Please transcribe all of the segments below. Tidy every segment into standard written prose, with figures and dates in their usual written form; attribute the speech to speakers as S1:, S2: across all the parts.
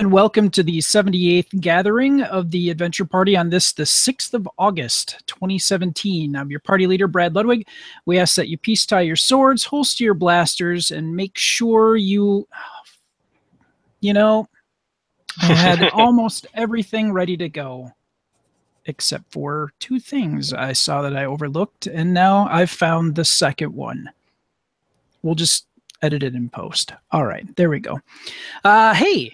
S1: And welcome to the 78th gathering of the Adventure Party on this, the 6th of August, 2017. I'm your party leader, Brad Ludwig. We ask that you peace tie your swords, holster your blasters, and make sure I had almost everything ready to go, except for two things I saw that I overlooked, and now I've found the second one. We'll just edit it in post. All right, there we go. Hey.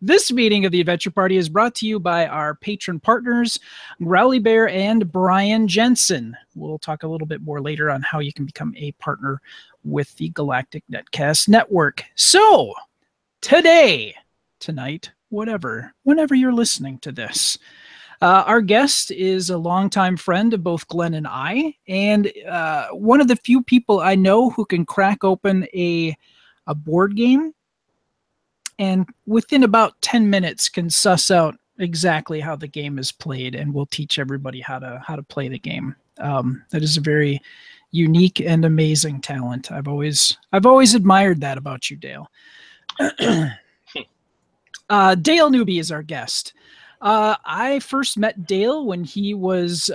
S1: This meeting of the Adventure Party is brought to you by our patron partners, Growly Bear and Brian Jensen. We'll talk a little bit more later on how you can become a partner with the Galactic Netcast Network. So, tonight, whenever you're listening to this, our guest is a longtime friend of both Glenn and I, and one of the few people I know who can crack open a board game and within about 10 minutes can suss out exactly how the game is played, and will teach everybody how to play the game. That is a very unique and amazing talent. I've always admired that about you, Dale. Dale Newby is our guest. I first met Dale when he was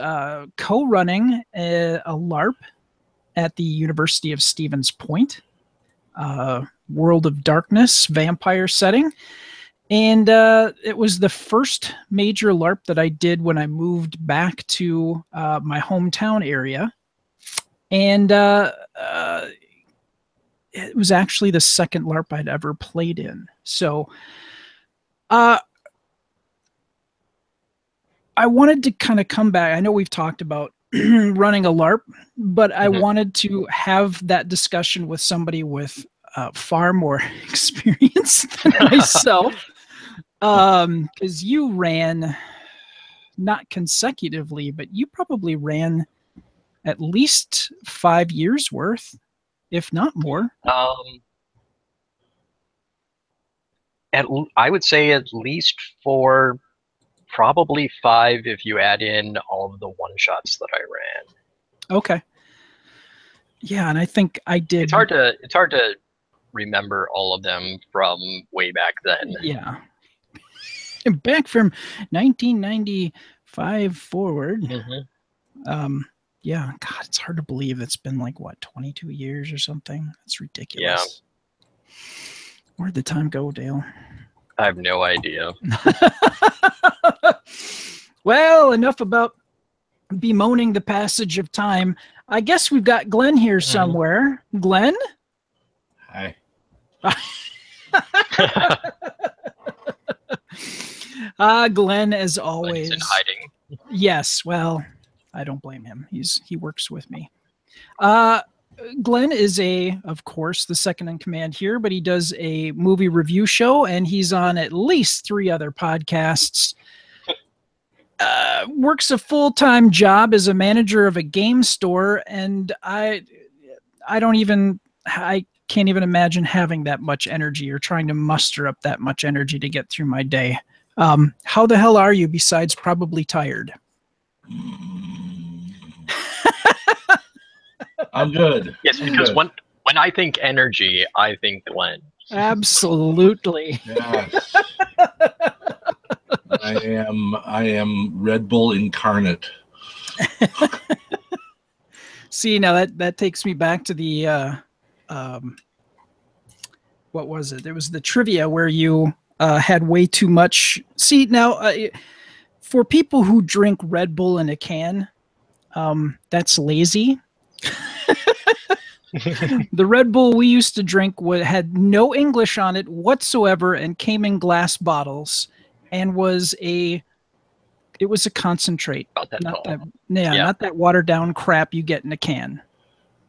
S1: co-running a LARP at the University of Stevens Point. World of Darkness vampire setting, and it was the first major LARP that I did when I moved back to my hometown area, and it was actually the second LARP I'd ever played in. So I wanted to kind of come back. I know we've talked about running a LARP, but I wanted to have that discussion with somebody with far more experience than myself, because you ran not consecutively, but you probably ran at least 5 years worth, if not more.
S2: I would say at least 4, probably 5 if you add in all of the one-shots that I ran.
S1: Okay. Yeah, and I think I did.
S2: It's hard to remember all of them from way back then.
S1: Yeah. Back from 1995 forward. Yeah, God, it's hard to believe it's been like, what, 22 years or something? That's ridiculous. Yeah. Where'd the time go, Dale?
S2: I have no idea.
S1: Well, enough about bemoaning the passage of time. I guess we've got Glenn here somewhere. Glenn?
S3: Hi.
S1: Glenn, as always.
S2: Glenn's in hiding.
S1: Yes, well, I don't blame him. He works with me. Glenn is of course, the second in command here, but he does a movie review show, and he's on at least 3 other podcasts. Works a full-time job as a manager of a game store, and I can't even imagine having that much energy or trying to muster up that much energy to get through my day. How the hell are you besides probably tired?
S3: I'm good.
S2: Yes, because when I think energy, I think Glenn.
S1: Absolutely.
S3: Yes. I am Red Bull incarnate.
S1: See, now that takes me back to the what was it? There was the trivia where you had way too much. See, now for people who drink Red Bull in a can, that's lazy. The Red Bull we used to drink had no English on it whatsoever and came in glass bottles and was a concentrate. Not that watered down crap you get in a can.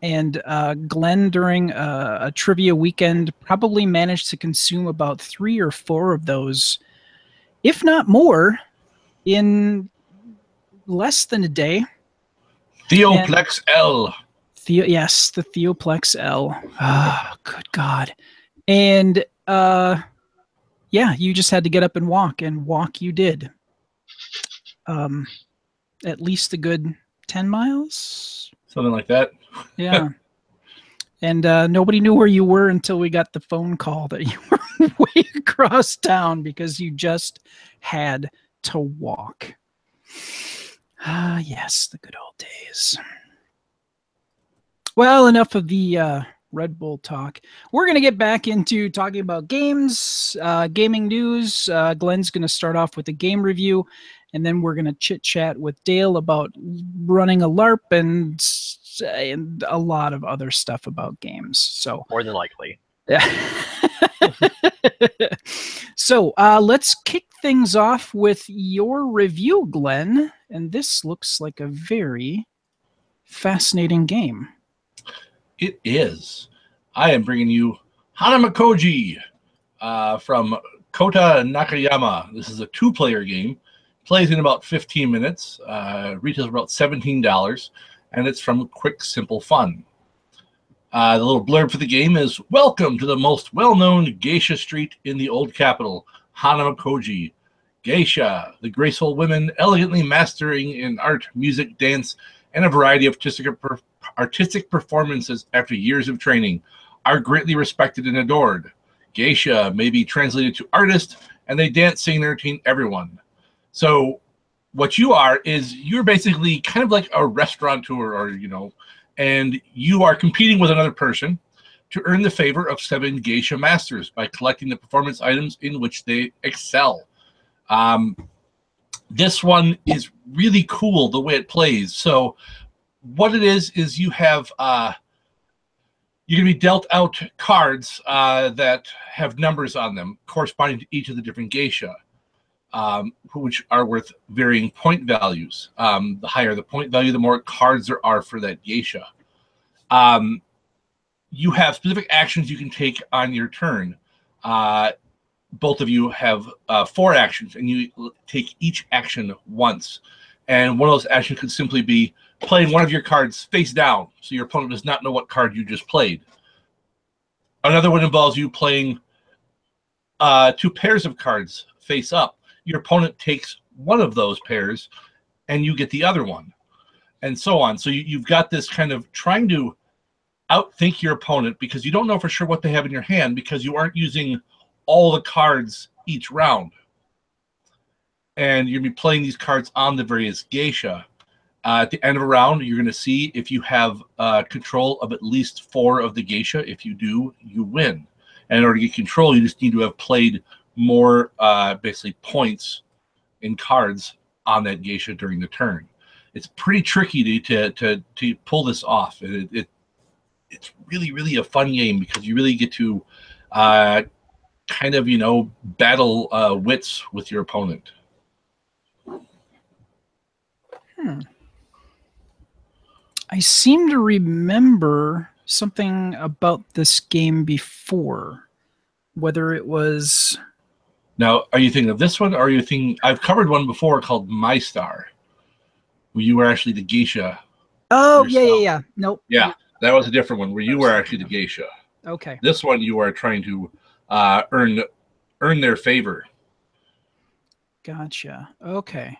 S1: And Glenn, during a trivia weekend, probably managed to consume about 3 or 4 of those, if not more, in less than a day.
S3: Theoplex L.
S1: Yes, the Theoplex L. Oh, good God. And yeah, you just had to get up and walk you did. At least a good 10 miles.
S3: Something like that.
S1: Yeah. And nobody knew where you were until we got the phone call that you were way across town because you just had to walk. Ah, yes, the good old days. Well, enough of the Red Bull talk. We're going to get back into talking about games, gaming news. Glenn's going to start off with a game review, and then we're going to chit-chat with Dale about running a LARP and a lot of other stuff about games. So
S2: More than likely.
S1: So let's kick things off with your review, Glenn. And this looks like a very fascinating game.
S3: It is. I am bringing you Hanamakoji from Kota Nakayama. This is a 2-player game. Plays in about 15 minutes. Retails about $17. And it's from Quick Simple Fun. The little blurb for the game is, welcome to the most well-known geisha street in the old capital, Hanamakoji. Geisha, the graceful women elegantly mastering in art, music, dance, and a variety of artistic performances after years of training, are greatly respected and adored. Geisha may be translated to artist, and they dance, sing, and entertain everyone. So what you are is you're basically kind of like a restaurateur, or, you know, and you are competing with another person to earn the favor of 7 geisha masters by collecting the performance items in which they excel. This one is really cool the way it plays. So what it is you have you're going to be dealt out cards that have numbers on them corresponding to each of the different geisha, which are worth varying point values. The higher the point value, the more cards there are for that geisha. You have specific actions you can take on your turn. Both of you have 4 actions, and you take each action once. And one of those actions could simply be playing one of your cards face down, so your opponent does not know what card you just played. Another one involves you playing 2 pairs of cards face up. Your opponent takes one of those pairs, and you get the other one, and so on. So you've got this kind of trying to outthink your opponent because you don't know for sure what they have in your hand because you aren't using all the cards each round. And you're going to be playing these cards on the various geisha. At the end of a round, you're going to see if you have control of at least 4 of the geisha. If you do, you win. And in order to get control, you just need to have played more basically points in cards on that geisha during the turn. It's pretty tricky to pull this off. It's really, really a fun game because you really get to kind of, you know, battle wits with your opponent.
S1: I seem to remember something about this game before, whether it was...
S3: Now, are you thinking of this one, or are you thinking... I've covered one before called My Star, where you were actually the geisha.
S1: Oh,
S3: yourself.
S1: yeah. Nope.
S3: Yeah, that was a different one, where you were actually the geisha.
S1: Okay.
S3: This one, you are trying to earn their favor.
S1: Gotcha. Okay.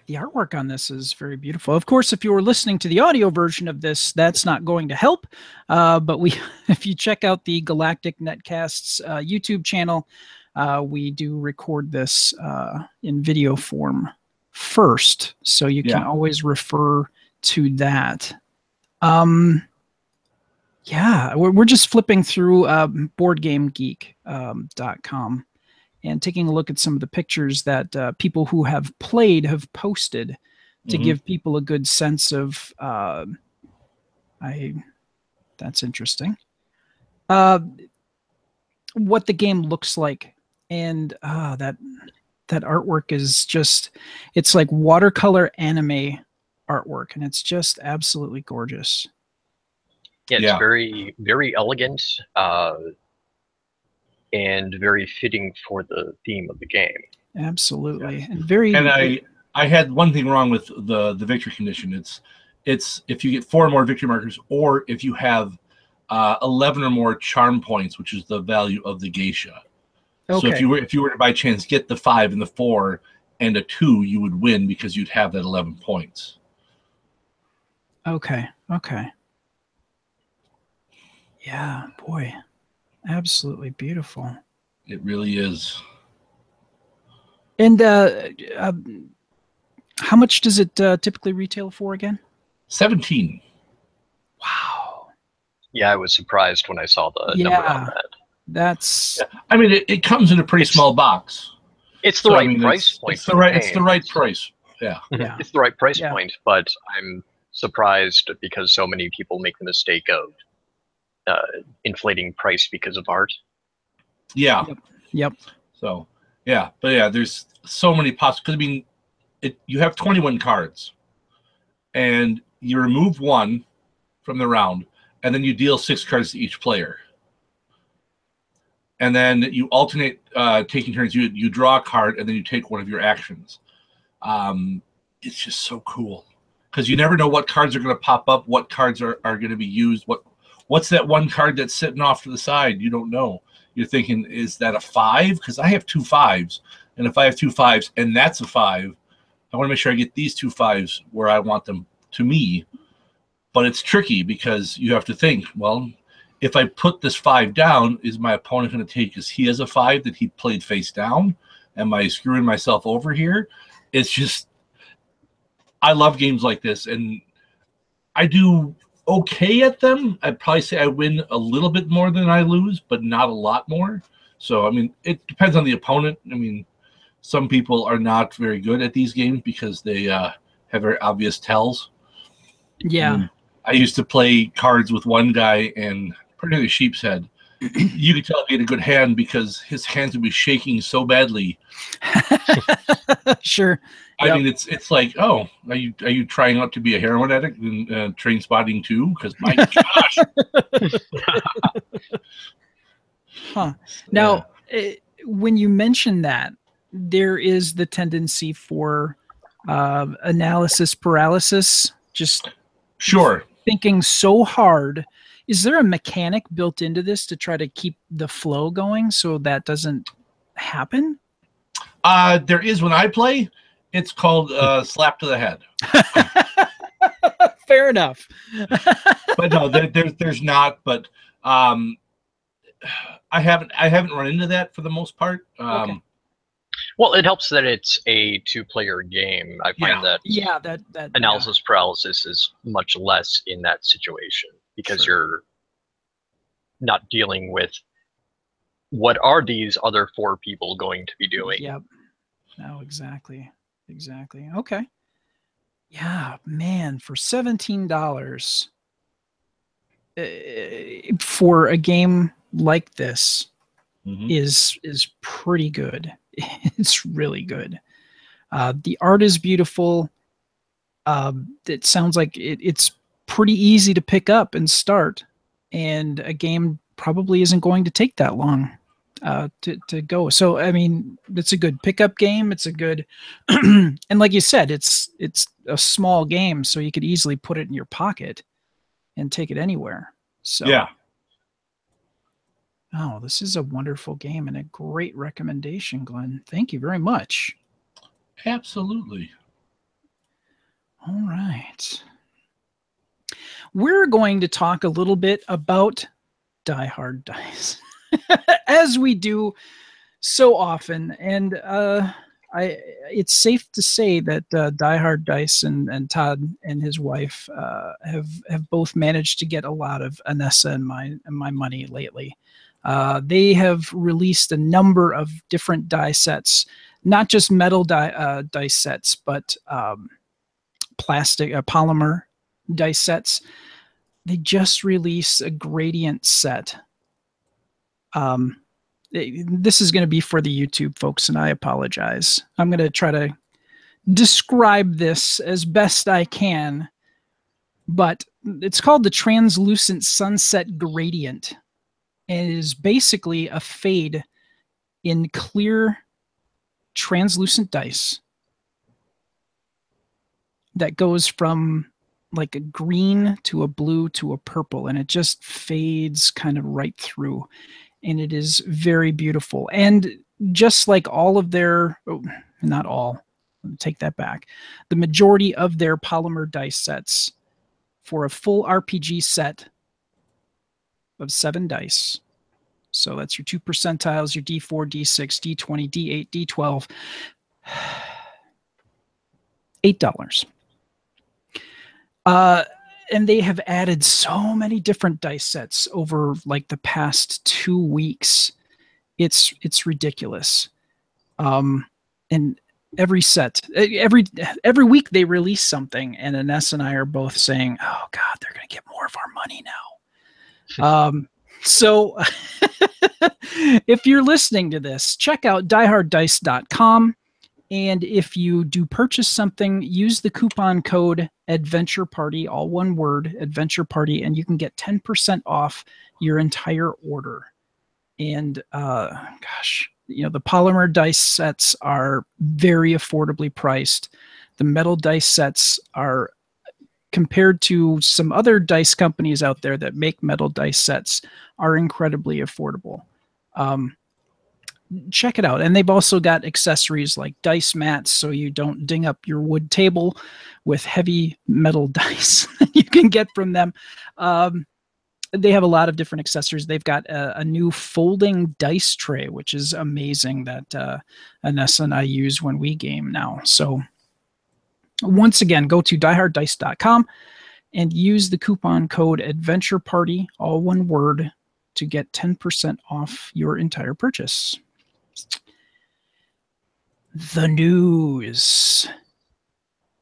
S1: The artwork on this is very beautiful. Of course, if you were listening to the audio version of this, that's not going to help. But if you check out the Galactic Netcast's YouTube channel, we do record this in video form first. So you can always refer to that. Yeah, we're just flipping through BoardGameGeek.com. and taking a look at some of the pictures that people who have played have posted to give people a good sense of, that's interesting, what the game looks like. And that artwork is just, it's like watercolor anime artwork, and it's just absolutely gorgeous.
S2: Yeah, it's very, very elegant. And very fitting for the theme of the game.
S1: Absolutely. And very...
S3: And I had one thing wrong with the victory condition. It's if you get 4 or more victory markers, or if you have 11 or more charm points, which is the value of the geisha. Okay. So if you were to by chance get the 5 and the 4 and a 2, you would win because you'd have that 11 points.
S1: Okay. Yeah, boy, absolutely beautiful.
S3: It really is.
S1: And how much does it typically retail for again?
S3: 17.
S1: Wow.
S2: Yeah, I was surprised when I saw the number on that.
S1: That's.
S3: Yeah. I mean, it comes in a pretty small box.
S2: It's the
S3: So,
S2: right
S3: I mean,
S2: price point.
S3: It's the right price. Yeah.
S1: Yeah.
S2: It's the right price
S1: Yeah.
S2: point, but I'm surprised because so many people make the mistake of inflating price because of art.
S3: Yeah.
S1: Yep.
S3: So, yeah. But yeah, there's so many possible. Because, I mean, you have 21 cards, and you remove one from the round, and then you deal 6 cards to each player. And then you alternate taking turns. You draw a card, and then you take one of your actions. It's just so cool because you never know what cards are going to pop up, what cards are going to be used. What's that one card that's sitting off to the side? You don't know. You're thinking, is that a 5? Because I have 2 5s, and if I have 2 5s and that's a 5, I want to make sure I get these 2 5s where I want them to me. But it's tricky because you have to think, well, if I put this 5 down, is my opponent going to take, because he has a 5 that he played face down? Am I screwing myself over here? It's just, I love games like this, and I do okay at them. I'd probably say I win a little bit more than I lose, but not a lot more. So, I mean, it depends on the opponent. I mean, some people are not very good at these games because they have very obvious tells.
S1: Yeah.
S3: I mean, I used to play cards with one guy, and particularly Sheep's Head. You could tell he had a good hand because his hands would be shaking so badly.
S1: Sure.
S3: I mean, it's like, oh, are you trying out to be a heroin addict and Train Spotting too? Because my gosh.
S1: Huh. Now, when you mention that, there is the tendency for analysis paralysis, just
S3: Sure.
S1: thinking so hard. Is there a mechanic built into this to try to keep the flow going so that doesn't happen?
S3: There is when I play. It's called slap to the head.
S1: Fair enough.
S3: But no, there's not. But I haven't run into that for the most part.
S1: Okay.
S2: Well, it helps that it's a 2-player game. I find that
S1: that
S2: analysis paralysis is much less in that situation because you're not dealing with what are these other 4 people going to be doing.
S1: Yep. No, exactly. Okay. Yeah, man, for $17 for a game like this is pretty good. It's really good. The art is beautiful. It sounds like it's pretty easy to pick up and start, and a game probably isn't going to take that long to go. So, I mean, it's a good pickup game. It's a good, and like you said, it's a small game, so you could easily put it in your pocket and take it anywhere. So,
S3: yeah.
S1: Oh, this is a wonderful game and a great recommendation, Glenn. Thank you very much.
S3: Absolutely.
S1: All right. We're going to talk a little bit about DieHard Dice, as we do so often. And it's safe to say that DieHard Dice and Todd and his wife have both managed to get a lot of Anessa and my money lately. They have released a number of different die sets, not just metal dice sets, but plastic, polymer dice sets. They just released a gradient set. This is going to be for the YouTube folks, and I apologize. I'm going to try to describe this as best I can, but it's called the Translucent Sunset Gradient. And it is basically a fade in clear translucent dice that goes from like a green to a blue to a purple, and it just fades kind of right through. And it is very beautiful. And just like all of their, not all, take that back, the majority of their polymer dice sets for a full RPG set of 7 dice. So that's your 2 percentiles, your D4, D6, D20, D8, D12. $8. And they have added so many different dice sets over like the past 2 weeks. It's ridiculous. And every set, every week they release something, and Ines and I are both saying, "Oh God, they're going to get more of our money now." So if you're listening to this, check out dieharddice.com. And if you do purchase something, use the coupon code Adventure Party, all one word, Adventure Party, and you can get 10% off your entire order. And gosh, you know, the polymer dice sets are very affordably priced. The metal dice sets are, compared to some other dice companies out there that make metal dice sets, are incredibly affordable. Check it out. And they've also got accessories like dice mats, so you don't ding up your wood table with heavy metal dice that you can get from them. They have a lot of different accessories. They've got a new folding dice tray, which is amazing, that Ines and I use when we game now. So once again, go to dieharddice.com and use the coupon code Adventure Party, all one word, to get 10% off your entire purchase. The news.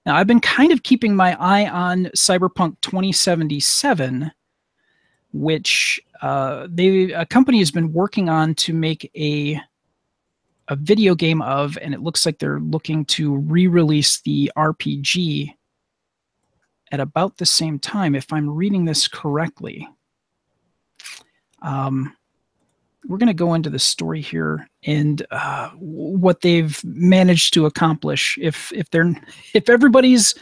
S1: Now, I've been kind of keeping my eye on Cyberpunk 2077, which a company has been working on to make a video game of, and it looks like they're looking to re-release the RPG at about the same time, if I'm reading this correctly. We're going to go into the story here and what they've managed to accomplish. If everybody's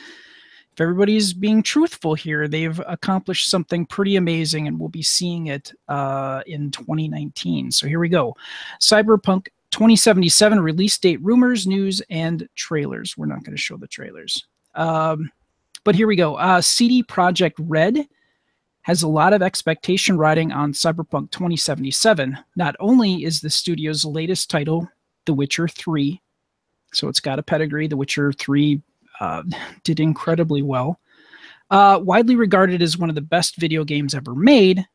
S1: being truthful here, they've accomplished something pretty amazing, and we'll be seeing it in 2019. So here we go. Cyberpunk 2077 release date, rumors, news, and trailers. We're not going to show the trailers. But here we go. CD Projekt Red has a lot of expectation riding on Cyberpunk 2077. Not only is the studio's latest title, The Witcher 3, so it's got a pedigree. The Witcher 3 did incredibly well. Widely regarded as one of the best video games ever made,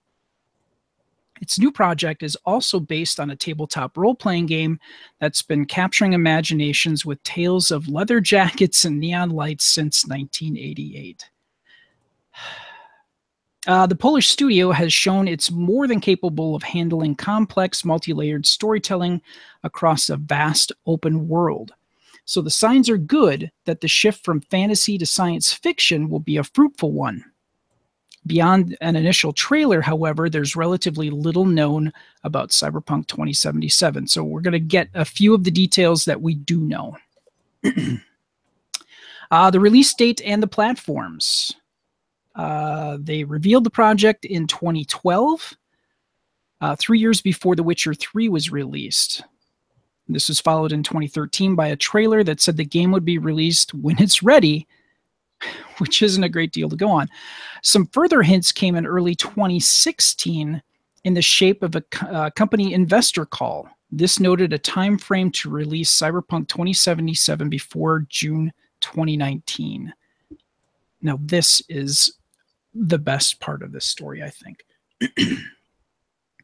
S1: its new project is also based on a tabletop role-playing game that's been capturing imaginations with tales of leather jackets and neon lights since 1988. The Polish studio has shown it's more than capable of handling complex, multi-layered storytelling across a vast open world. So the signs are good that the shift from fantasy to science fiction will be a fruitful one. Beyond an initial trailer, however, there's relatively little known about Cyberpunk 2077. So we're going to get a few of the details that we do know. The release date and the platforms. They revealed the project in 2012, 3 years before The Witcher 3 was released. This was followed in 2013 by a trailer that said the game would be released when it's ready, which isn't a great deal to go on. Some further hints came in early 2016 in the shape of a company investor call. This noted a time frame to release Cyberpunk 2077 before June 2019. Now, this is the best part of this story, I think.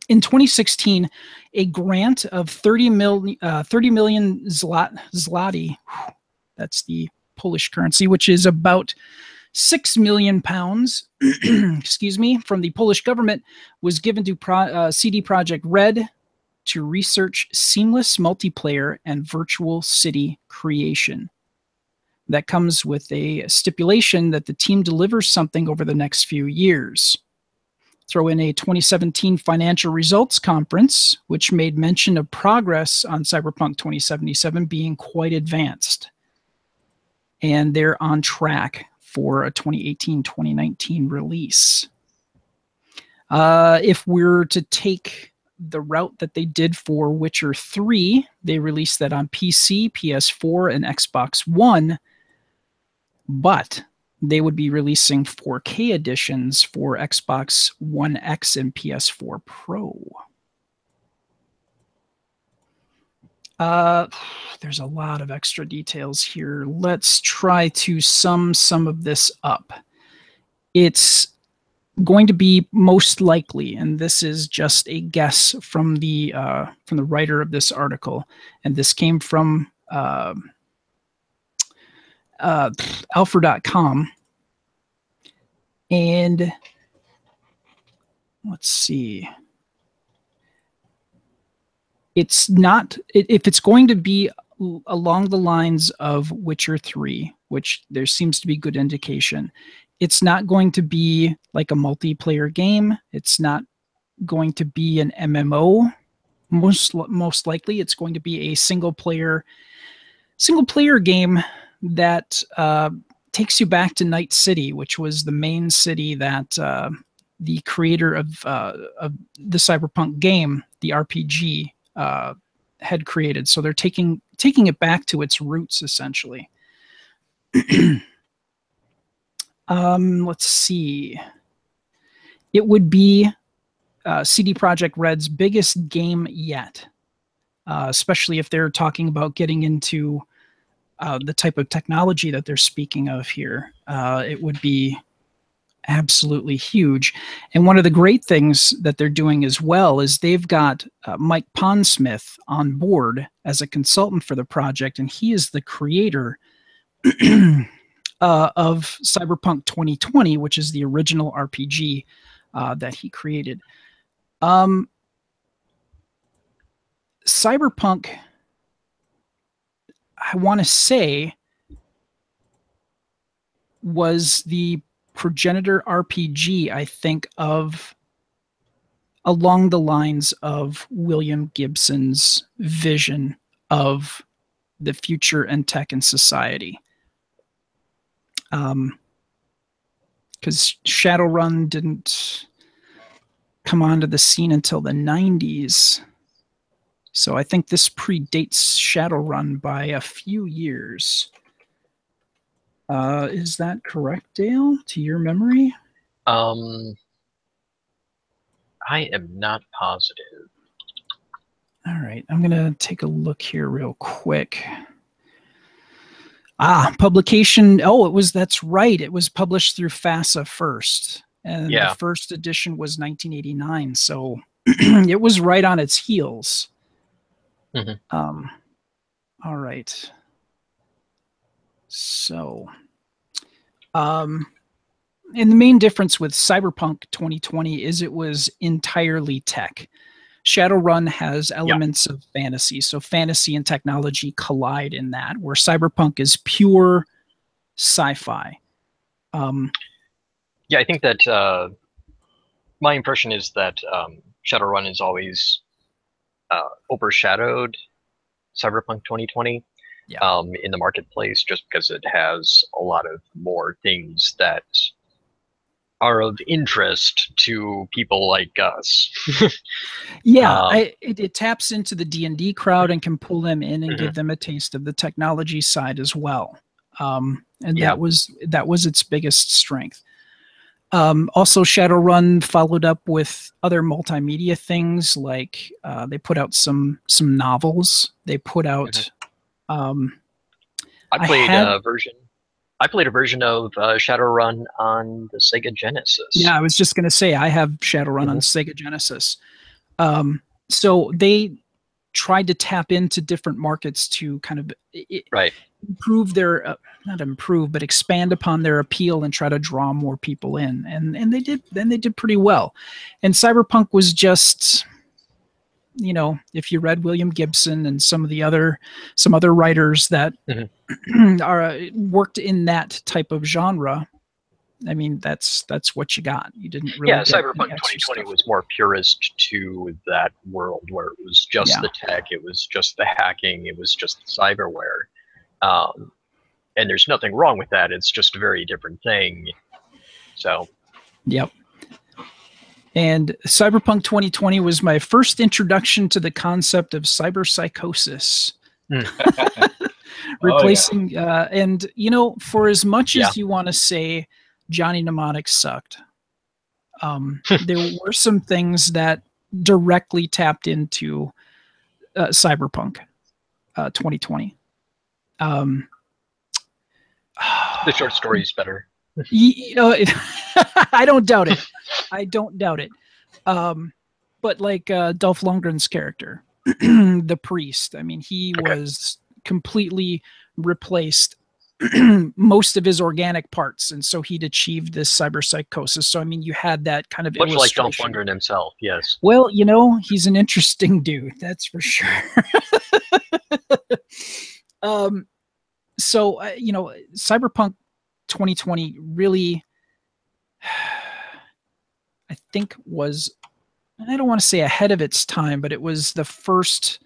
S1: In 2016, a grant of 30 million zloty, that's the Polish currency, which is about 6 million pounds, excuse me, from the Polish government, was given to CD Projekt Red to research seamless multiplayer and virtual city creation. That comes with a stipulation that the team delivers something over the next few years. Throw in a 2017 financial results conference, which made mention of progress on Cyberpunk 2077 being quite advanced. And they're on track for a 2018-2019 release. If we're to take the route that they did for Witcher 3, they released that on PC, PS4, and Xbox One. But they would be releasing 4K editions for Xbox One X and PS4 Pro. There's a lot of extra details here. Let's try to sum some of this up. It's going to be most likely, and this is just a guess from the writer of this article, and this came from alpha.com. And let's see. It's not, if it's going to be along the lines of Witcher 3, which there seems to be good indication, it's not going to be like a multiplayer game. It's not going to be an MMO. Most likely, it's going to be a single player game that takes you back to Night City, which was the main city that the creator of the Cyberpunk game, the RPG, had created. So they're taking it back to its roots, essentially. Let's see. It would be CD Projekt Red's biggest game yet, especially if they're talking about getting into the type of technology that they're speaking of here. It would be absolutely huge. And one of the great things that they're doing as well is they've got Mike Pondsmith on board as a consultant for the project, and he is the creator of Cyberpunk 2020, which is the original RPG that he created. Cyberpunk, I want to say, was the progenitor RPG, I think, of along the lines of William Gibson's vision of the future and tech and society. Because Shadowrun didn't come onto the scene until the 90s. So I think this predates Shadowrun by a few years. Is that correct, Dale, to your memory?
S2: I am not positive.
S1: All right, I'm going to take a look here real quick. Publication. Oh, that's right. It was published through FASA first. And the first edition was 1989. So it was right on its heels. Mm-hmm. All right. So, and the main difference with Cyberpunk 2020 is it was entirely tech. Shadowrun has elements of fantasy, so fantasy and technology collide in that, where Cyberpunk is pure sci-fi.
S2: Yeah, I think that my impression is that Shadowrun is always overshadowed Cyberpunk 2020 in the marketplace, just because it has a lot of more things that are of interest to people like us.
S1: It taps into the D&D crowd and can pull them in and give them a taste of the technology side as well. That was its biggest strength. Also, Shadowrun followed up with other multimedia things, like they put out some novels. They put out.
S2: I played a version of Shadowrun on the Sega Genesis.
S1: Yeah, I was just going to say I have Shadowrun on Sega Genesis. So they tried to tap into different markets to kind of improve their but expand upon their appeal and try to draw more people in, and they did pretty well. And Cyberpunk was just, if you read William Gibson and some other writers that worked in that type of genre, I mean, that's what you got. You didn't really.
S2: Yeah, Cyberpunk 2020 was more purist to that world, where it was just the tech, it was just the hacking, it was just the cyberware, and there's nothing wrong with that. It's just a very different thing. So.
S1: Yep. And Cyberpunk 2020 was my first introduction to the concept of cyberpsychosis. replacing and you know, for as much as you want to say Johnny Mnemonic sucked, there were some things that directly tapped into Cyberpunk 2020.
S2: The short story is better.
S1: You know, I don't doubt it. I don't doubt it. But like Dolph Lundgren's character, the priest, I mean, he was completely replaced most of his organic parts, and so he'd achieved this cyberpsychosis. So I mean, you had that kind of
S2: much like Dolph
S1: illustration.
S2: Lundgren himself. Yes.
S1: Well, you know, he's an interesting dude, that's for sure. So you know, Cyberpunk 2020 really, I think, was, I don't want to say ahead of its time, but it was the first.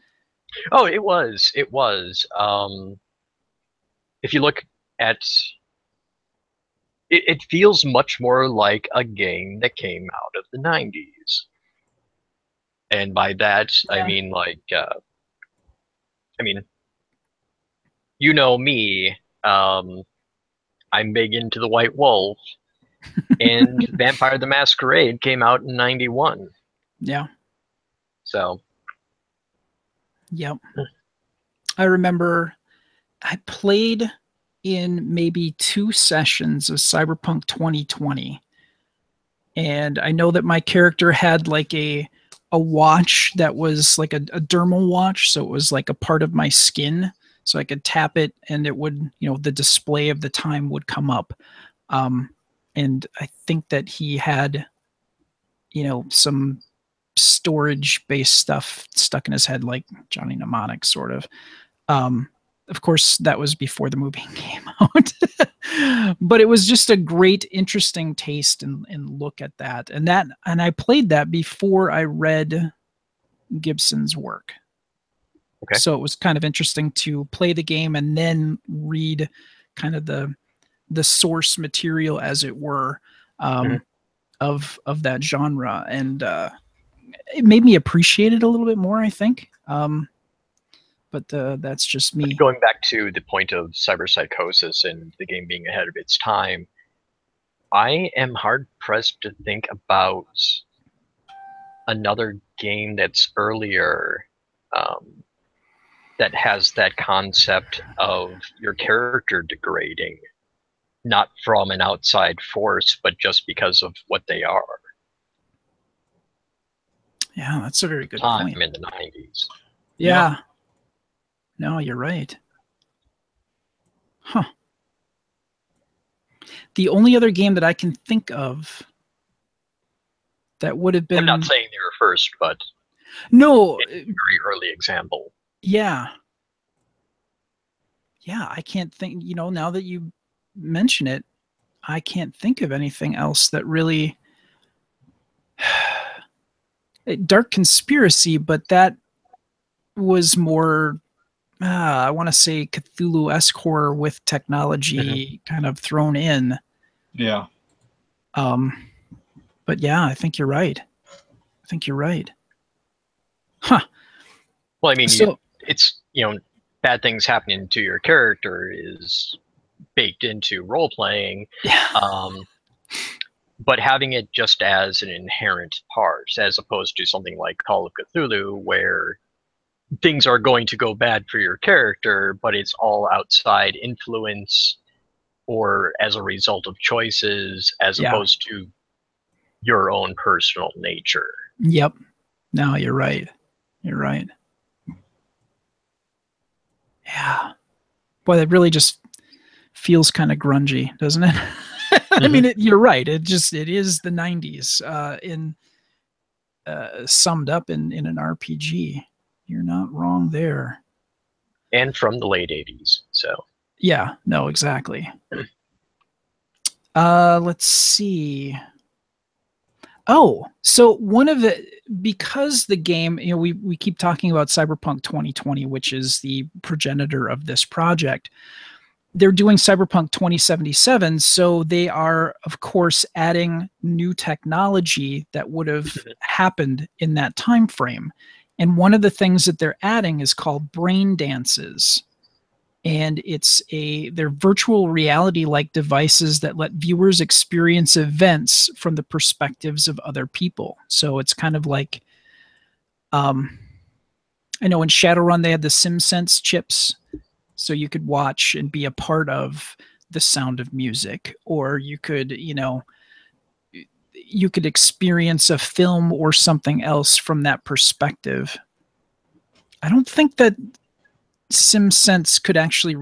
S2: Oh, it was. It was. If you look at it, it feels much more like a game that came out of the 90s. And by that, I mean, like, I mean, you know me, I'm big into the White Wolf, and Vampire the Masquerade came out in 91.
S1: Yeah.
S2: So.
S1: Yep. I remember I played in maybe 2 sessions of Cyberpunk 2020. And I know that my character had like a watch that was like a dermal watch. So it was like a part of my skin. So I could tap it and it would, you know, the display of the time would come up. And I think that he had, you know, some storage based stuff stuck in his head, like Johnny Mnemonic sort of. Of course, that was before the movie came out. But it was just a great, interesting taste and look at that. And I played that before I read Gibson's work.
S2: Okay.
S1: So it was kind of interesting to play the game and then read kind of the source material, as it were, of that genre. And it made me appreciate it a little bit more, I think. But that's just me.
S2: Going back to the point of cyberpsychosis and the game being ahead of its time, I am hard-pressed to think about another game that's earlier that has that concept of your character degrading, not from an outside force, but just because of what they are.
S1: Yeah, that's a very good
S2: Time
S1: point.
S2: in the 90s.
S1: Yeah. No, you're right. Huh. The only other game that I can think of that would have been...
S2: I'm not saying they were first, but
S1: no,
S2: a very early example.
S1: Yeah. Yeah, I can't think, you know, now that you mention it, I can't think of anything else that really... Dark Conspiracy, but that was more... I want to say Cthulhu-esque horror with technology kind of thrown in.
S3: Yeah.
S1: But yeah, I think you're right. Huh.
S2: Well, I mean,
S1: So,
S2: it's, you know, bad things happening to your character is baked into role-playing.
S1: yeah.
S2: But having it just as an inherent part, as opposed to something like Call of Cthulhu, where things are going to go bad for your character, but it's all outside influence or as a result of choices, as opposed to your own personal nature.
S1: Yep. No, you're right. Yeah. Boy, that really just feels kind of grungy, doesn't it? I mean, you're right. It is the 90s summed up in an RPG. You're not wrong there.
S2: And from the late 80s, so.
S1: Yeah, no, exactly. Let's see. Oh, so because the game, you know, we keep talking about Cyberpunk 2020, which is the progenitor of this project. They're doing Cyberpunk 2077, so they are, of course, adding new technology that would have happened in that time frame. And one of the things that they're adding is called brain dances. and they're virtual reality-like devices that let viewers experience events from the perspectives of other people. So it's kind of like, I know in Shadowrun they had the SimSense chips, so you could watch and be a part of the sound of music, or you could, you could experience a film or something else from that perspective. I don't think that SimSense could actually,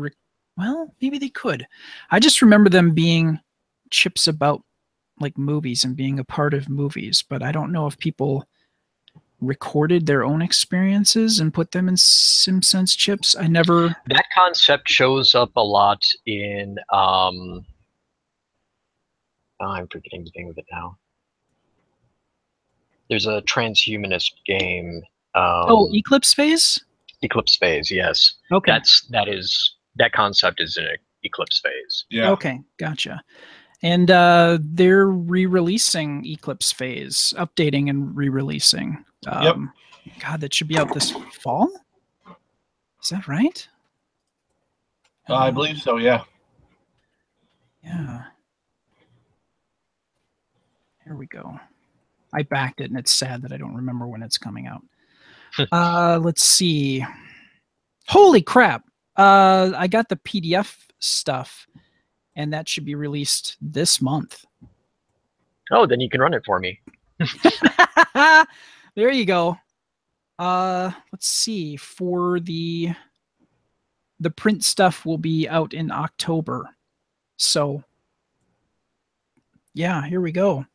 S1: well, maybe they could. I just remember them being chips about like movies and being a part of movies, but I don't know if people recorded their own experiences and put them in SimSense chips. I never.
S2: That concept shows up a lot in I'm forgetting the name of it now. There's a transhumanist game.
S1: Eclipse Phase?
S2: Eclipse Phase, yes.
S1: Okay.
S2: That concept is in Eclipse Phase.
S3: Yeah.
S1: Okay, gotcha. And they're re-releasing Eclipse Phase, updating and re-releasing.
S3: Yep.
S1: God, that should be out this fall? Is that right?
S3: I believe so, yeah.
S1: Yeah. Here we go. I backed it, and it's sad that I don't remember when it's coming out. Let's see. Holy crap. I got the PDF stuff, and that should be released this month.
S2: Oh, then you can run it for me.
S1: There you go. Let's see. For the print stuff will be out in October. So, yeah, here we go.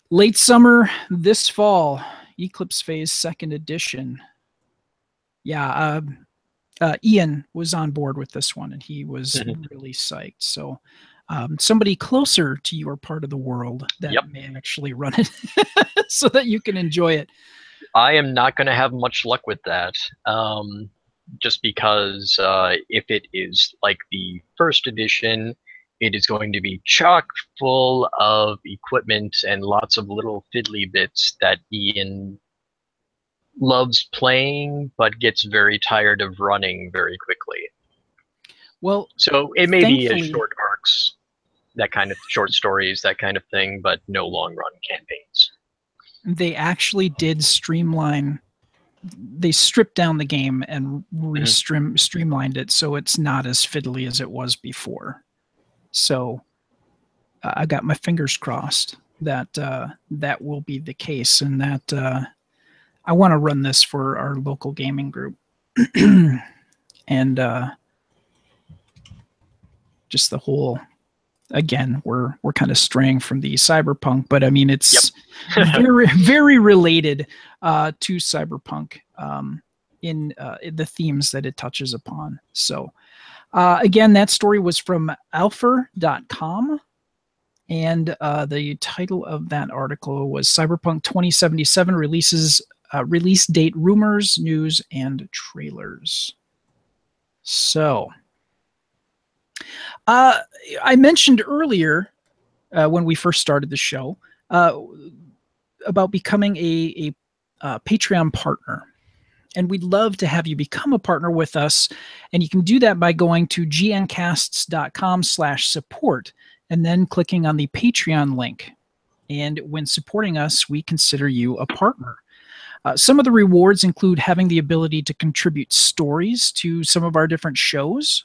S1: Late summer this fall, Eclipse Phase 2nd edition. Yeah, Ian was on board with this one, and he was really psyched. So somebody closer to your part of the world that may actually run it so that you can enjoy it.
S2: I am not going to have much luck with that, just because if it is like the first edition, it is going to be chock full of equipment and lots of little fiddly bits that Ian loves playing, but gets very tired of running very quickly.
S1: Well,
S2: so it may be a short arcs, that kind of short stories, that kind of thing, but no long run campaigns.
S1: They actually did streamline. They stripped down the game and streamlined it so it's not as fiddly as it was before. So I got my fingers crossed that that will be the case, and that I want to run this for our local gaming group. And just the whole, again, we're kind of straying from the Cyberpunk, but I mean, it's very, very related to Cyberpunk in the themes that it touches upon. So again, that story was from alpher.com. And the title of that article was Cyberpunk 2077 release date rumors, news, and trailers. So I mentioned earlier when we first started the show about becoming a Patreon partner. And we'd love to have you become a partner with us. And you can do that by going to gncasts.com/support and then clicking on the Patreon link. And when supporting us, we consider you a partner. Some of the rewards include having the ability to contribute stories to some of our different shows,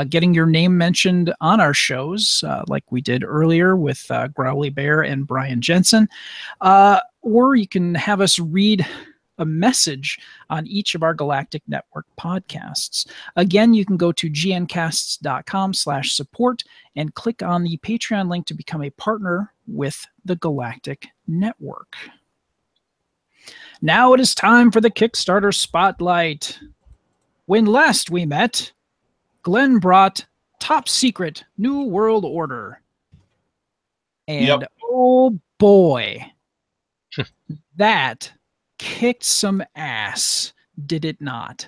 S1: getting your name mentioned on our shows, like we did earlier with Growly Bear and Brian Jensen, or you can have us read a message on each of our Galactic Network podcasts. Again, you can go to gncasts.com/support and click on the Patreon link to become a partner with the Galactic Network. Now it is time for the Kickstarter Spotlight. When last we met, Glenn brought Top Secret New World Order. And oh boy, that kicked some ass, did it not?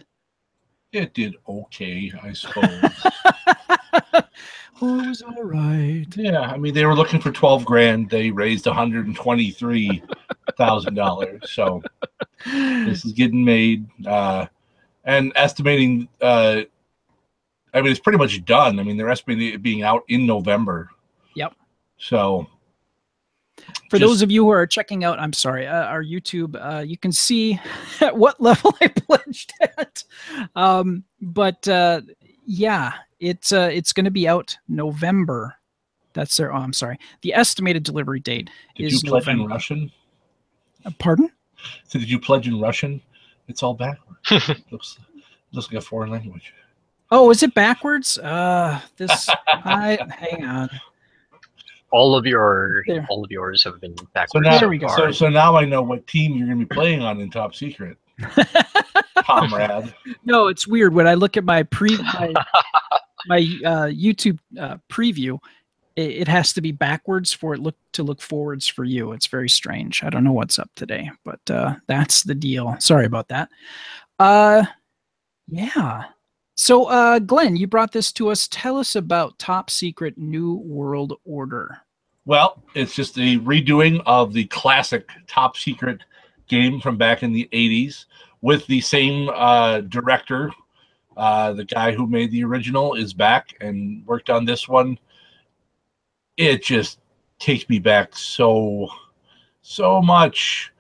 S3: It did okay, I suppose.
S1: Oh, it was all right.
S3: Yeah, I mean, they were looking for 12 grand. They raised $123,000. So this is getting made. And estimating I mean, it's pretty much done. I mean, they're estimating it being out in November.
S1: Yep.
S3: So,
S1: for those of you who are checking out, I'm sorry, our YouTube, you can see at what level I pledged at. Yeah, it's going to be out November. That's their. Oh, I'm sorry. The estimated delivery date is
S3: November. Did you pledge
S1: November.
S3: in Russian?
S1: Pardon?
S3: So did you pledge in Russian? It's all backwards. looks like a foreign language.
S1: Oh, is it backwards? Hang on.
S2: All of yours have been backwards.
S3: So now,
S1: there we go.
S3: So now I know what team you're going to be playing on in Top Secret, comrade.
S1: No, it's weird when I look at my my YouTube preview. It has to be backwards for it to look forwards for you. It's very strange. I don't know what's up today, but that's the deal. Sorry about that. Yeah. So, Glenn, you brought this to us. Tell us about Top Secret New World Order.
S3: Well, it's just a redoing of the classic Top Secret game from back in the 80s with the same director. The guy who made the original is back and worked on this one. It just takes me back so much.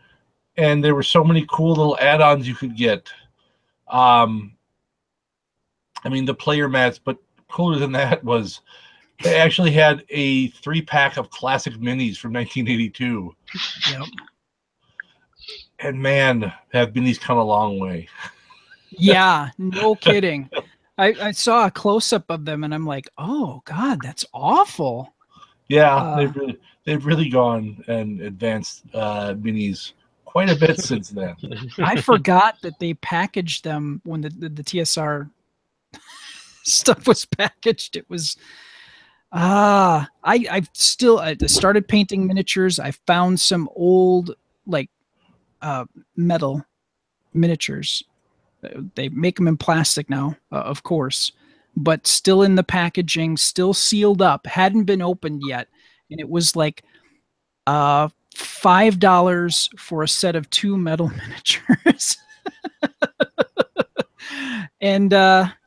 S3: And there were so many cool little add-ons you could get. I mean, the player mats, but cooler than that was they actually had a 3-pack of classic minis from 1982.
S1: Yep.
S3: And man, have minis come a long way.
S1: Yeah, no kidding. I saw a close-up of them, and I'm like, oh, God, that's awful.
S3: Yeah, they've really gone and advanced minis quite a bit since then.
S1: I forgot that they packaged them when the TSR stuff was packaged. It was I started painting miniatures. I found some old metal miniatures. They make them in plastic now, of course, but still in the packaging, still sealed up, hadn't been opened yet, and it was like $5 for a set of 2 metal miniatures. And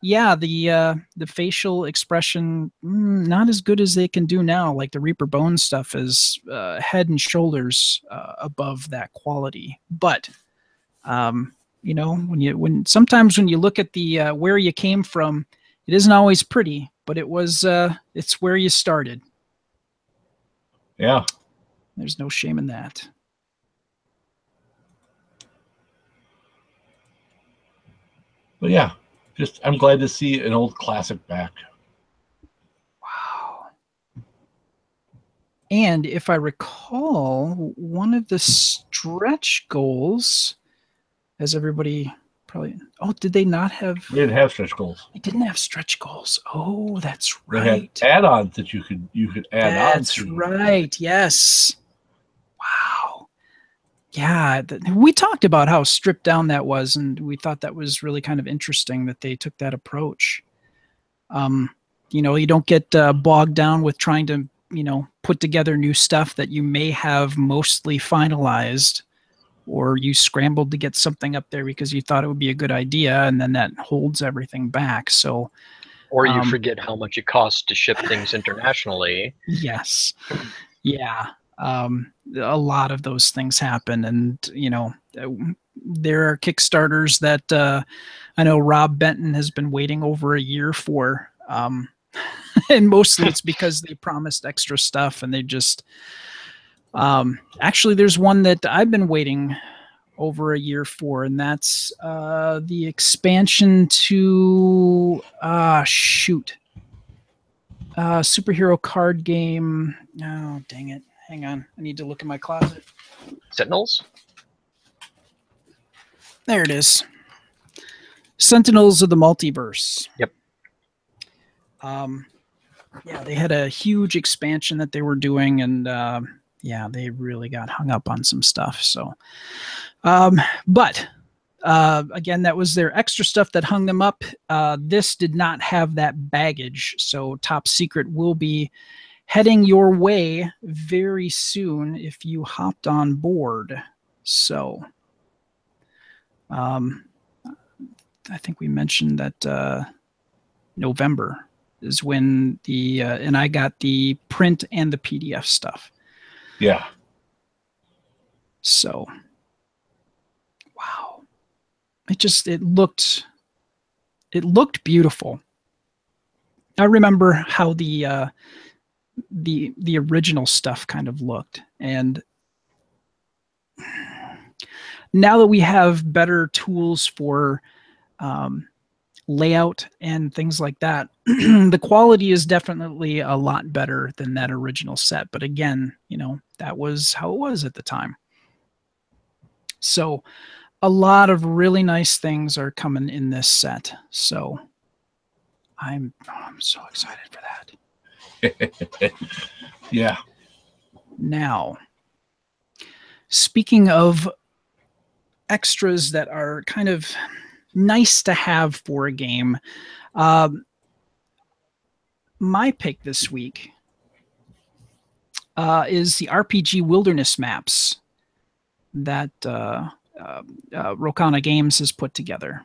S1: yeah, the facial expression not as good as they can do now. Like the Reaper Bone stuff is head and shoulders above that quality. But you know, sometimes when you look at the where you came from, it isn't always pretty, but it's where you started.
S3: Yeah,
S1: there's no shame in that.
S3: But yeah, I'm glad to see an old classic back.
S1: Wow. And if I recall, one of the stretch goals, as everybody probably... Oh, did they not have...
S3: They didn't have stretch goals.
S1: They didn't have stretch goals. Oh, that's right.
S3: They had add-ons that you could add on to.
S1: That's right, yes. Wow. Yeah, we talked about how stripped down that was, and we thought that was really kind of interesting that they took that approach. You know, you don't get bogged down with trying to, you know, put together new stuff that you may have mostly finalized, or you scrambled to get something up there because you thought it would be a good idea, and then that holds everything back. So,
S2: or you forget how much it costs to ship things internationally.
S1: Yes. Yeah. A lot of those things happen, and you know, there are Kickstarters that I know Rob Benton has been waiting over a year for, and mostly it's because they promised extra stuff and they just actually there's one that I've been waiting over a year for, and that's the expansion to superhero card game. Oh, dang it. Hang on. I need to look in my closet.
S2: Sentinels?
S1: There it is. Sentinels of the Multiverse.
S2: Yep.
S1: Yeah, they had a huge expansion that they were doing, and yeah, they really got hung up on some stuff. So, but again, that was their extra stuff that hung them up. This did not have that baggage, so Top Secret will be heading your way very soon if you hopped on board. So I think we mentioned that November is when the and I got the print and the PDF stuff.
S3: Yeah.
S1: So, wow, it looked beautiful. I remember how the original stuff kind of looked, and now that we have better tools for layout and things like that, the quality is definitely a lot better than that original set. But again, you know, that was how it was at the time. So a lot of really nice things are coming in this set. So I'm so excited for that.
S3: Yeah.
S1: Now, speaking of extras that are kind of nice to have for a game, my pick this week is the RPG Wilderness maps that Rokana Games has put together.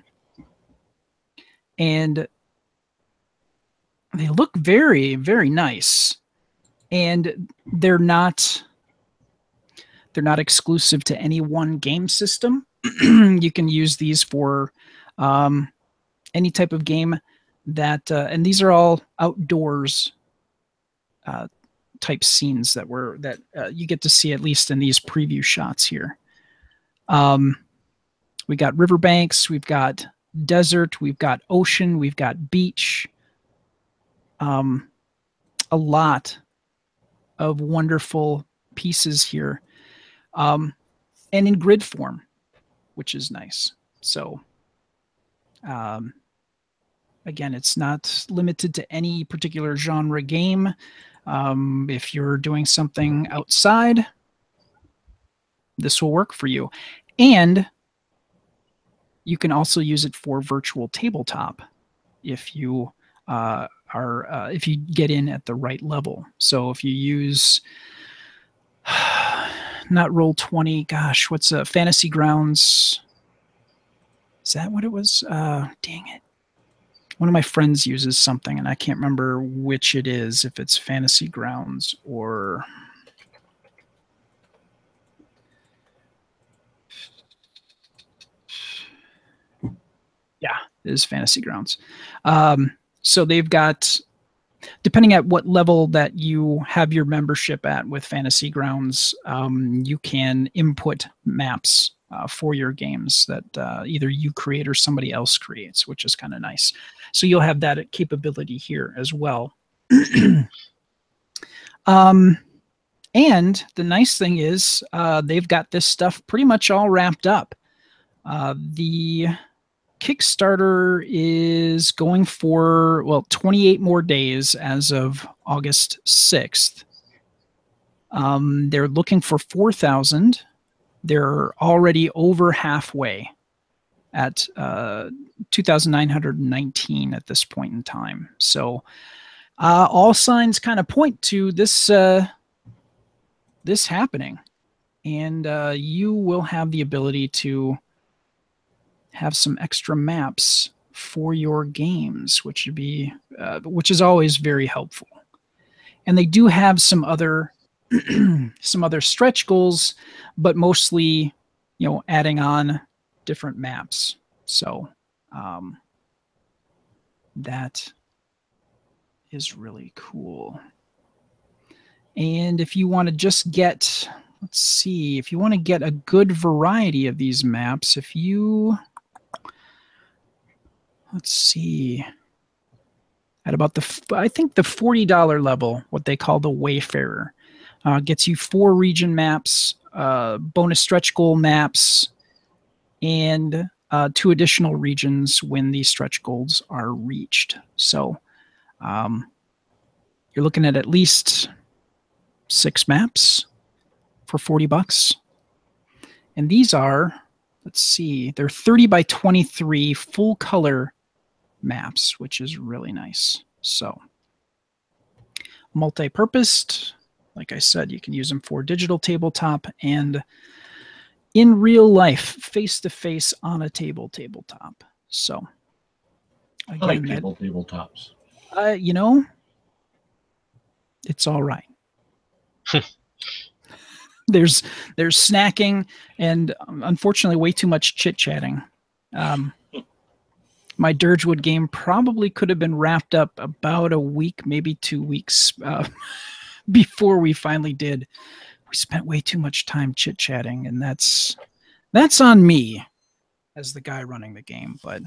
S1: And they look very, very nice. And they're not exclusive to any one game system. You can use these for any type of game that, and these are all outdoors type scenes that you get to see, at least in these preview shots here. We got riverbanks, we've got desert, we've got ocean, we've got beach. A lot of wonderful pieces here, and in grid form, which is nice. So again, it's not limited to any particular genre game. If you're doing something outside, this will work for you. And you can also use it for virtual tabletop if you if you get in at the right level. So if you use not Roll20, gosh, what's Fantasy Grounds? Is that what it was? Dang it. One of my friends uses something, and I can't remember which it is, if it's Fantasy Grounds or... Yeah, it is Fantasy Grounds. So they've got, depending at what level that you have your membership at with Fantasy Grounds, you can input maps for your games that either you create or somebody else creates, which is kind of nice. So you'll have that capability here as well. And the nice thing is they've got this stuff pretty much all wrapped up. The Kickstarter is going for, well, 28 more days as of August 6th. They're looking for 4,000. They're already over halfway at 2,919 at this point in time. So all signs kind of point to this this happening, and you will have the ability to have some extra maps for your games, which would be which is always very helpful. And they do have some other some other stretch goals, but mostly, you know, adding on different maps. So that is really cool. And if you want to just get, let's see, if you want to get a good variety of these maps, if you, let's see, at about the, I think the $40 level, what they call the Wayfarer, gets you 4 region maps, bonus stretch goal maps, and 2 additional regions when the stretch goals are reached. So you're looking at least 6 maps for $40. And these are, let's see, they're 30 by 23 full color maps, which is really nice. So multi-purposed, like I said, you can use them for digital tabletop and in real life, face-to-face on a tabletop. So
S3: I like tabletops.
S1: You know, it's all right. There's snacking and unfortunately way too much chit-chatting. My Dirgewood game probably could have been wrapped up about a week, maybe 2 weeks before we finally did. We spent way too much time chit-chatting, and that's on me as the guy running the game, but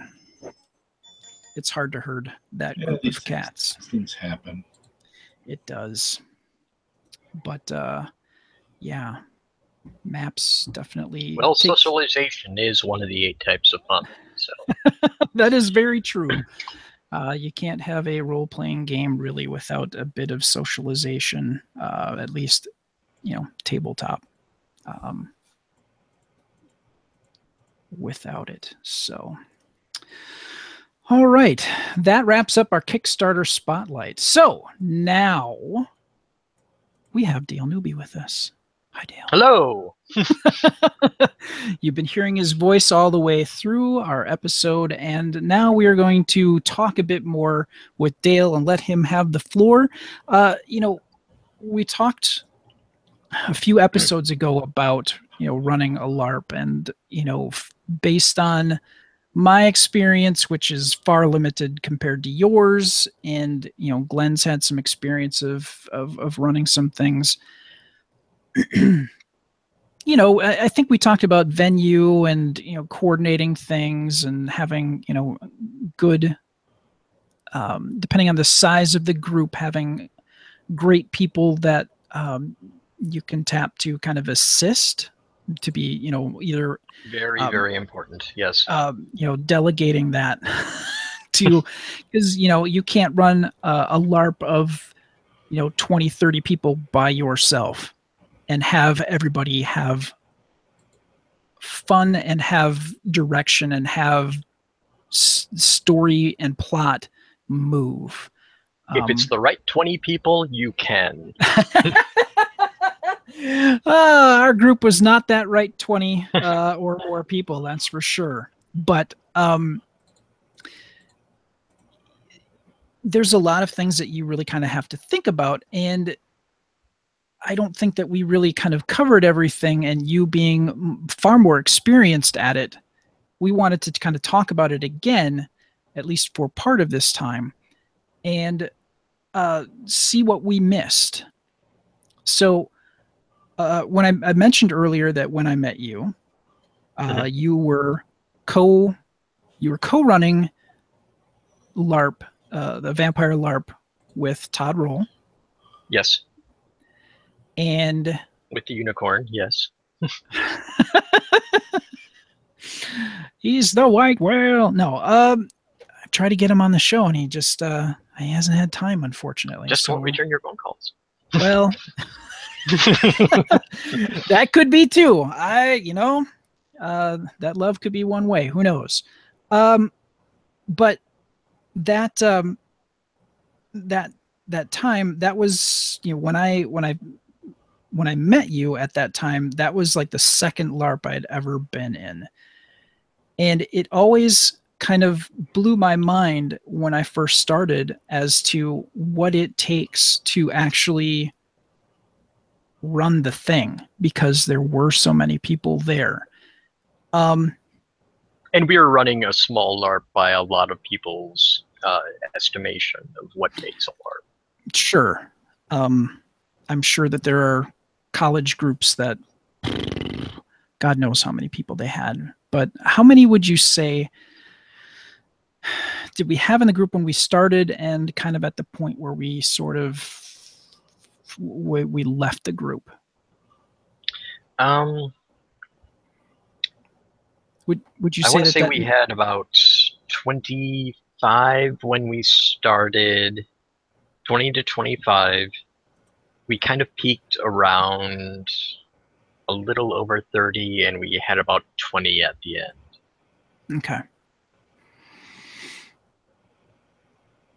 S1: it's hard to herd that group of cats.
S3: Things happen.
S1: It does. But yeah, maps definitely.
S2: Well, socialization is one of the 8 types of fun. So
S1: that is very true. You can't have a role-playing game really without a bit of socialization, at least, tabletop. Without it. So, all right, that wraps up our Kickstarter spotlight. So now we have Dale Newby with us. Hi, Dale.
S2: Hello.
S1: You've been hearing his voice all the way through our episode, and now we are going to talk a bit more with Dale and let him have the floor. We talked a few episodes ago about running a LARP, and based on my experience, which is far limited compared to yours, and Glenn's had some experience of running some things. I think we talked about venue and coordinating things and having good, depending on the size of the group, having great people that you can tap to kind of assist, to be either
S2: very important. Yes.
S1: Delegating that to, because you can't run a LARP of 20, 30 people by yourself and have everybody have fun and have direction and have story and plot move.
S2: If it's the right 20 people, you can.
S1: Our group was not that right 20 or more people, that's for sure. But there's a lot of things that you really kind of have to think about, and I don't think that we really kind of covered everything, and you being far more experienced at it, we wanted to kind of talk about it again, at least for part of this time, and see what we missed. So when I mentioned earlier that when I met you, you were co-running LARP, the Vampire LARP with Todd Roll.
S2: Yes.
S1: And
S2: with the unicorn, yes.
S1: He's the white whale. No, I've tried to get him on the show, and he just he hasn't had time, unfortunately.
S2: Just won't return your phone calls.
S1: Well, that could be too. That love could be one way. Who knows? But that time, that was when I met you at that time, that was like the second LARP I'd ever been in. And it always kind of blew my mind when I first started as to what it takes to actually run the thing, because there were so many people there.
S2: And we were running a small LARP by a lot of people's estimation of what makes a LARP.
S1: Sure. I'm sure that there are college groups that God knows how many people they had. But how many would you say did we have in the group when we started, and kind of at the point where we sort of we left the group? Would you say
S2: I want to say we had about 25 when we started, 20 to 25. We kind of peaked around a little over 30, and we had about 20 at the end.
S1: Okay.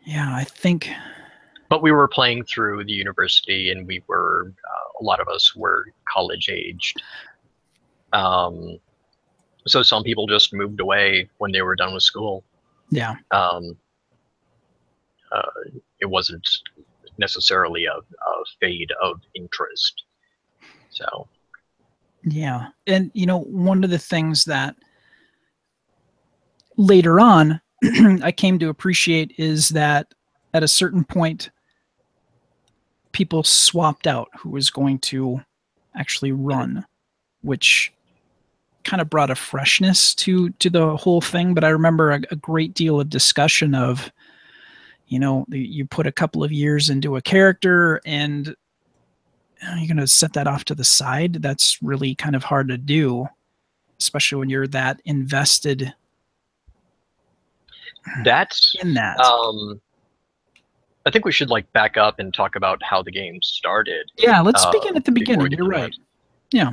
S1: Yeah, I think.
S2: But we were playing through the university, and we were, a lot of us were college aged. So some people just moved away when they were done with school.
S1: Yeah.
S2: It wasn't necessarily a fade of interest. So.
S1: Yeah. And, you know, one of the things that later on I came to appreciate is that at a certain point, people swapped out who was going to actually run, which kind of brought a freshness to the whole thing. But I remember a great deal of discussion of, you know, you put a couple of years into a character and you're going to set that off to the side. That's really kind of hard to do, especially when you're that invested
S2: That's
S1: in that.
S2: I think we should like back up and talk about how the game started.
S1: Yeah, let's begin at the beginning. You're right. Yeah.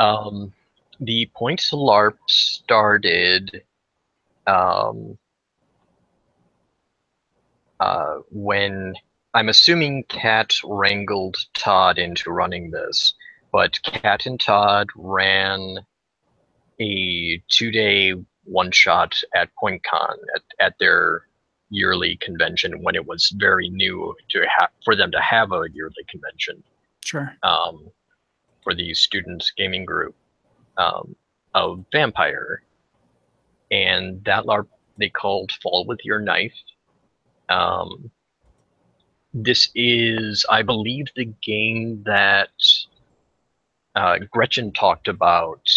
S2: The Points LARP started when I'm assuming Kat wrangled Todd into running this, but Kat and Todd ran a 2-day one-shot at PointCon at their yearly convention when it was very new for them to have a yearly convention.
S1: Sure.
S2: For the students gaming group of Vampire, and that LARP they called Fall with Your Knife. This is, I believe, the game that Gretchen talked about,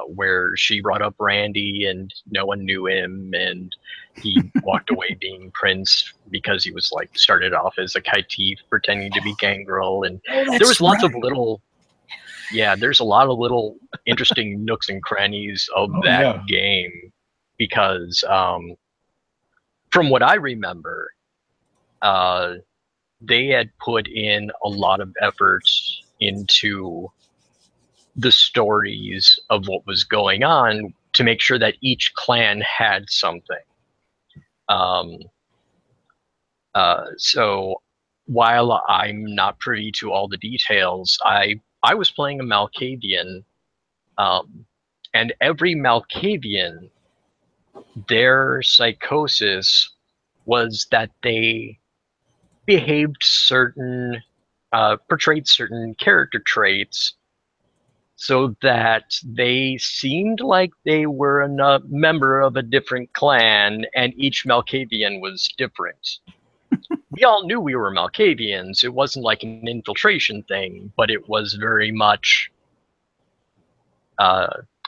S2: where she brought up Randy and no one knew him, and he walked away being Prince because he was like started off as a Kaitif pretending to be Gangrel, and there was lots of little, there's a lot of little interesting nooks and crannies of that game, because from what I remember, they had put in a lot of efforts into the stories of what was going on to make sure that each clan had something. So while I'm not privy to all the details, I was playing a Malkavian, and every Malkavian, their psychosis was that they behaved portrayed certain character traits so that they seemed like they were a member of a different clan, and each Malkavian was different. We all knew we were Malkavians. It wasn't like an infiltration thing, but it was very much,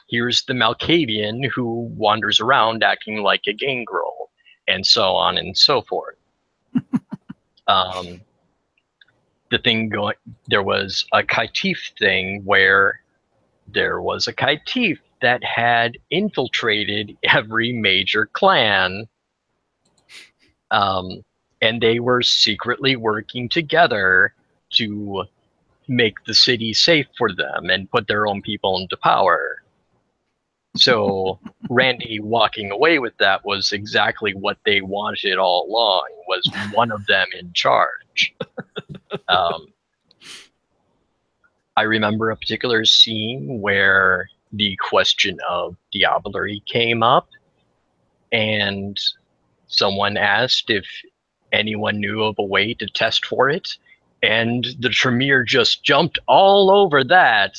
S2: here's the Malkavian who wanders around acting like a gangrel, and so on and so forth. There was a Kaitif thing where there was a Kaitif that had infiltrated every major clan, and they were secretly working together to make the city safe for them and put their own people into power. So Randy walking away with that was exactly what they wanted all along, was one of them in charge. I remember a particular scene where the question of diablerie came up, and someone asked if anyone knew of a way to test for it, and the Tremere just jumped all over that.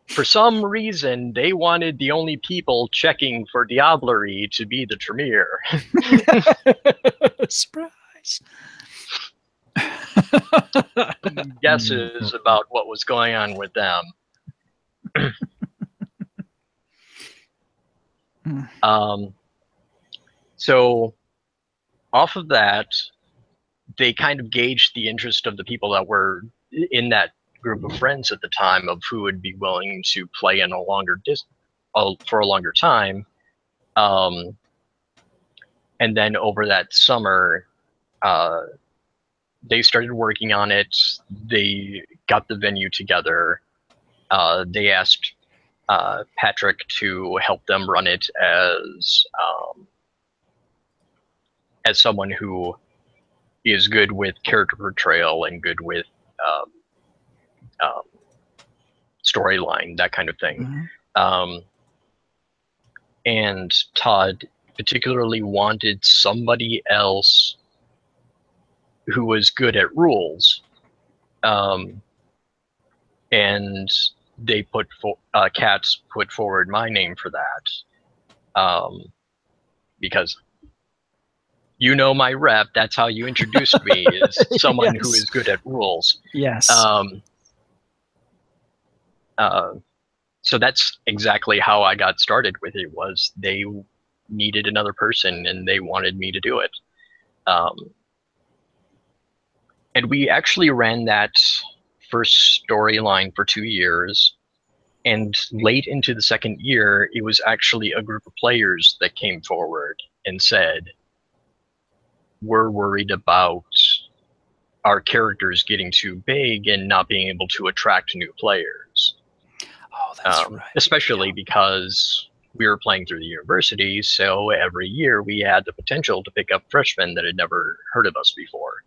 S2: For some reason, they wanted the only people checking for diablerie to be the Tremere.
S1: Surprise.
S2: Guesses about what was going on with them. So off of that, they kind of gauged the interest of the people that were in that group of friends at the time of who would be willing to play in for a longer time. And then over that summer, they started working on it. They got the venue together. They asked Patrick to help them run it as someone who is good with character portrayal and good with storyline, that kind of thing. and Todd particularly wanted somebody else who was good at rules, and they Cats put forward my name for that, because you know my rep. That's how you introduced me, is someone who is good at rules.
S1: Yes.
S2: So that's exactly how I got started with it. Was they needed another person and they wanted me to do it. And we actually ran that first storyline for 2 years. And late into the second year, it was actually a group of players that came forward and said, we're worried about our characters getting too big and not being able to attract new players.
S1: Oh, that's right.
S2: Especially because we were playing through the university, so every year we had the potential to pick up freshmen that had never heard of us before,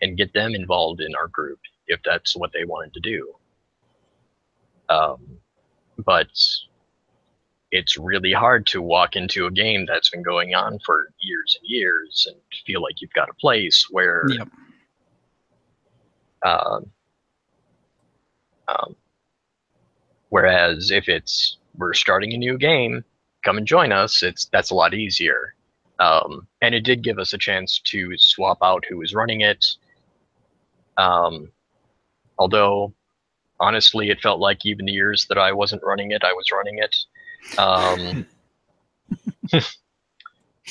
S2: and get them involved in our group if that's what they wanted to do. But it's really hard to walk into a game that's been going on for years and years and feel like you've got a place where
S1: Yep.
S2: Whereas if we're starting a new game, come and join us, that's a lot easier. And it did give us a chance to swap out who was running it. Although, honestly, it felt like even the years that I wasn't running it, I was running it.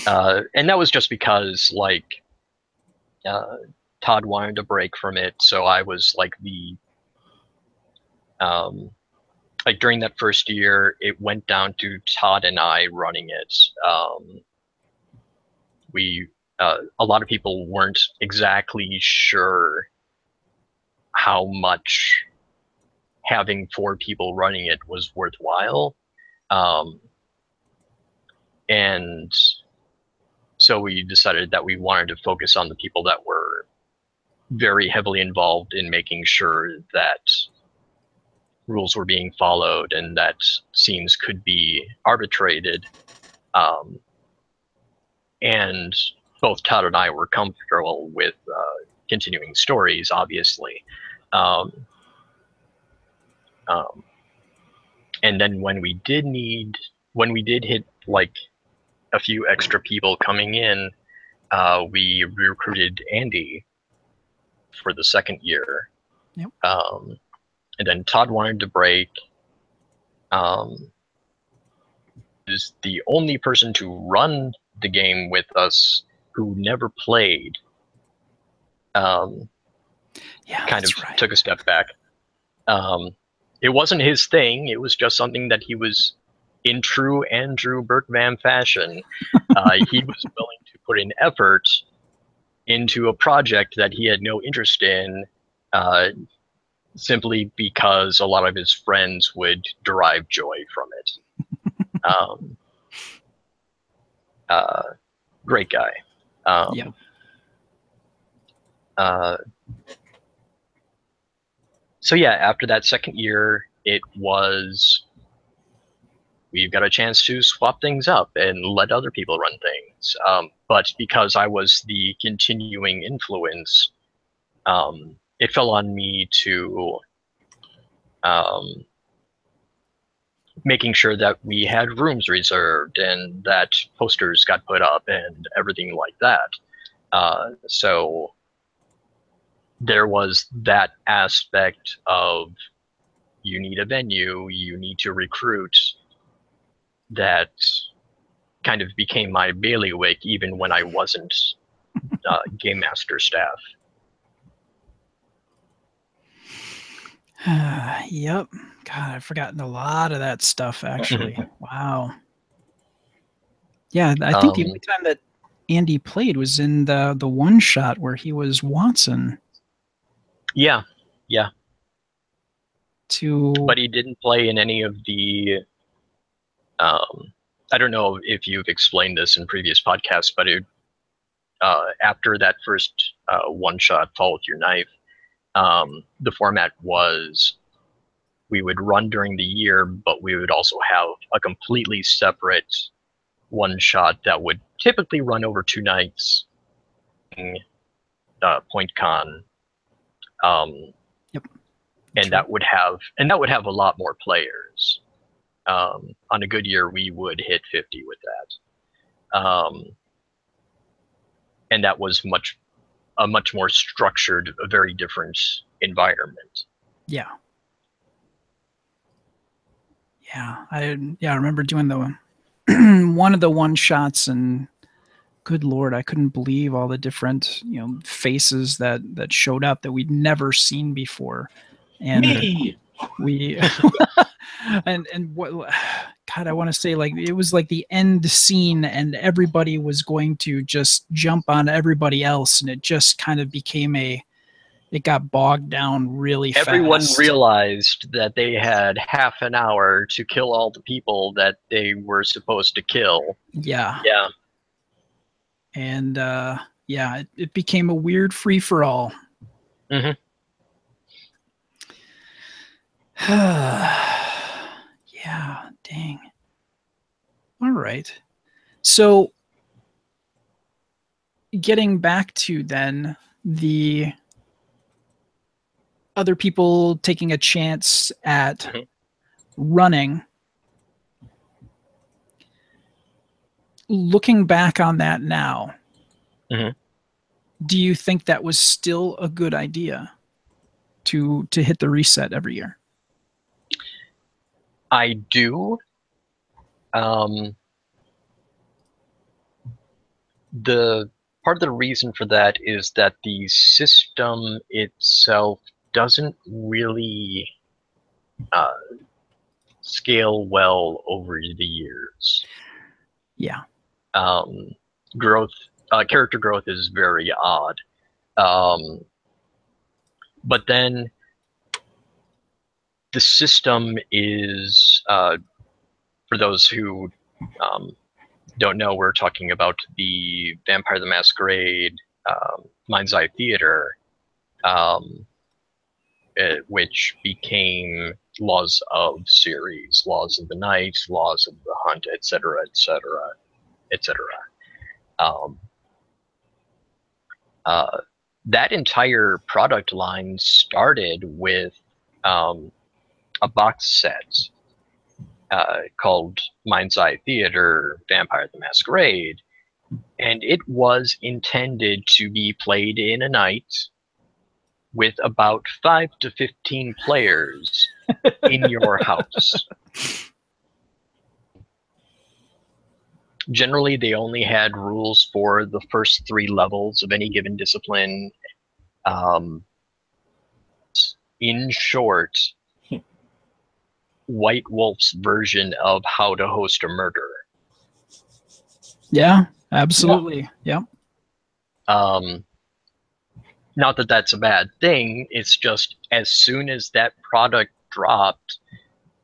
S2: And that was just because, like, Todd wanted to break from it, so I was like like during that first year, it went down to Todd and I running it. A lot of people weren't exactly sure how much having 4 people running it was worthwhile. And so we decided that we wanted to focus on the people that were very heavily involved in making sure that rules were being followed and that scenes could be arbitrated. And both Todd and I were comfortable with continuing stories, obviously. And then when we did hit like a few extra people coming in, we recruited Andy for the second year.
S1: Yep.
S2: And then Todd wanted to break. Is the only person to run the game with us who never played. Kind of took a step back. It wasn't his thing. It was just something that he was, in true Andrew Berkman fashion, he was willing to put in effort into a project that he had no interest in, simply because a lot of his friends would derive joy from it. Great guy.
S1: Yeah.
S2: So yeah, after that second year, we've got a chance to swap things up and let other people run things. But because I was the continuing influence, it fell on me to making sure that we had rooms reserved and that posters got put up and everything like that. So there was that aspect of, you need a venue, you need to recruit, that kind of became my bailiwick even when I wasn't game master staff.
S1: Yep. God, I've forgotten a lot of that stuff, actually. Wow. Yeah, I think the only time that Andy played was in the one shot where he was Watson.
S2: Yeah.
S1: But
S2: he didn't play in any of the I don't know if you've explained this in previous podcasts, but after that first one shot, Fall with Your Knife, the format was we would run during the year, but we would also have a completely separate one-shot that would typically run over 2 nights. Point Con,
S1: Yep.
S2: and that would have a lot more players. On a good year, we would hit 50 with that, and that was a much more structured, a very different environment.
S1: Yeah. Yeah, I remember doing the one of the one shots, and good Lord, I couldn't believe all the different faces that showed up that we'd never seen before, and
S3: Me.
S1: we and what, God, I want to say, like, it was like the end scene, and everybody was going to just jump on everybody else, and it just kind of became it got bogged down really fast.
S2: Everyone realized that they had half an hour to kill all the people that they were supposed to kill.
S1: Yeah.
S2: Yeah.
S1: And it became a weird free-for-all.
S2: Mm-hmm.
S1: Yeah, dang. All right. So getting back to then the other people taking a chance at running. Looking back on that now, do you think that was still a good idea to hit the reset every year?
S2: I do. The part of the reason for that is that the system itself doesn't really scale well over the years.
S1: Yeah.
S2: Character growth is very odd. But then the system is, for those who don't know, we're talking about the Vampire the Masquerade Mind's Eye Theater, which became Laws of Series, Laws of the Night, Laws of the Hunt, etc., etc., etc. That entire product line started with a box set called Mind's Eye Theater Vampire the Masquerade, and it was intended to be played in a night with about 5 to 15 players in your house. Generally, they only had rules for the first 3 levels of any given discipline. In short, White Wolf's version of how to host a murder.
S1: Yeah, absolutely. Yeah.
S2: Not that that's a bad thing. It's just as soon as that product dropped,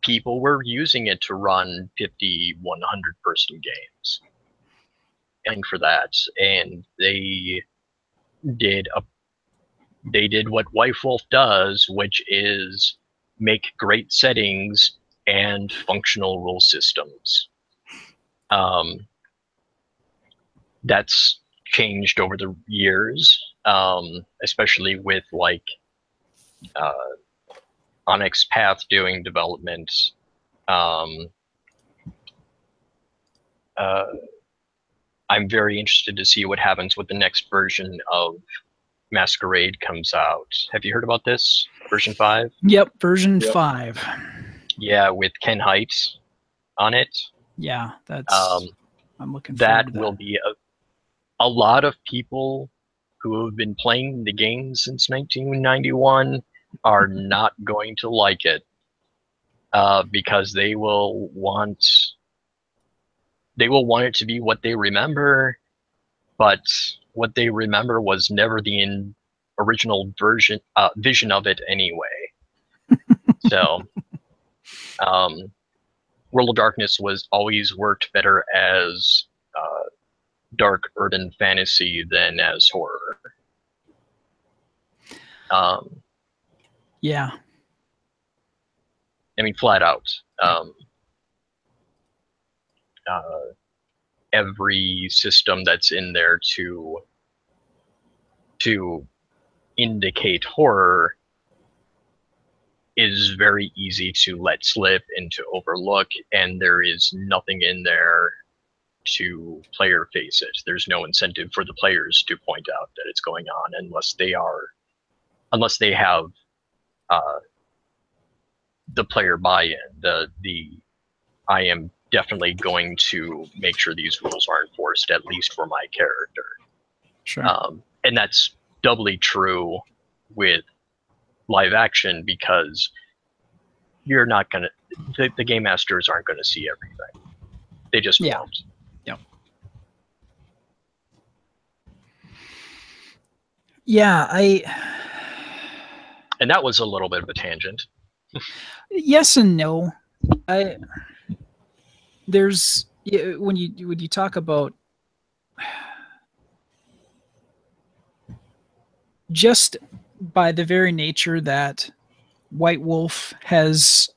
S2: people were using it to run 50, 100 person games. And for that, and they did what White Wolf does, which is make great settings and functional rule systems. That's changed over the years, especially with like Onyx Path doing development. I'm very interested to see what happens with the next version of Masquerade comes out. Have you heard about this? Version 5?
S1: Yep, version 5.
S2: Yeah, with Ken Height on it.
S1: Yeah, that's I'm looking forward
S2: that
S1: to that.
S2: will be a lot of people who have been playing the game since 1991 are not going to like it, because they will want it to be what they remember, but what they remember was never the original vision of it anyway. So World of Darkness was always worked better as dark urban fantasy than as horror.
S1: Yeah.
S2: I mean, flat out. Every system that's in there to indicate horror is very easy to let slip and to overlook, and there is nothing in there to player face it. There's no incentive for the players to point out that it's going on unless they have the player buy-in. I am definitely going to make sure these rules are enforced, at least for my character.
S1: Sure.
S2: And that's doubly true with live action, because you're not gonna the game masters aren't gonna see everything. They just won't.
S1: Yeah,
S2: and that was a little bit of a tangent.
S1: Yes and no. There's when you talk about just by the very nature that White Wolf has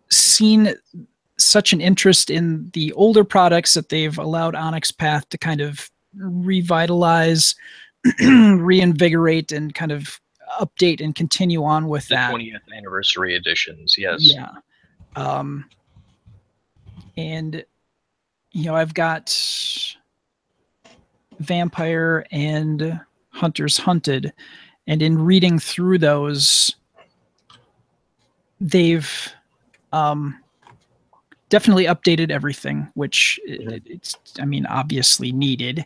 S1: seen such an interest in the older products that they've allowed Onyx Path to kind of revitalize, reinvigorate, and kind of update and continue on with
S2: the
S1: that.
S2: 20th anniversary editions, yes.
S1: Yeah. And I've got Vampire and Hunters Hunted, and in reading through those, they've definitely updated everything, which it's obviously needed.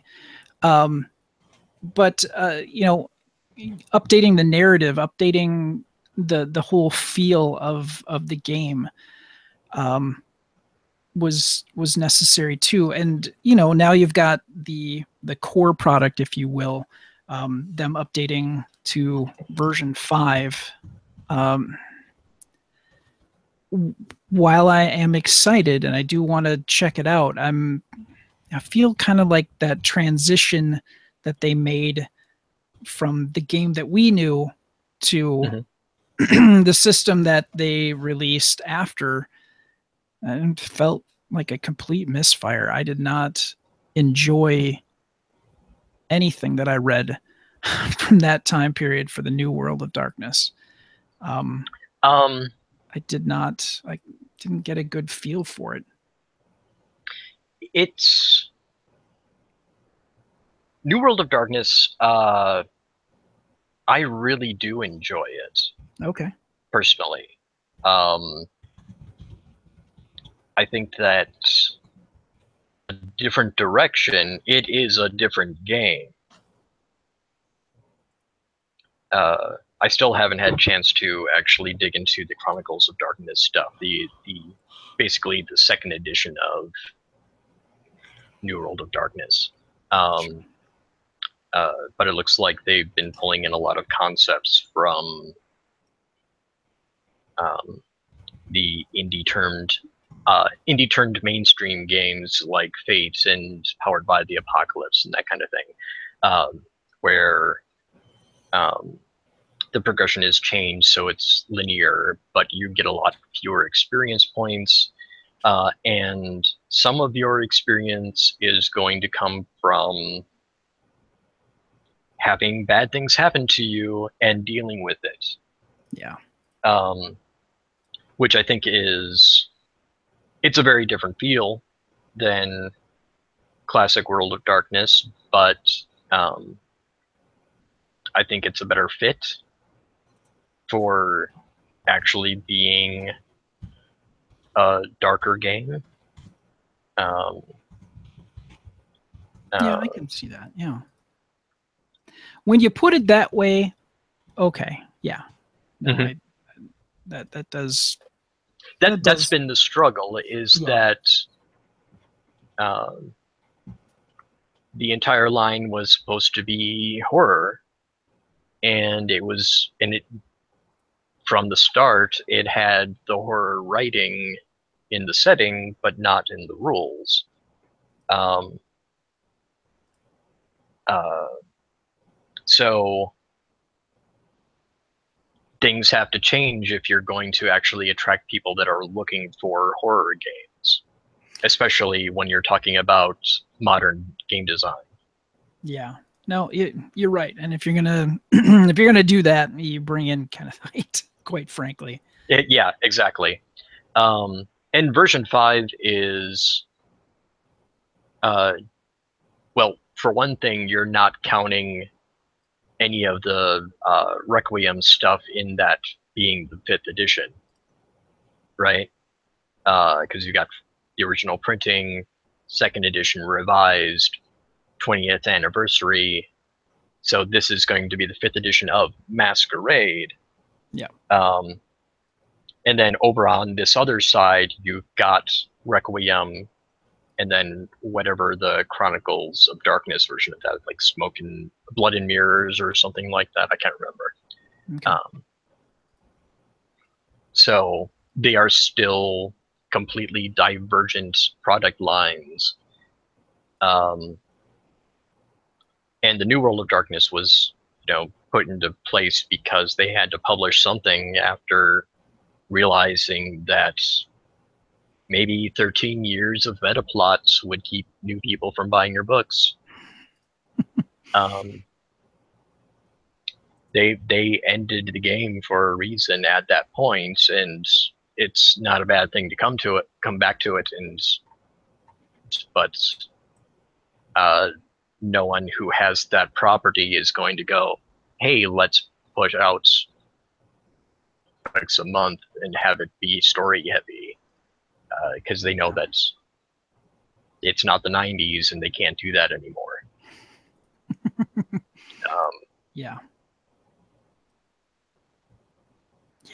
S1: But updating the narrative, updating the whole feel of the game was necessary too. And now you've got the core product, if you will, them updating to version 5. While I am excited and I do want to check it out, I feel kind of like that transition that they made from the game that we knew to the system that they released after, and felt like a complete misfire. I did not enjoy anything that I read from that time period for the New World of Darkness. I didn't get a good feel for it.
S2: It's New World of Darkness. I really do enjoy it.
S1: Okay.
S2: Personally. I think that a different direction, it is a different game. I still haven't had a chance to actually dig into the Chronicles of Darkness stuff, the basically the second edition of New World of Darkness. But it looks like they've been pulling in a lot of concepts from the indie-turned mainstream games like Fate and Powered by the Apocalypse and that kind of thing, where the progression is changed so it's linear, but you get a lot fewer experience points, and some of your experience is going to come from having bad things happen to you and dealing with it.
S1: Yeah.
S2: Which I think it's a very different feel than classic World of Darkness, but I think it's a better fit for actually being a darker game.
S1: Yeah, I can see that. Yeah. When you put it that way, okay. Yeah. No, that does.
S2: That's been the struggle, is that the entire line was supposed to be horror, and from the start it had the horror writing in the setting but not in the rules. So things have to change if you're going to actually attract people that are looking for horror games, especially when you're talking about modern game design.
S1: Yeah. No, you're right. And if you're gonna if you're gonna do that, you bring in kind of height, quite frankly.
S2: Yeah, exactly. And version 5 is, well, for one thing, you're not counting any of the Requiem stuff in that being the 5th edition, right? Because you got the original printing, 2nd edition revised, 20th anniversary. So this is going to be the 5th edition of Masquerade.
S1: Yeah.
S2: And then over on this other side, you've got Requiem, and then whatever the Chronicles of Darkness version of that, like Smoke and Blood and Mirrors or something like that. I can't remember.
S1: Okay.
S2: So they are still completely divergent product lines. And the New World of Darkness was, put into place because they had to publish something after realizing that maybe 13 years of meta plots would keep new people from buying your books. They ended the game for a reason at that point, and it's not a bad thing to come back to it, but no one who has that property is going to go, hey, let's push out a month and have it be story heavy, because they know that it's not the 90s and they can't do that anymore.
S1: Yeah.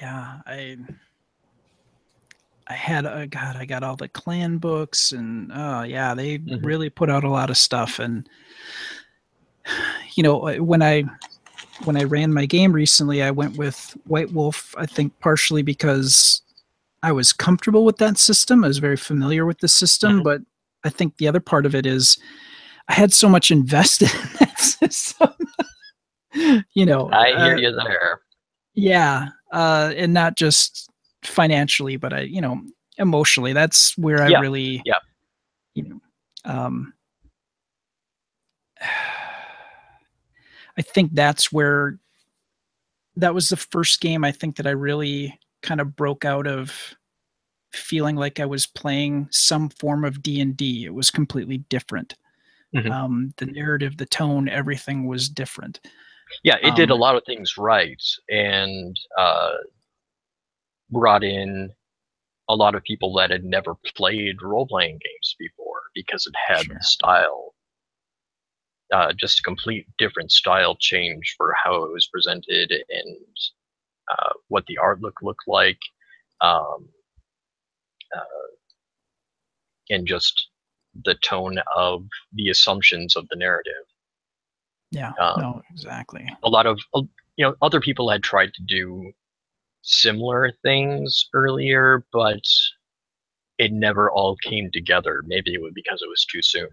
S1: Yeah, I had God, I got all the clan books, and yeah, they really put out a lot of stuff. And when I ran my game recently, I went with White Wolf. I think partially because I was comfortable with that system. I was very familiar with the system, but I think the other part of it is I had so much invested in that system.
S2: I hear you there.
S1: Yeah, and not just financially, but emotionally. That's where I really, I think that's where that was the first game I think that I really kind of broke out of feeling like I was playing some form of D&D. It was completely different. The narrative, the tone, everything was different.
S2: Yeah, it did a lot of things right, and brought in a lot of people that had never played role-playing games before because it had style. Just a complete different style change for how it was presented and what the art looked like, and just the tone of the assumptions of the narrative.
S1: Yeah, no, exactly.
S2: A lot of other people had tried to do similar things earlier, but it never all came together. Maybe it was because it was too soon.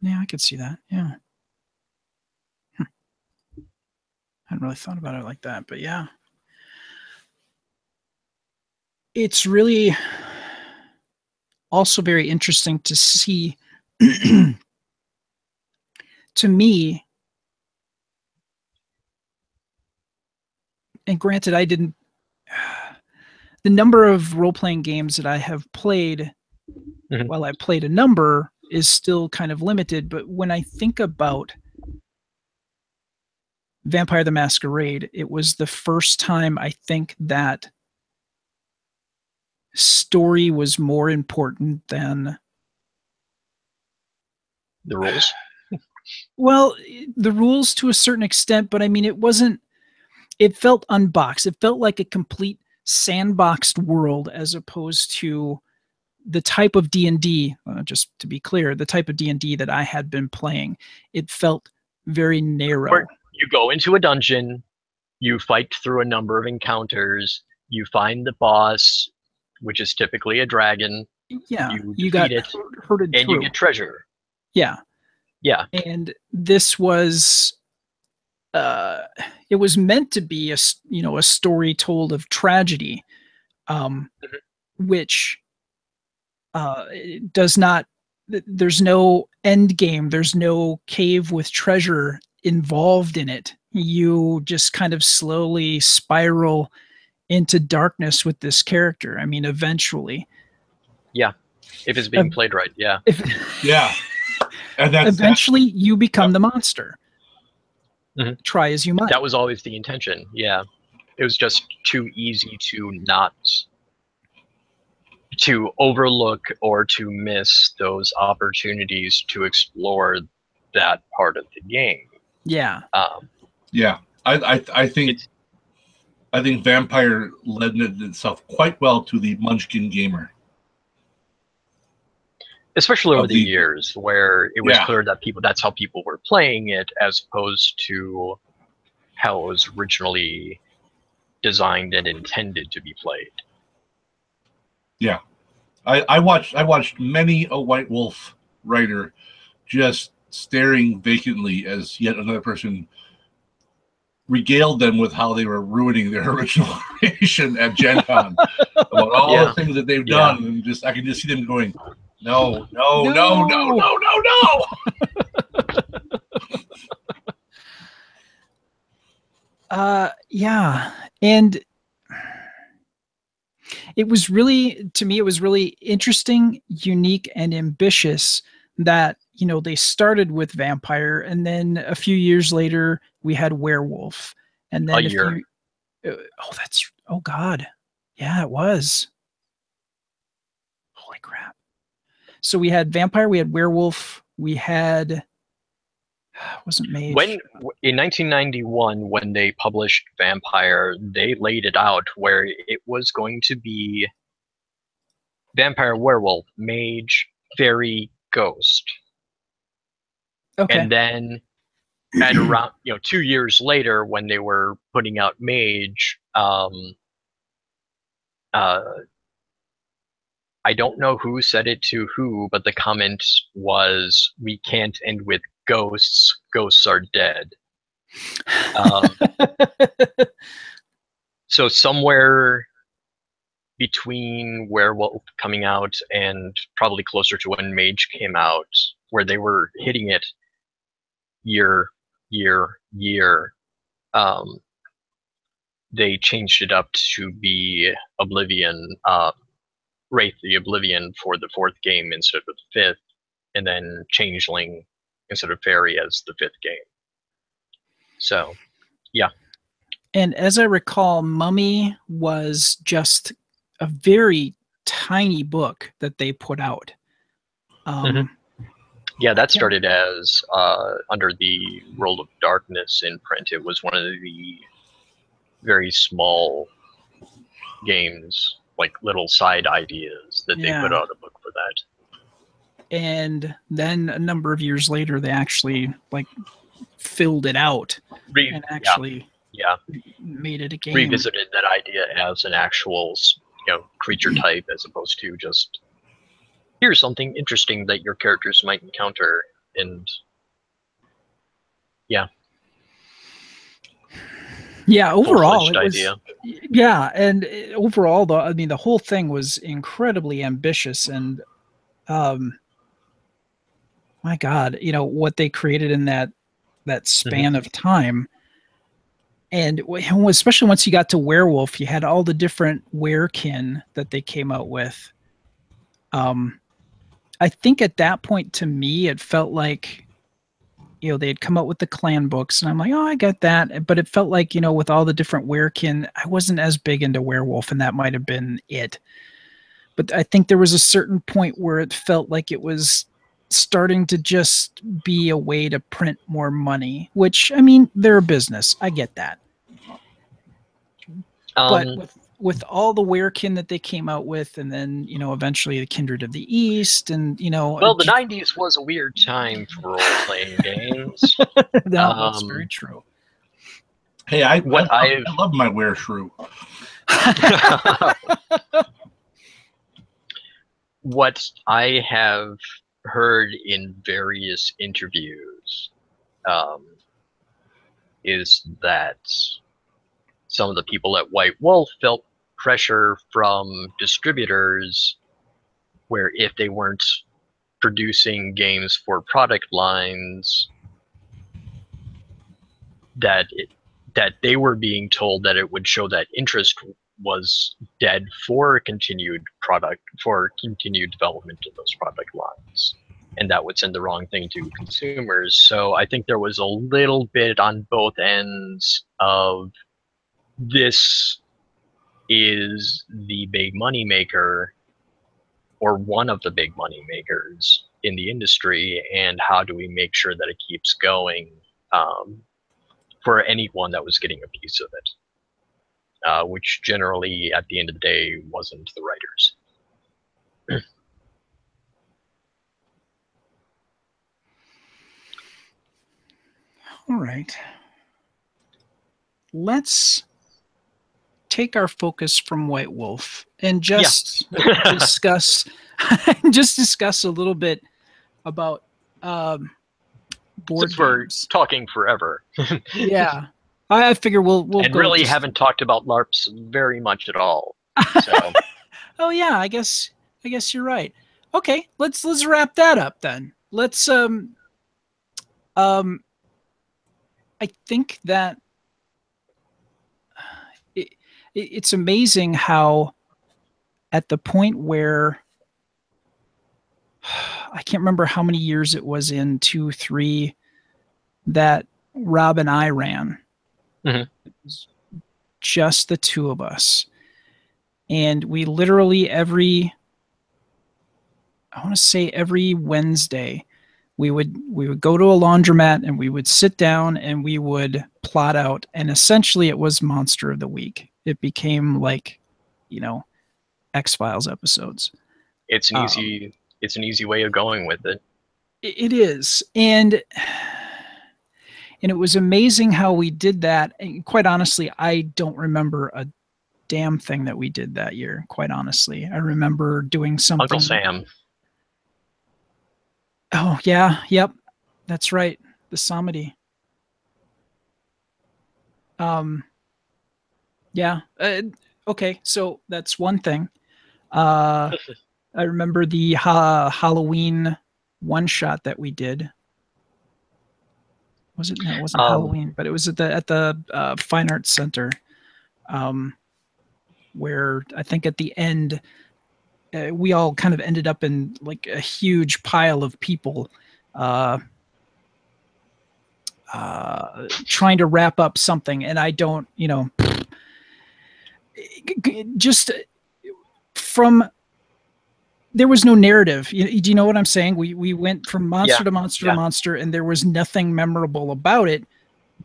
S1: Yeah, I could see that. Yeah. I hadn't really thought about it like that, but yeah. It's really also very interesting to see, to me, and granted, I didn't, the number of role-playing games that I have played, while I played a number, is still kind of limited. But when I think about Vampire the Masquerade, it was the first time I think that story was more important than
S2: the rules.
S1: Well, the rules to a certain extent, but I mean, it felt unboxed. It felt like a complete sandboxed world as opposed to the type of D&D, just to be clear, the type of D&D that I had been playing. It felt very narrow.
S2: Where you go into a dungeon, you fight through a number of encounters, you find the boss, which is typically a dragon.
S1: Yeah,
S2: you defeat it,
S1: herded
S2: and
S1: through.
S2: you get treasure.
S1: Yeah.
S2: Yeah.
S1: And this was it was meant to be a story told of tragedy, which does not. There's no end game. There's no cave with treasure involved in it. You just kind of slowly spiral into darkness with this character. I mean, eventually.
S2: Yeah, if it's being played right. Yeah.
S3: Yeah. And
S1: Eventually, you become the monster. Try as you might.
S2: That was always the intention. Yeah, it was just too easy to overlook or to miss those opportunities to explore that part of the game.
S1: Yeah.
S3: Yeah, I think Vampire lended itself quite well to the Munchkin gamer.
S2: Especially over the years, where it was clear that that's how people were playing it, as opposed to how it was originally designed and intended to be played.
S3: Yeah, I watched many a White Wolf writer just staring vacantly as yet another person regaled them with how they were ruining their original creation at Gen Con about all the things that they've done, and I can just see them going, no.
S1: Yeah, and it was really, to me, it was really interesting, unique, and ambitious that, they started with Vampire, and then a few years later we had Werewolf, and then oh God, yeah, it was. Holy crap! So we had Vampire, we had Werewolf, we had wasn't Mage.
S2: In 1991, when they published Vampire, they laid it out where it was going to be Vampire, Werewolf, Mage, Fairy, Ghost.
S1: Okay.
S2: And then at around 2 years later, when they were putting out Mage, I don't know who said it to who, but the comment was, "We can't end with ghosts. Ghosts are dead." So somewhere between Werewolf coming out and probably closer to when Mage came out, where they were hitting it year, they changed it up to be Oblivion, Wraith the Oblivion for the 4th game instead of the 5th, and then Changeling instead of Fairy as the 5th game. So, yeah.
S1: And as I recall, Mummy was just a very tiny book that they put out.
S2: Yeah, that started as under the World of Darkness in print. It was one of the very small games, like little side ideas that they put out a book for that.
S1: And then a number of years later, they actually filled it out and actually made it a game.
S2: Revisited that idea as an actual creature type, as opposed to just, here's something interesting that your characters might encounter. And
S1: overall it was,
S2: idea.
S1: And overall, the whole thing was incredibly ambitious, and my God, what they created in that span of time. And especially once you got to Werewolf, you had all the different werekin that they came out with. I think at that point, to me, it felt like, they had come out with the clan books, and I'm like, oh, I get that. But it felt like, with all the different werekin, I wasn't as big into Werewolf, and that might have been it. But I think there was a certain point where it felt like it was starting to just be a way to print more money, which, I mean, they're a business. I get that. But with all the werekin that they came out with, and then, eventually the Kindred of the East, and,
S2: Well, the 90s was a weird time for role-playing games.
S1: That's very true.
S3: Hey, I love my wereshrew.
S2: What I have heard in various interviews is that some of the people at White Wolf felt pressure from distributors where if they weren't producing games for product lines, that they were being told that it would show that interest was dead for continued development of those product lines, and that would send the wrong thing to consumers. So I think there was a little bit on both ends of, this is the big money maker, or one of the big money makers in the industry, and how do we make sure that it keeps going for anyone that was getting a piece of it, which generally at the end of the day wasn't the writers.
S1: All right. Let's take our focus from White Wolf and just discuss a little bit about board
S2: Since we're
S1: games.
S2: talking forever.
S1: Yeah. I figure we'll
S2: and
S1: go
S2: really haven't talked about LARPs very much at all. So.
S1: Oh yeah, I guess you're right. Okay, let's wrap that up then. Let's I think that it's amazing how at the point where I can't remember how many years it was in, 2, 3, that Rob and I ran.
S2: Mm-hmm.
S1: It was just the two of us. And we literally every Wednesday, we would go to a laundromat and we would sit down and we would plot out, and essentially it was Monster of the Week. It became like, X-Files episodes.
S2: It's an easy way of going with it.
S1: It is. And it was amazing how we did that. And quite honestly, I don't remember a damn thing that we did that year, quite honestly. I remember doing something.
S2: Uncle Sam.
S1: Oh, yeah. Yep. That's right. The Samedi. Yeah. Okay. So that's one thing. I remember the Halloween one shot that we did. Was it? No, it wasn't Halloween, but it was at the Fine Arts Center, where I think at the end we all kind of ended up in like a huge pile of people trying to wrap up something, and I don't, just from. There was no narrative. Do you know what I'm saying? We went from monster to monster to monster, and there was nothing memorable about it.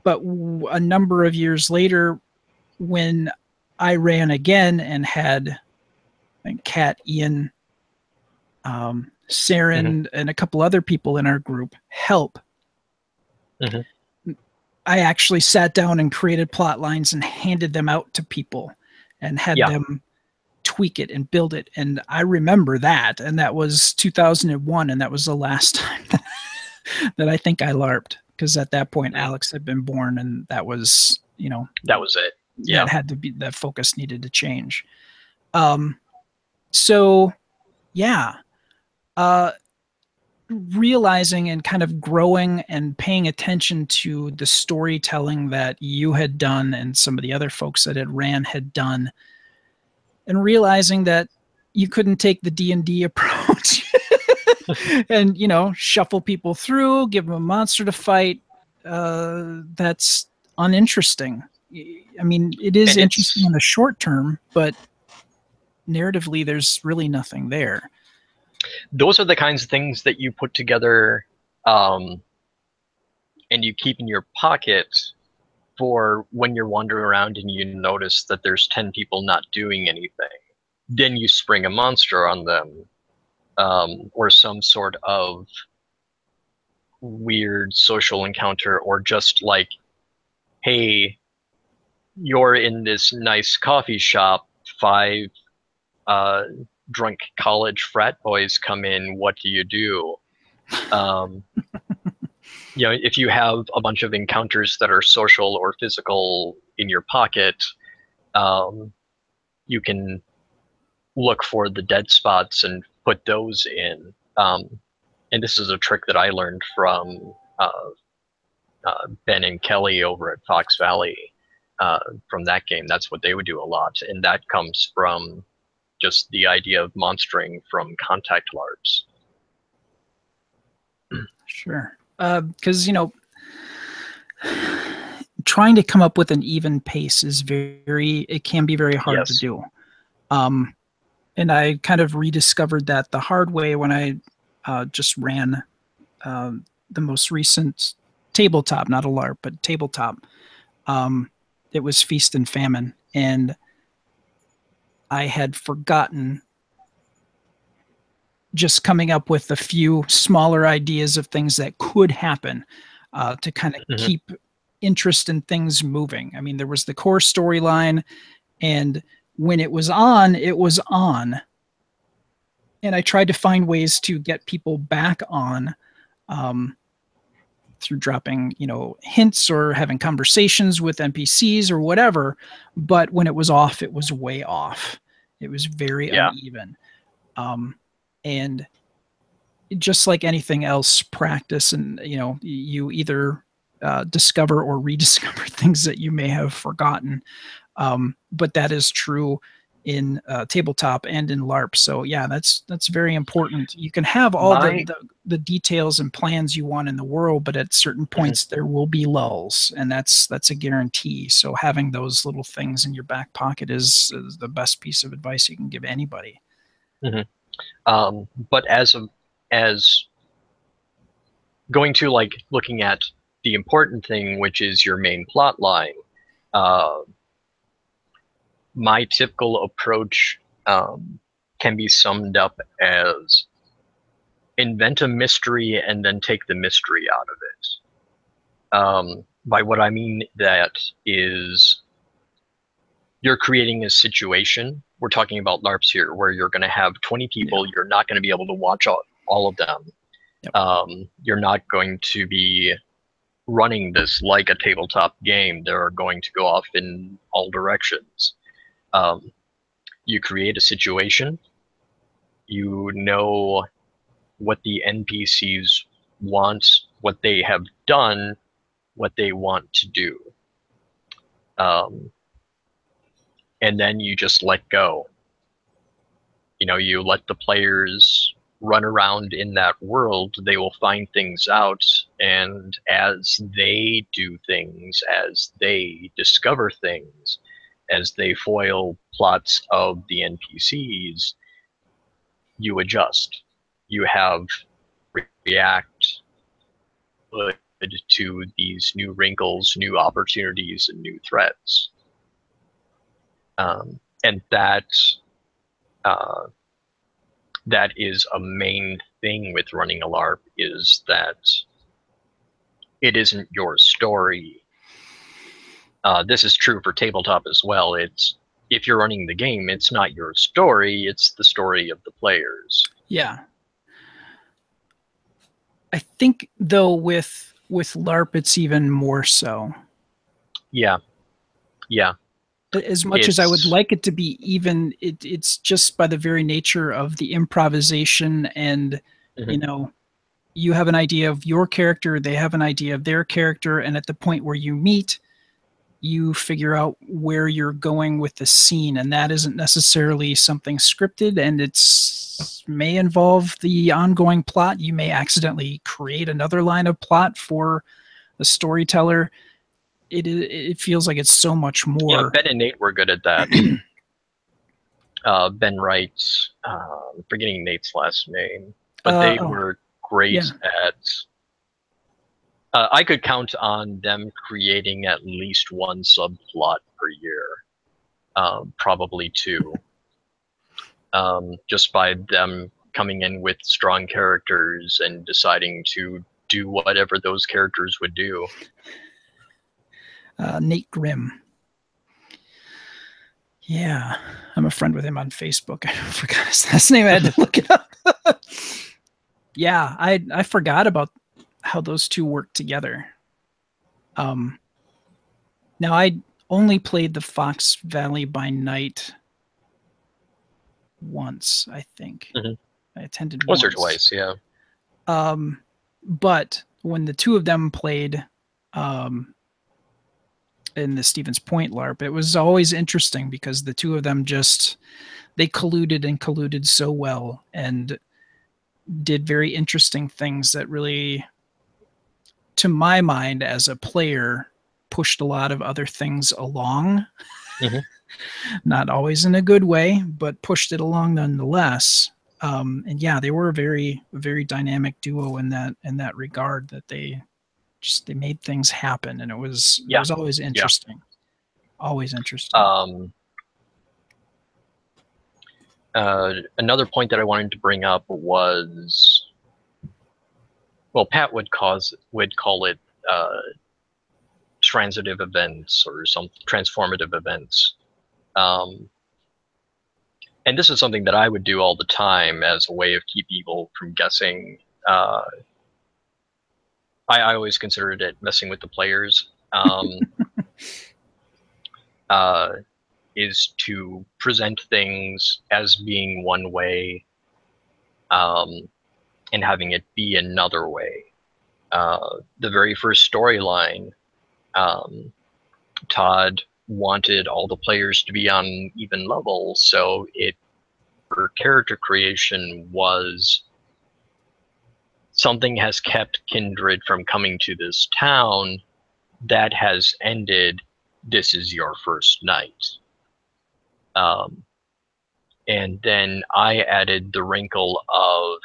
S1: But a number of years later, when I ran again and had Kat, Ian, Saren, and a couple other people in our group help, I actually sat down and created plot lines and handed them out to people and had them tweak it and build it. And I remember that, and that was 2001, and that was the last time that I think I LARPed, because at that point Alex had been born, and that was,
S2: that was it.
S1: That had to be, that focus needed to change. So yeah, realizing and kind of growing and paying attention to the storytelling that you had done and some of the other folks that had done, and realizing that you couldn't take the D&D approach and, shuffle people through, give them a monster to fight. That's uninteresting. I mean, it is interesting in the short term, but narratively, there's really nothing there.
S2: Those are the kinds of things that you put together and you keep in your pocket for when you're wandering around and you notice that there's 10 people not doing anything. Then you spring a monster on them, or some sort of weird social encounter, or just like, hey, you're in this nice coffee shop, 5 drunk college frat boys come in, what do you do? you know, if you have a bunch of encounters that are social or physical in your pocket, you can look for the dead spots and put those in. And this is a trick that I learned from Ben and Kelly over at Fox Valley from that game. That's what they would do a lot. And that comes from just the idea of monstering from contact LARPs.
S1: Sure. Because, you know, trying to come up with an even pace is it can be very hard to do. And I kind of rediscovered that the hard way when I just ran the most recent tabletop, not a LARP, but tabletop. It was Feast and Famine, and I had forgotten just coming up with a few smaller ideas of things that could happen to kind of keep interest in things moving. I mean, there was the core storyline, and when it was on, it was on. And I tried to find ways to get people back on through dropping, you know, hints or having conversations with NPCs or whatever. But when it was off, it was way off. It was very uneven. And just like anything else, practice, and, you know, you either discover or rediscover things that you may have forgotten. But that is true in tabletop and in LARP. So yeah, that's very important. You can have all the details and plans you want in the world, but at certain points there will be lulls, and that's a guarantee. So having those little things in your back pocket is the best piece of advice you can give anybody.
S2: But as going to, like, looking at the important thing, which is your main plot line, my typical approach can be summed up as invent a mystery and then take the mystery out of it. By what I mean that is, you're creating a situation. We're talking about LARPs here, where you're going to have 20 people. You're not going to be able to watch all of them. You're not going to be running this like a tabletop game. They're going to go off in all directions. You create a situation. You know what the NPCs want, what they have done, what they want to do. And then you just let go. You know, you let the players run around in that world. They will find things out, and as they do things, as they discover things, as they foil plots of the NPCs, you adjust. You have react to these new wrinkles, new opportunities, and new threats. And that is a main thing with running a LARP, is that it isn't your story. This is true for tabletop as well. It's, if you're running the game, it's not your story, it's the story of the players.
S1: Yeah. I think, though, with LARP, it's even more so. Yeah. As much as I would like it to be even, it's just by the very nature of the improvisation, and you know, you have an idea of your character, they have an idea of their character, and at the point where you meet, you figure out where you're going with the scene, and that isn't necessarily something scripted, and it's may involve the ongoing plot. You may accidentally create another line of plot for the storyteller. It feels like it's so much more.
S2: Yeah, Ben and Nate were good at that. Ben writes, I'm forgetting Nate's last name, but they were great at. I could count on them creating at least one subplot per year, probably two, just by them coming in with strong characters and deciding to do whatever those characters would do.
S1: Nate Grimm. Yeah, I'm a friend with him on Facebook. I forgot his last name. I had to look it up. Yeah, I forgot about those two work together. Now I only played the Fox Valley by Night once, I think.
S2: Mm-hmm.
S1: I attended
S2: once
S1: once
S2: or twice, yeah.
S1: But when the two of them played in the Stevens Point LARP, it was always interesting because the two of them they colluded so well and did very interesting things that really, to my mind as a player, pushed a lot of other things along.
S2: Mm-hmm.
S1: Not always in a good way, but pushed it along nonetheless. And yeah, they were a very dynamic duo in that regard, that they made things happen, and it was always interesting. Always interesting.
S2: Another point that I wanted to bring up was, well, Pat would call it transitive events or some transformative events. And this is something that I would do all the time as a way of keep people from guessing. I always considered it messing with the players. Is to present things as being one way, and having it be another way. The very first storyline, Todd wanted all the players to be on even level, so her character creation was, something has kept Kindred from coming to this town, that has ended, this is your first night. And then I added the wrinkle of,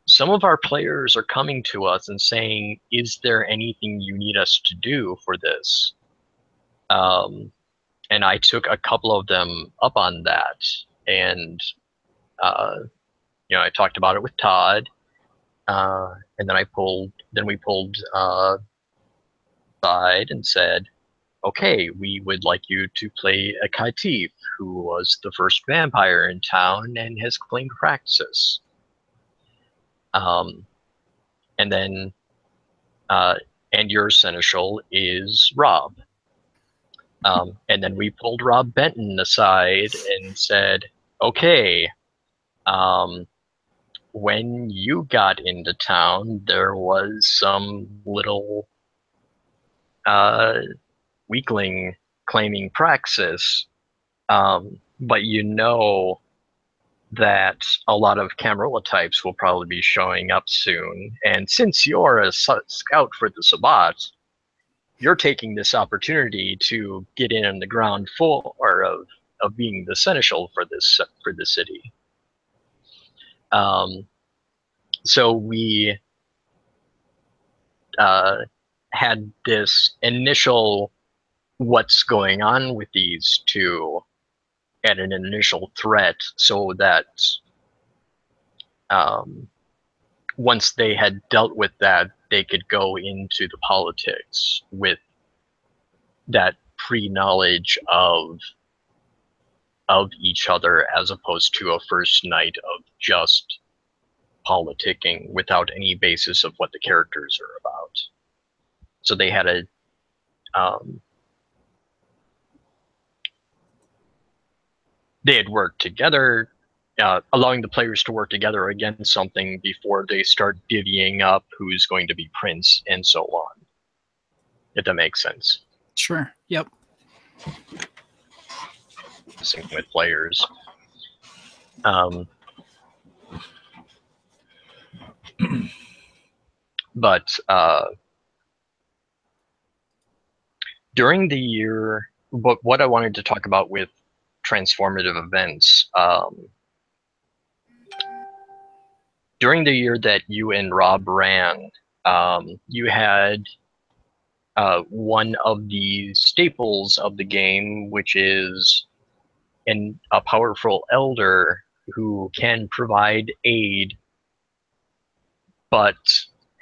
S2: some of our players are coming to us and saying, is there anything you need us to do for this? And I took a couple of them up on that, and I talked about it with Todd, and then we pulled aside and said, okay, we would like you to play a Katif, who was the first vampire in town and has claimed Praxis. And then, and your seneschal is Rob. And then we pulled Rob Benton aside and said, okay, when you got into town, there was some little weakling claiming Praxis, but you know that a lot of Camarilla types will probably be showing up soon, and since you're a scout for the Sabbat, you're taking this opportunity to get in on the ground floor of being the seneschal for the city. So we had this initial what's going on with these two at an initial threat, so that once they had dealt with that, they could go into the politics with that pre-knowledge of each other, as opposed to a first night of just politicking without any basis of what the characters are about. So they had they had worked together, allowing the players to work together against something before they start divvying up who's going to be prince and so on. If that makes sense.
S1: Sure. Yep.
S2: With players. But during the year, what I wanted to talk about with transformative events, during the year that you and Rob ran, you had one of the staples of the game, which is a powerful elder who can provide aid, but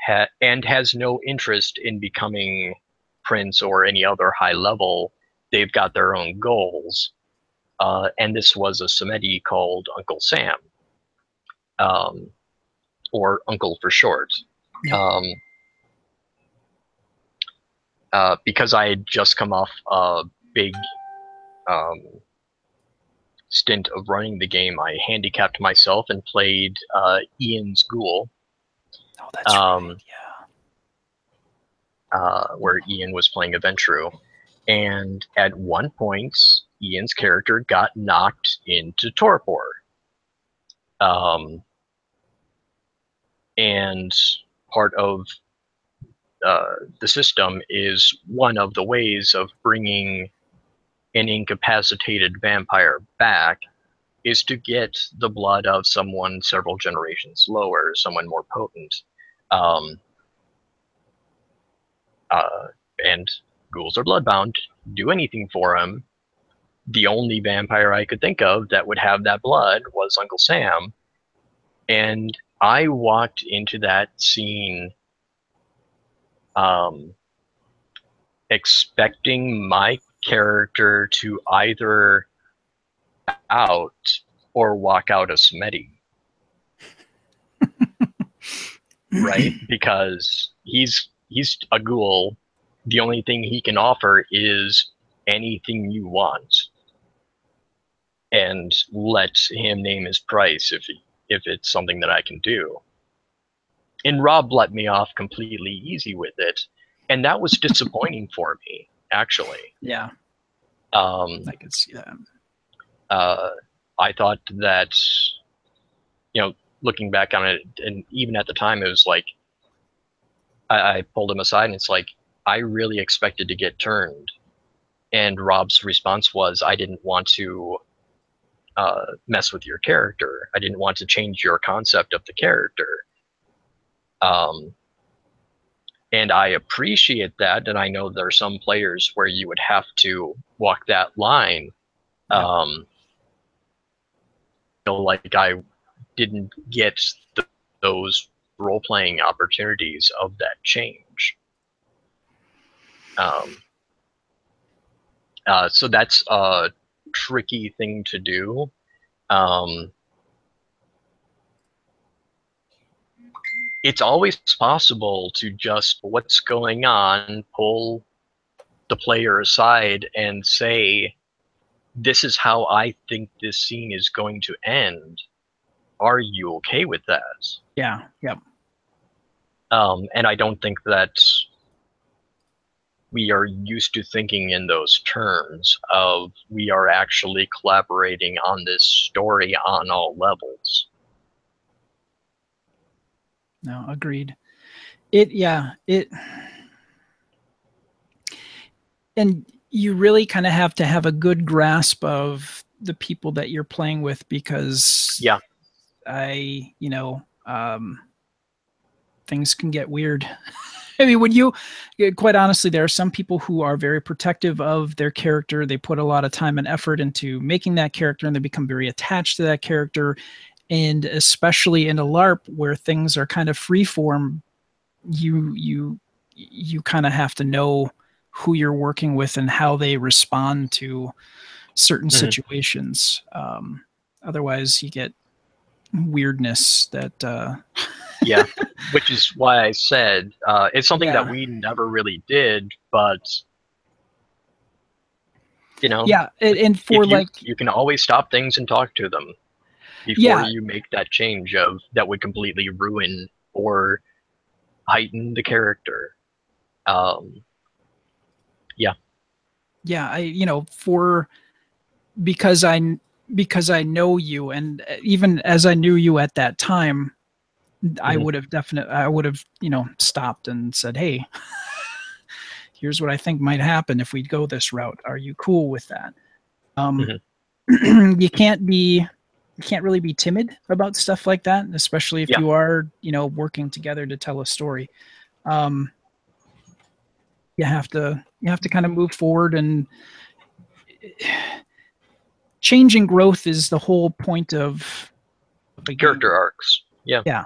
S2: has no interest in becoming prince or any other high level. They've got their own goals, and this was a Samedi called Uncle Sam, or Uncle for short. Yep. Because I had just come off a big stint of running the game, I handicapped myself and played Ian's Ghoul.
S1: Oh, that's right. Yeah.
S2: Where Ian was playing a Ventru. And at one point, Ian's character got knocked into torpor. And part of the system is one of the ways of bringing an incapacitated vampire back is to get the blood of someone several generations lower, someone more potent. And ghouls are bloodbound. Do anything for him. The only vampire I could think of that would have that blood was Uncle Sam. And I walked into that scene expecting my character to either out or walk out a Smetty. Right? Because he's a ghoul. The only thing he can offer is anything you want. And let him name his price if it's something that I can do. And Rob let me off completely easy with it. And that was disappointing for me, actually.
S1: Yeah. I could see that.
S2: I thought that, looking back on it, and even at the time, it was like, I pulled him aside and it's like, I really expected to get turned. And Rob's response was, I didn't want to mess with your character. I didn't want to change your concept of the character. And I appreciate that. And I know there are some players where you would have to walk that line. Like I didn't get those role-playing opportunities of that change. So that's a tricky thing to do. It's always possible to just, what's going on, pull the player aside and say, this is how I think this scene is going to end. Are you okay with that?
S1: Yeah, yep.
S2: And I don't think that we are used to thinking in those terms of we are actually collaborating on this story on all levels.
S1: No, agreed. And you really kind of have to have a good grasp of the people that you're playing with, because things can get weird. I mean, quite honestly, there are some people who are very protective of their character. They put a lot of time and effort into making that character, and they become very attached to that character. And especially in a LARP where things are kind of freeform, you kind of have to know who you're working with and how they respond to certain situations. Otherwise, you get weirdness that.
S2: Yeah, which is why I said it's something that we never really did, but
S1: yeah, and for
S2: you can always stop things and talk to them before you make that change that would completely ruin or heighten the character.
S1: Because I know you, and even as I knew you at that time, I would have stopped and said, hey, here's what I think might happen if we go this route. Are you cool with that? You can't really be timid about stuff like that, especially if you are, working together to tell a story. You have to kind of move forward, and change and growth is the whole point of
S2: character arcs.
S1: Yeah.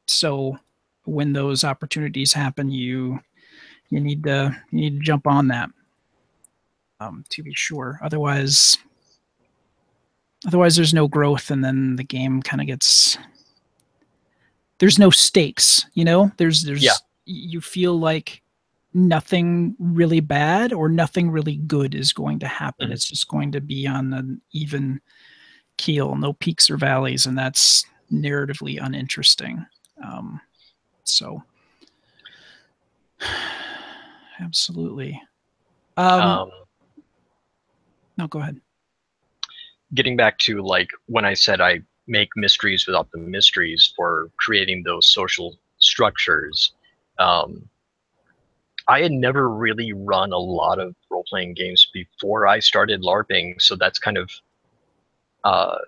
S1: So when those opportunities happen, you need to jump on that, to be sure. Otherwise there's no growth, and then the game kind of gets there's no stakes, you know, there's
S2: Yeah.
S1: you feel like nothing really bad or nothing really good is going to happen.
S2: Mhm.
S1: It's just going to be on an even keel, no peaks or valleys, and that's narratively uninteresting. So absolutely.
S2: Um,
S1: No, go ahead.
S2: Getting back to like when I said I make mysteries without the mysteries for creating those social structures, I had never really run a lot of role-playing games before I started LARPing, so that's kind of uh,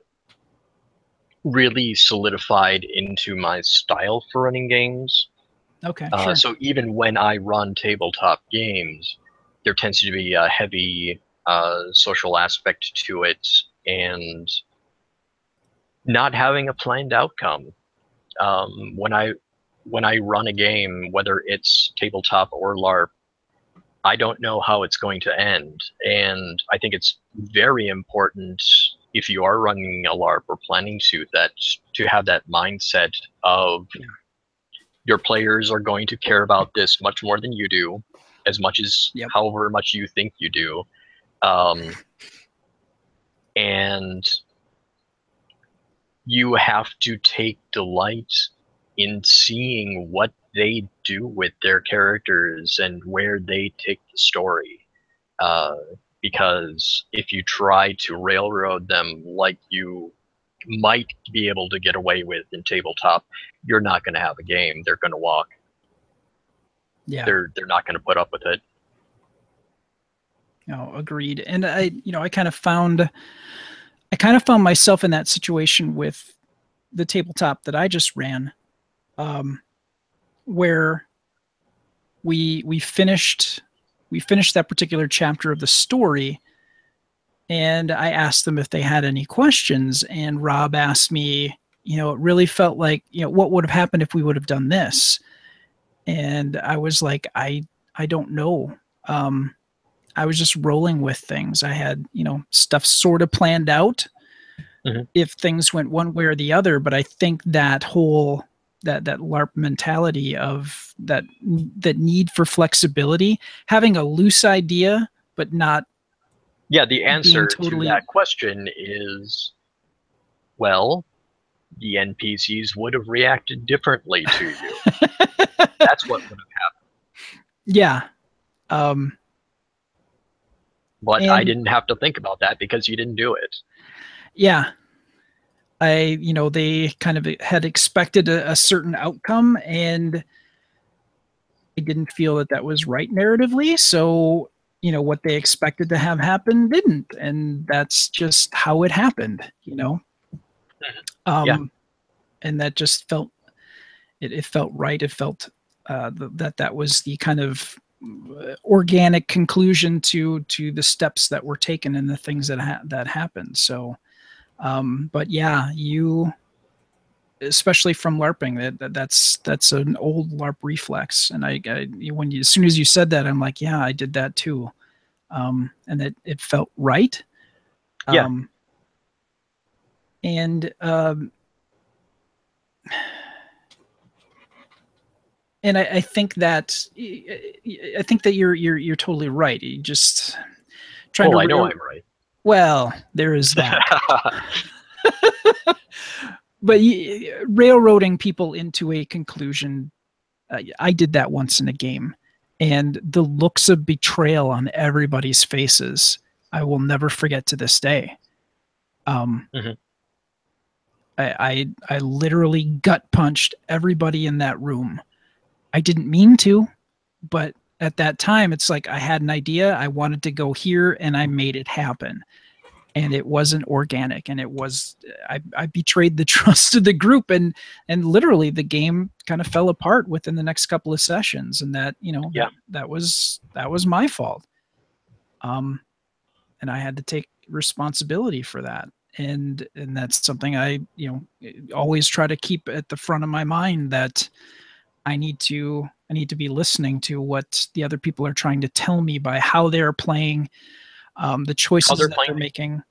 S2: really solidified into my style for running games.
S1: Okay, sure.
S2: So even when I run tabletop games, there tends to be a heavy social aspect to it, and not having a planned outcome. When I run a game, whether it's tabletop or LARP, I don't know how it's going to end, and I think it's very important if you are running a LARP or planning to have that mindset of your players are going to care about this much more than you do, as much as
S1: Yep.
S2: however much you think you do, and you have to take delight in seeing what they do with their characters and where they take the story. Because if you try to railroad them like you might be able to get away with in tabletop, you're not going to have a game. They're going to walk.
S1: Yeah.
S2: They're not going to put up with it.
S1: No, agreed. And I kind of found myself in that situation with the tabletop that I just ran, where we finished that particular chapter of the story, and I asked them if they had any questions, and Rob asked me, it really felt like, what would have happened if we would have done this? And I was like, I don't know. I was just rolling with things. I had, stuff sort of planned out if things went one way or the other. But I think that whole that LARP mentality of that need for flexibility, having a loose idea, but not
S2: the answer
S1: totally...
S2: to that question is, well, the NPCs would have reacted differently to you. That's what would have happened.
S1: Yeah.
S2: But I didn't have to think about that because you didn't do it.
S1: Yeah. They kind of had expected a certain outcome, and I didn't feel that was right narratively. So, what they expected to have happen didn't. And that's just how it happened, And that just felt, it felt right. It felt that was the kind of organic conclusion to the steps that were taken and the things that happened. So, but yeah, especially from LARPing, that's an old LARP reflex. And as soon as you said that, I'm like, yeah, I did that too. And it felt right.
S2: Yeah.
S1: And I think that you're totally right. You just trying to.
S2: I know I'm right.
S1: Well, there is that. But railroading people into a conclusion, I did that once in a game, and the looks of betrayal on everybody's faces, I will never forget to this day. I literally gut punched everybody in that room. I didn't mean to, but at that time, it's like I had an idea. I wanted to go here, and I made it happen. And it wasn't organic, and I betrayed the trust of the group, and literally the game kind of fell apart within the next couple of sessions. And that, that was my fault. And I had to take responsibility for that. And that's something I, always try to keep at the front of my mind, that I need to be listening to what the other people are trying to tell me by how they're playing, the choices that they're making.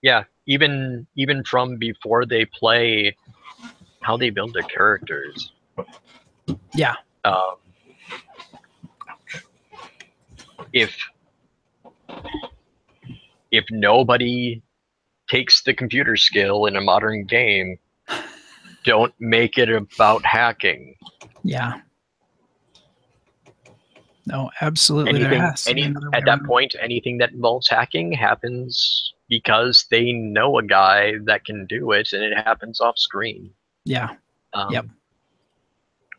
S2: Yeah, even from before they play, how they build their characters.
S1: Yeah.
S2: If nobody takes the computer skill in a modern game, don't make it about hacking.
S1: Yeah. No, absolutely. There has to be another way
S2: at that
S1: around.
S2: point, anything that involves hacking happens because they know a guy that can do it, and it happens off screen.
S1: Yeah. Yep.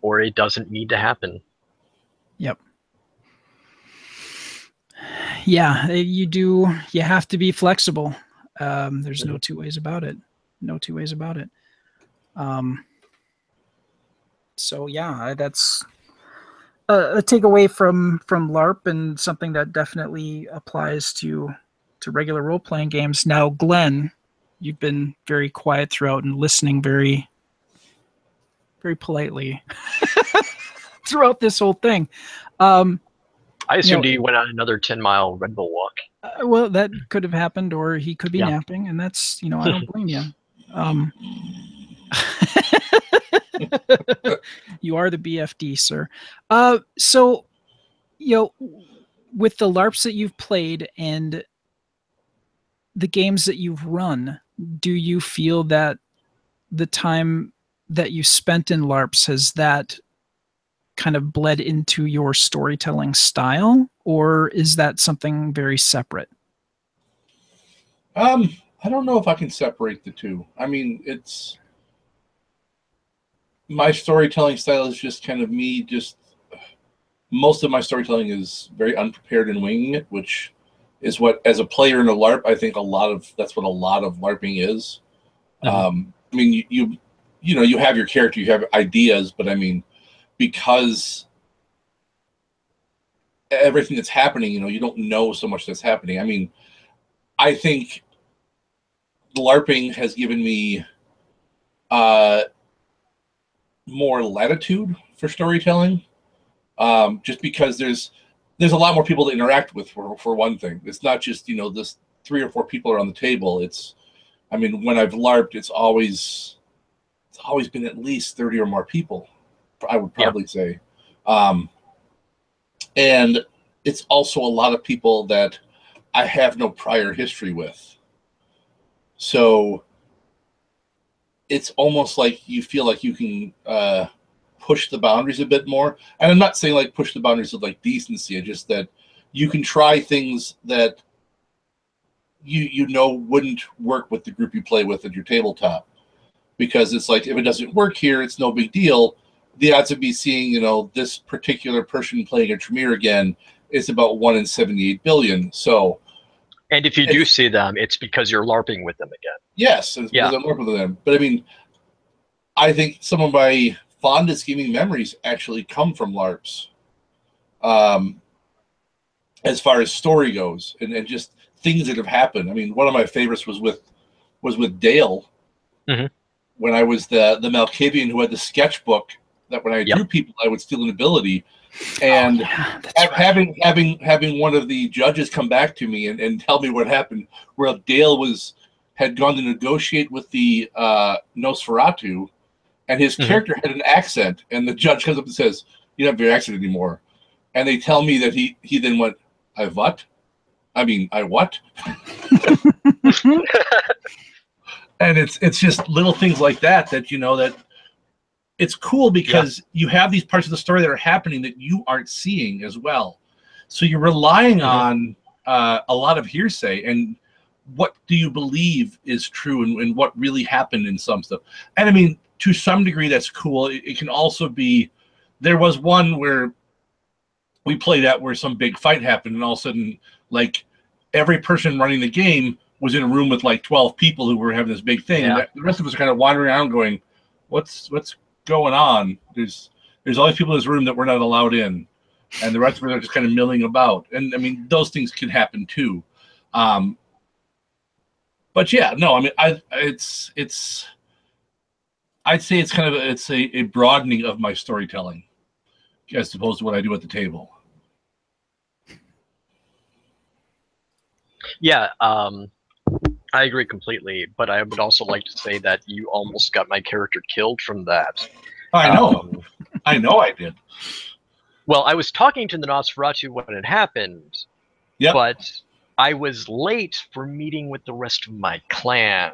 S2: Or it doesn't need to happen.
S1: Yep. Yeah, you have to be flexible. There's no two ways about it. No two ways about it. So yeah, that's a takeaway from LARP, and something that definitely applies to regular role-playing games. Now, Glenn, you've been very quiet throughout and listening very, very politely throughout this whole thing.
S2: I assumed he went on another 10-mile Red Bull walk.
S1: Well, that could have happened, or he could be napping, and that's, I don't blame you. You are the BFD, sir. So, with the LARPs that you've played and the games that you've run, do you feel that the time that you spent in LARPs, has that kind of bled into your storytelling style, or is that something very separate?
S3: I don't know if I can separate the two. I mean, my storytelling style is just kind of me. Just most of my storytelling is very unprepared and winging it, which is what, as a player in a LARP, I think that's what a lot of LARPing is. I mean, you have your character, you have ideas, but I mean, because everything that's happening, you don't know so much that's happening. I mean, I think LARPing has given me more latitude for storytelling, just because there's a lot more people to interact with, for one thing. It's not just this 3 or 4 people are on the table. I mean, when I've LARPed, it's always been at least 30 or more people, I would probably say. And it's also a lot of people that I have no prior history with. So it's almost like you feel like you can push the boundaries a bit more. And I'm not saying like push the boundaries of like decency, it's just that you can try things that you wouldn't work with the group you play with at your tabletop. Because it's like, if it doesn't work here, it's no big deal. The odds of me seeing, this particular person playing a Tremere again is about 1 in 78 billion. So,
S2: and if you do see them, it's because you're LARPing with them again.
S3: Yes, it's because I'm LARPing with them. But I mean, I think some of my fondest gaming memories actually come from LARPs. As far as story goes, and just things that have happened. I mean, one of my favorites was with Dale. When I was the Malkavian who had the sketchbook that when I drew people, I would steal an ability. And having one of the judges come back to me and tell me what happened, where Dale had gone to negotiate with the Nosferatu, and his character had an accent, and the judge comes up and says, "You don't have your accent anymore." And they tell me that he then went, "I what? I mean, I what?" And it's just little things like that that it's cool, because you have these parts of the story that are happening that you aren't seeing as well. So you're relying on a lot of hearsay and what do you believe is true and what really happened in some stuff. And I mean, to some degree, that's cool. It can also be, there was one where we played at where some big fight happened, and all of a sudden, like, every person running the game was in a room with like 12 people who were having this big thing. And the rest of us are kind of wandering around going, what's going on? There's all these people in this room that we're not allowed in, and the rest of us are just kind of milling about. And I mean, those things can happen too. But yeah, no, I mean, I'd say it's kind of a broadening of my storytelling as opposed to what I do at the table.
S2: Yeah, I agree completely, but I would also like to say that you almost got my character killed from that.
S3: I know. I know I did.
S2: Well, I was talking to the Nosferatu when it happened,
S3: Yep.
S2: but I was late for meeting with the rest of my clan.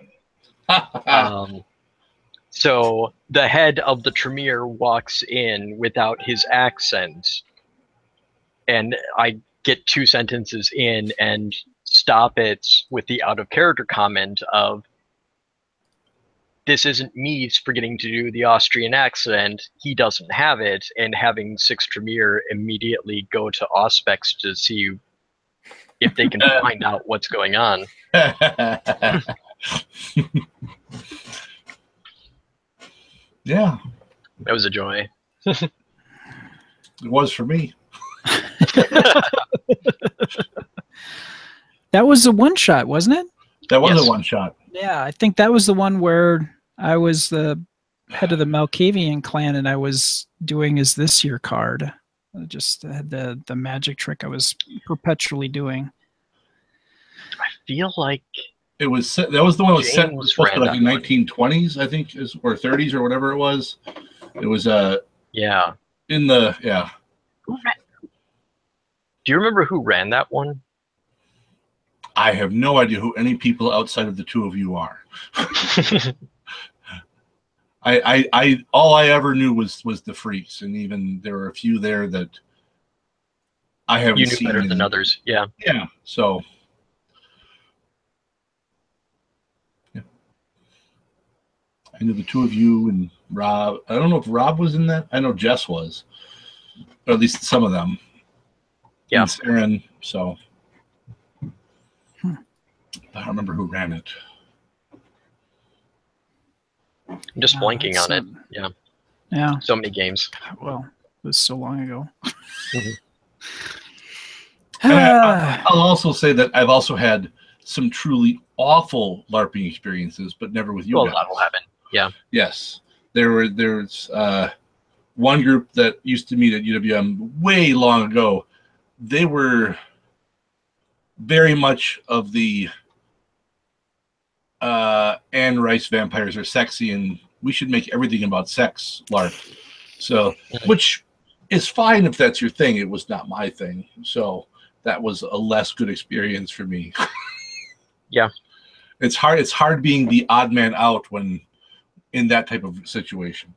S2: So the head of the Tremere walks in without his accent, and I get 2 sentences in and stop it with the out of character comment of, this isn't me forgetting to do the Austrian accent, he doesn't have it, and having 6 Tremere immediately go to Auspex to see if they can find out what's going on.
S3: Yeah.
S2: That was a joy.
S3: It was for me.
S1: That was a one-shot, wasn't it?
S3: That was
S2: Yes.
S3: a one-shot.
S1: Yeah, I think that was the one where I was the head of the Malkavian clan, and I was doing Is This Your card. I just had the magic trick I was perpetually doing.
S2: I feel like
S3: It was that was the one that was set
S2: James
S3: supposed to
S2: ran
S3: like in
S2: that
S3: 1920s, I think, or 30s or whatever it was. It was
S2: yeah.
S3: in the yeah.
S2: Do you remember who ran that one?
S3: I have no idea who any people outside of the two of you are. I all I ever knew was the Freaks, and even there were a few there that I haven't
S2: You knew
S3: seen
S2: better than others. Yeah.
S3: Yeah, so yeah. I knew the two of you and Rob. I don't know if Rob was in that. I know Jess was, or at least some of them.
S2: Yeah.
S3: And Saren, so I don't remember who ran it.
S2: I'm just blanking on it. Yeah.
S1: Yeah.
S2: So many games.
S1: Well, it was so long ago.
S3: I'll also say that I've also had some truly awful LARPing experiences, but never with you
S2: Well,
S3: guys.
S2: that'll happen. Yeah.
S3: Yes. There's one group that used to meet at UWM way long ago. They were very much of the Anne Rice vampires are sexy and we should make everything about sex LARP. So, which is fine if that's your thing. It was not my thing. So that was a less good experience for me.
S2: Yeah.
S3: It's hard being the odd man out when in that type of situation.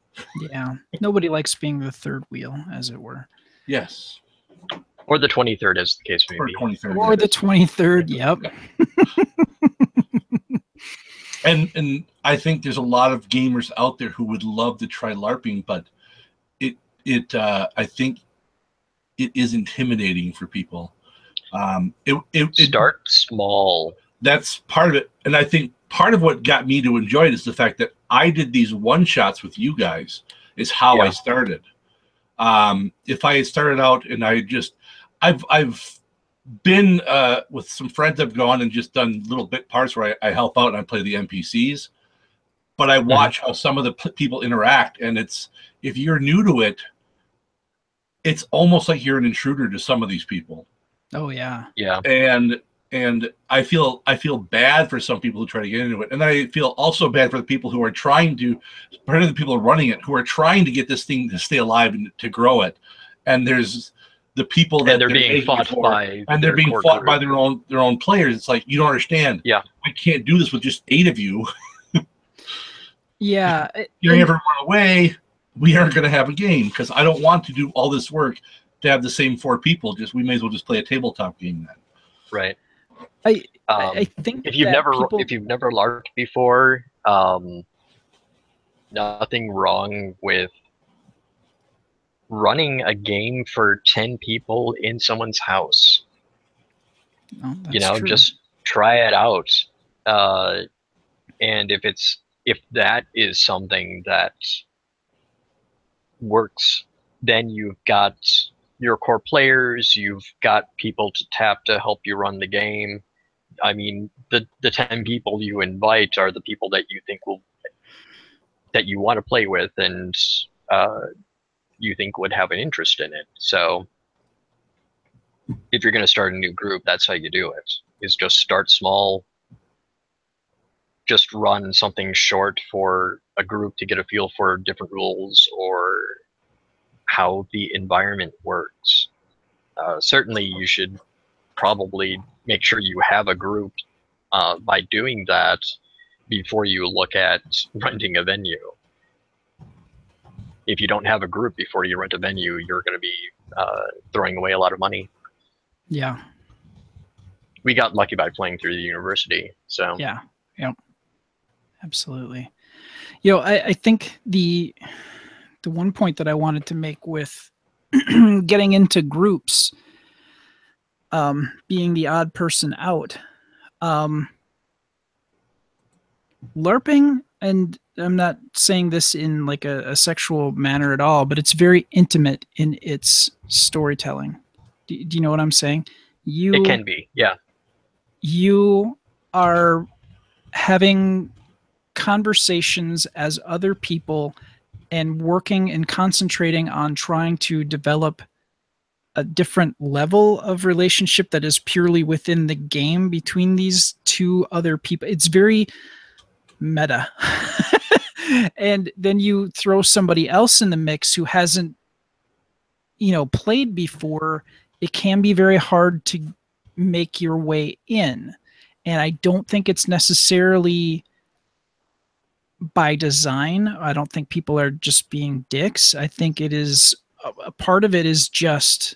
S1: Yeah. Nobody likes being the third wheel, as it were.
S3: Yes.
S2: Or the 23rd, as the case may
S3: Or
S2: be.
S3: 23rd.
S1: Or the 23rd, yep.
S3: And I think there's a lot of gamers out there who would love to try LARPing, but I think it is intimidating for people.
S2: Start small. That's
S3: part of it. And I think part of what got me to enjoy it is the fact that I did these one-shots with you guys is how I started. If I had started out and I've been with some friends, I've gone and just done little bit parts where I help out and I play the NPCs, but I watch how some of the people interact, and if you're new to it, it's almost like you're an intruder to some of these people.
S1: Oh yeah.
S2: Yeah.
S3: And I feel bad for some people who try to get into it, and I feel also bad for the people who are trying to, part of the people running it, who are trying to get this thing to stay alive and to grow it. And there's the people that
S2: they're being fought by,
S3: and they're being fought by their own players. It's like, you don't understand.
S2: Yeah,
S3: I can't do this with just 8 of you.
S1: Yeah.
S3: If you ever run away, we aren't going to have a game, because I don't want to do all this work to have the same 4 people. We may as well just play a tabletop game then.
S2: Right.
S1: I think
S2: if you've never LARPed before, nothing wrong with running a game for 10 people in someone's house.
S1: Oh, that's true.
S2: Just try it out. And if that is something that works, then you've got your core players, you've got people to tap to help you run the game. I mean, the 10 people you invite are the people that you think that you want to play with, and you think would have an interest in it. So if you're going to start a new group, that's how you do it, is just start small, just run something short for a group to get a feel for different rules or how the environment works. Certainly, you should probably make sure you have a group by doing that before you look at renting a venue. If you don't have a group before you rent a venue, you're going to be throwing away a lot of money.
S1: Yeah.
S2: We got lucky by playing through the university, so
S1: yeah, absolutely. I think the one point that I wanted to make with getting into groups, being the odd person out, LARPing, and I'm not saying this in like a sexual manner at all, but it's very intimate in its storytelling. Do you know what I'm saying?
S2: It can be, yeah.
S1: You are having conversations as other people and working and concentrating on trying to develop a different level of relationship that is purely within the game between these two other people. It's very meta. And then you throw somebody else in the mix who hasn't, played before. It can be very hard to make your way in. And I don't think it's necessarily by design. I don't think people are just being dicks. I think it is a part of it is just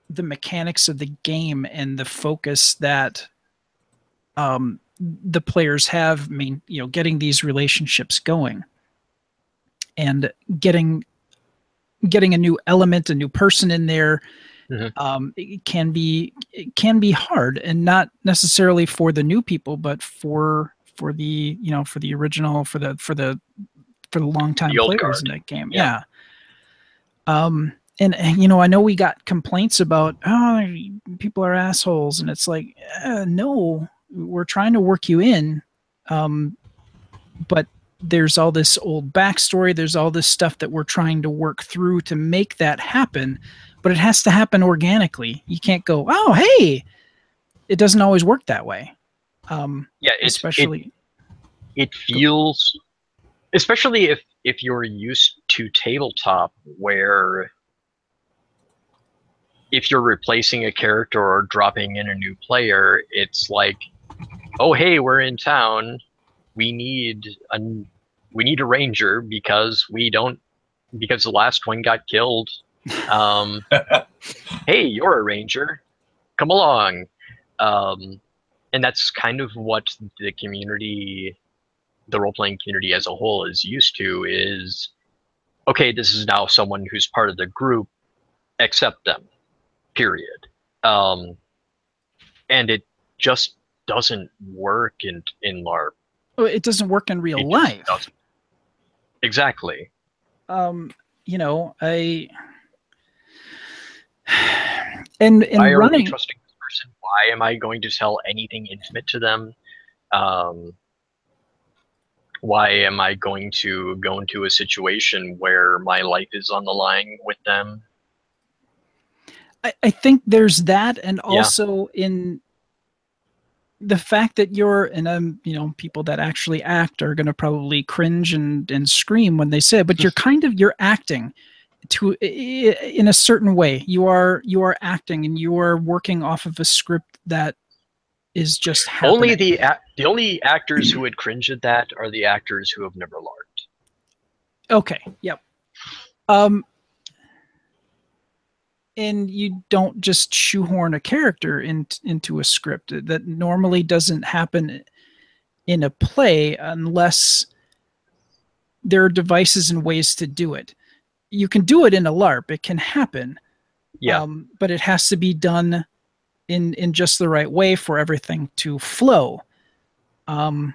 S1: the mechanics of the game and the focus that the players have. I mean, getting these relationships going and getting a new element, a new person in there. Mm-hmm. It can be hard, and not necessarily for the new people, but for the for the original, for the long time players in that game. Yeah. And I know we got complaints about, people are assholes, and it's like, no, we're trying to work you in, but there's all this old backstory, there's all this stuff that we're trying to work through to make that happen, but it has to happen organically. You can't go, oh, hey, it doesn't always work that way.
S2: It feels, especially if you're used to tabletop, where if you're replacing a character or dropping in a new player, it's like, oh, hey, we're in town. We need a ranger because the last one got killed. Hey, you're a ranger. Come along. And that's kind of what the community, the role-playing community as a whole, is used to, is, okay, this is now someone who's part of the group, accept them, period. And it just doesn't work in LARP.
S1: It doesn't work in real life.
S2: Exactly.
S1: I
S2: why are
S1: running,
S2: we trusting this person? Why am I going to tell anything intimate to them? Why am I going to go into a situation where my life is on the line with them?
S1: I think there's that, and also in the fact that people that actually act are going to probably cringe and scream when they say it, but you're acting in a certain way. You are acting, and you are working off of a script that is just happening.
S2: The only actors who would cringe at that are the actors who have never LARPed.
S1: Okay. Yep. And you don't just shoehorn a character into a script. That normally doesn't happen in a play unless there are devices and ways to do it. You can do it in a LARP. It can happen.
S2: Yeah.
S1: But it has to be done in just the right way for everything to flow.
S2: And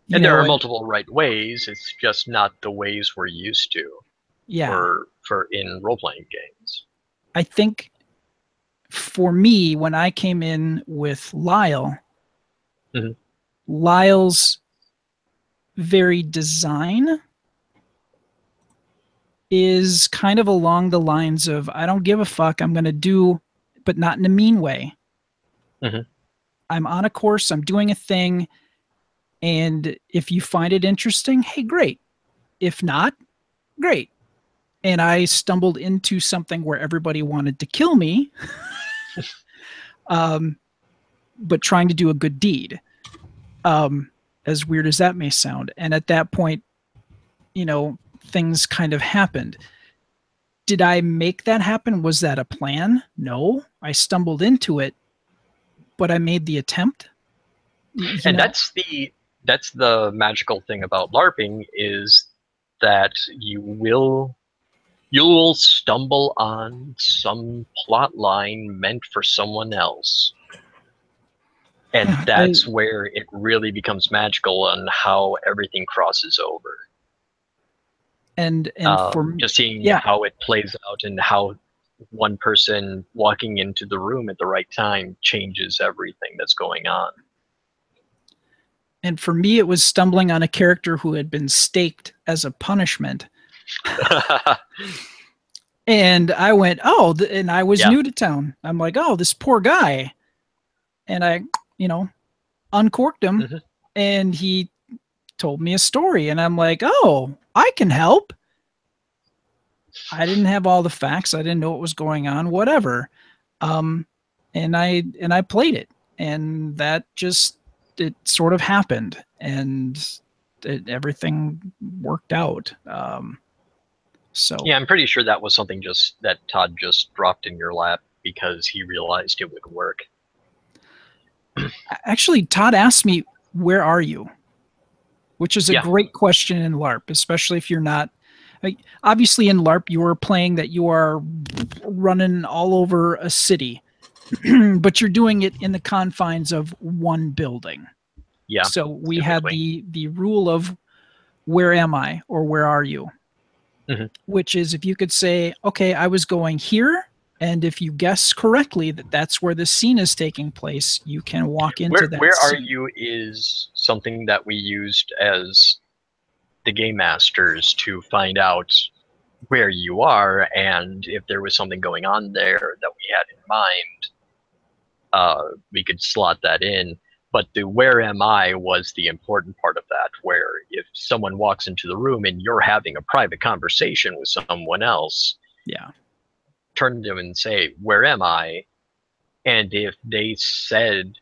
S2: there are multiple right ways. It's just not the ways we're used to.
S1: Yeah.
S2: For in role-playing games.
S1: I think for me, when I came in with Lyle,
S2: mm-hmm.
S1: Lyle's very design is kind of along the lines of, I don't give a fuck, I'm going to do, but not in a mean way.
S2: Mm-hmm.
S1: I'm on a course, I'm doing a thing, and if you find it interesting, hey, great. If not, great. And I stumbled into something where everybody wanted to kill me, but trying to do a good deed. As weird as that may sound. And at that point, you know, things kind of happened. Did I make that happen? Was that a plan? No, I stumbled into it, but I made the attempt.
S2: And that's the magical thing about LARPing, is that you'll stumble on some plot line meant for someone else. And that's where it really becomes magical on how everything crosses over.
S1: And for
S2: just seeing how it plays out, and how one person walking into the room at the right time changes everything that's going on.
S1: And for me, it was stumbling on a character who had been staked as a punishment. And I went, oh, and I was new to town. I'm like, oh, this poor guy. And I, you know, uncorked him, and he told me a story. And I'm like, oh, I can help. I didn't have all the facts. I didn't know what was going on, whatever. And I played it, and that just, it sort of happened, and everything worked out. So
S2: yeah, I'm pretty sure that was something that Todd just dropped in your lap because he realized it would work.
S1: Actually, Todd asked me, where are you? Which is a great question in LARP, especially if you're not, like, obviously in LARP, you are playing that you are running all over a city, but you're doing it in the confines of one building.
S2: Yeah.
S1: So we had the rule of where am I, or where are you? Which is, if you could say, okay, I was going here, and if you guess correctly that that's where the scene is taking place, you can walk into that
S2: Where
S1: scene.
S2: are you is something that we used as the game masters to find out where you are, and if there was something going on there that we had in mind, we could slot that in. But the where am I was the important part of that, where if someone walks into the room and you're having a private conversation with someone else, turn to them and say, where am I? And if they said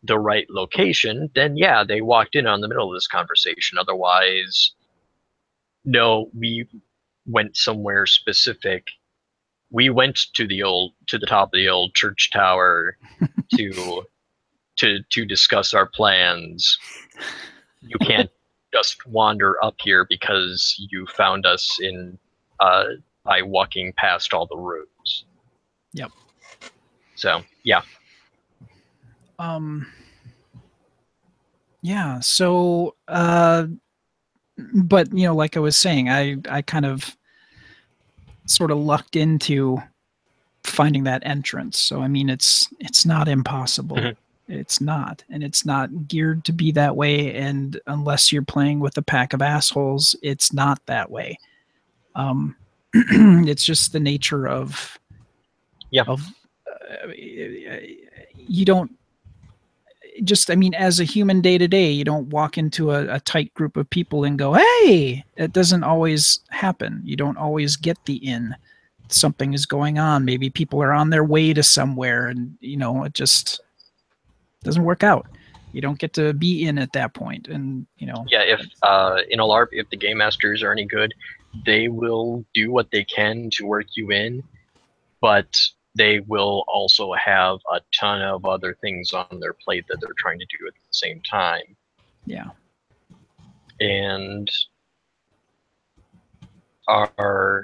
S2: the right location, then yeah, they walked in on the middle of this conversation. Otherwise, no, we went somewhere specific. We went to the top of the old church tower to discuss our plans. You can't just wander up here because you found us in by walking past all the rooms.
S1: Yep.
S2: So yeah.
S1: Yeah. So, but you know, like I was saying, I kind of sort of lucked into finding that entrance. So I mean, it's not impossible. It's not, and it's not geared to be that way. And unless you're playing with a pack of assholes, it's not that way. It's just the nature of you don't just, I mean, as a human day to day, you don't walk into a tight group of people and go, hey, it doesn't always happen. You don't always get the in. Something is going on. Maybe people are on their way to somewhere, and you know, it just doesn't work out. You don't get to be in at that point. And you know,
S2: if in a LARP, if the game masters are any good, they will do what they can to work you in, but they will also have a ton of other things on their plate that they're trying to do at the same time.
S1: Yeah.
S2: And often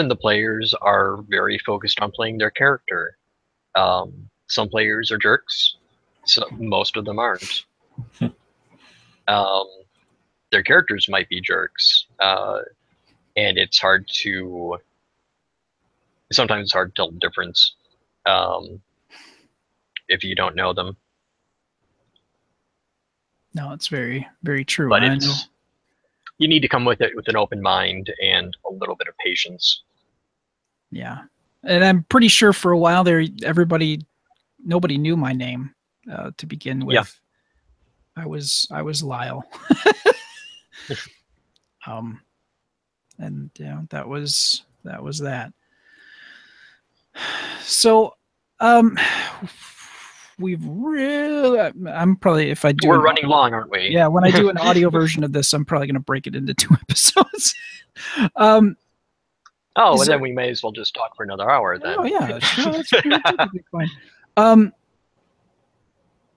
S2: the players are very focused on playing their character. Some players are jerks. So most of them aren't. Their characters might be jerks, and it's hard to. Sometimes it's hard to tell the difference if you don't know them.
S1: No, it's very, very true.
S2: But you need to come with it with an open mind and a little bit of patience.
S1: Yeah. And I'm pretty sure for a while there, everybody nobody knew my name to begin with.
S2: Yeah.
S1: I was Lyle. And that was that. So, we've really. I'm probably, if I do.
S2: We're running long, aren't we?
S1: Yeah, when I do an audio version of this, I'm probably going to break it into 2 episodes.
S2: Oh, and then we may as well just talk for another hour then.
S1: Oh yeah, sure, that's perfectly fine.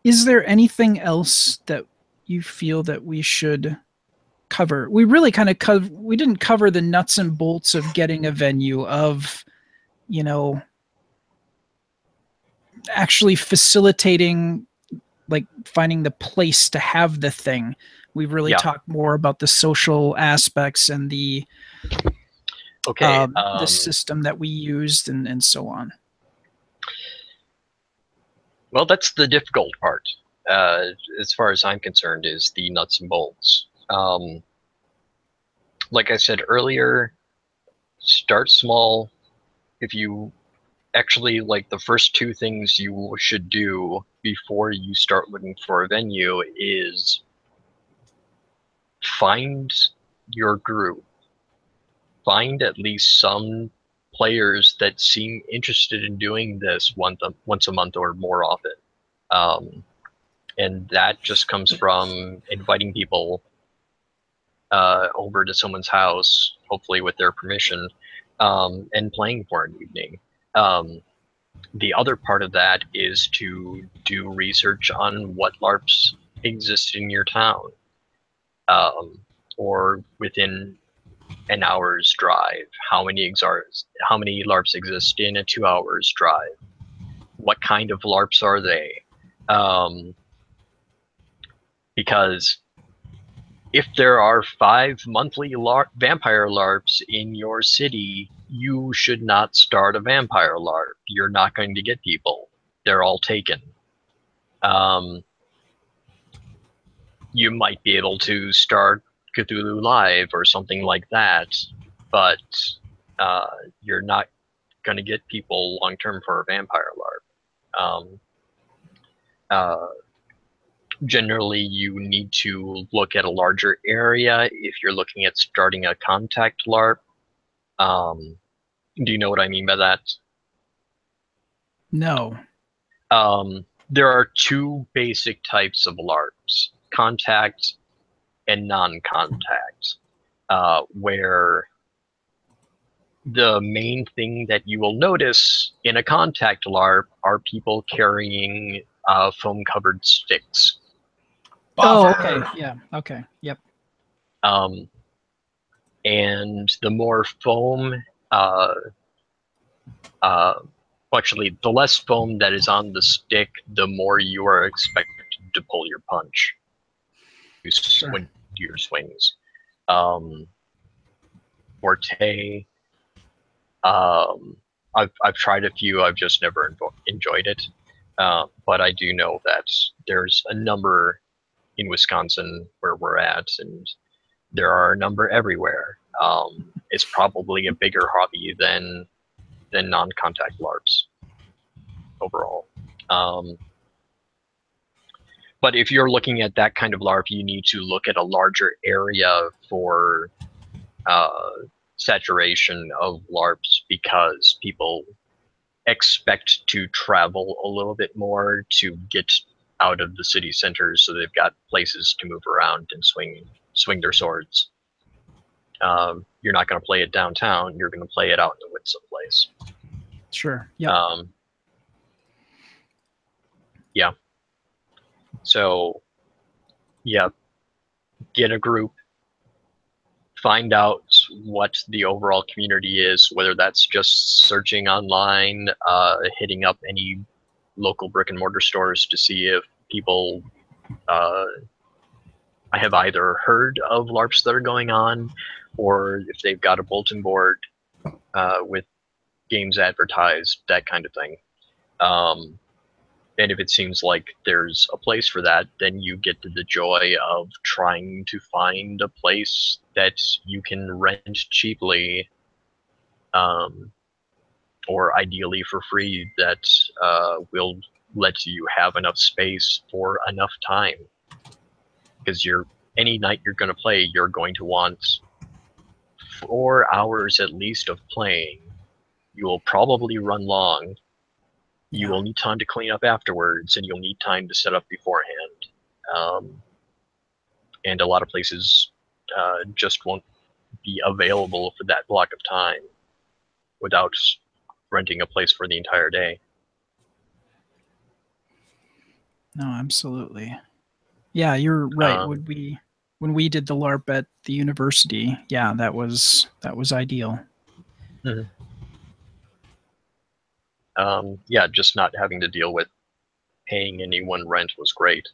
S1: Is there anything else that you feel that we should cover? We really kind of we didn't cover the nuts and bolts of getting a venue, of, you know, actually facilitating, like finding the place to have the thing. We've really talked more about the social aspects and the the system that we used and so on.
S2: Well, that's the difficult part, as far as I'm concerned, is the nuts and bolts. Like I said earlier, start small. If you actually, like, the first 2 things you should do before you start looking for a venue is find your group. Find at least some players that seem interested in doing this once a month or more often. And that just comes from inviting people over to someone's house, hopefully with their permission, and playing for an evening. The other part of that is to do research on what LARPs exist in your town, or within an hour's drive. How many LARPs exist in a 2 hours drive? What kind of LARPs are they? Because if there are 5 monthly vampire LARPs in your city, you should not start a vampire LARP. You're not going to get people. They're all taken. You might be able to start Cthulhu Live or something like that, but you're not going to get people long term for a vampire LARP. Generally, you need to look at a larger area if you're looking at starting a contact LARP. Do you know what I mean by that?
S1: No.
S2: There are 2 basic types of LARPs: contact and non-contact, where the main thing that you will notice in a contact LARP are people carrying foam-covered sticks.
S1: Oh, okay. Yeah. Okay. Yep.
S2: And the more foam, actually, the less foam that is on the stick, the more you are expected to pull your punch. You swing your swings. Forte. I've tried a few. I've just never enjoyed it. But I do know that there's a number in Wisconsin where we're at, and there are a number everywhere. It's probably a bigger hobby than non-contact LARPs overall. But if you're looking at that kind of LARP, you need to look at a larger area for saturation of LARPs, because people expect to travel a little bit more to get out of the city centers, so they've got places to move around and swing their swords. You're not going to play it downtown. You're going to play it out in the woods someplace.
S1: Sure. Yeah.
S2: Yeah. So, yeah, get a group, find out what the overall community is, whether that's just searching online, hitting up any local brick and mortar stores to see if people have either heard of LARPs that are going on, or if they've got a bulletin board with games advertised, that kind of thing. And if it seems like there's a place for that, then you get to the joy of trying to find a place that you can rent cheaply, or ideally for free, that will lets you have enough space for enough time. Because any night you're going to play, you're going to want 4 hours at least of playing. You will probably run long. You will need time to clean up afterwards, and you'll need time to set up beforehand. And a lot of places just won't be available for that block of time without renting a place for the entire day.
S1: No, absolutely. Yeah, you're right. When we did the LARP at the university, yeah, that was ideal.
S2: Mm-hmm. Yeah, just not having to deal with paying anyone rent was great.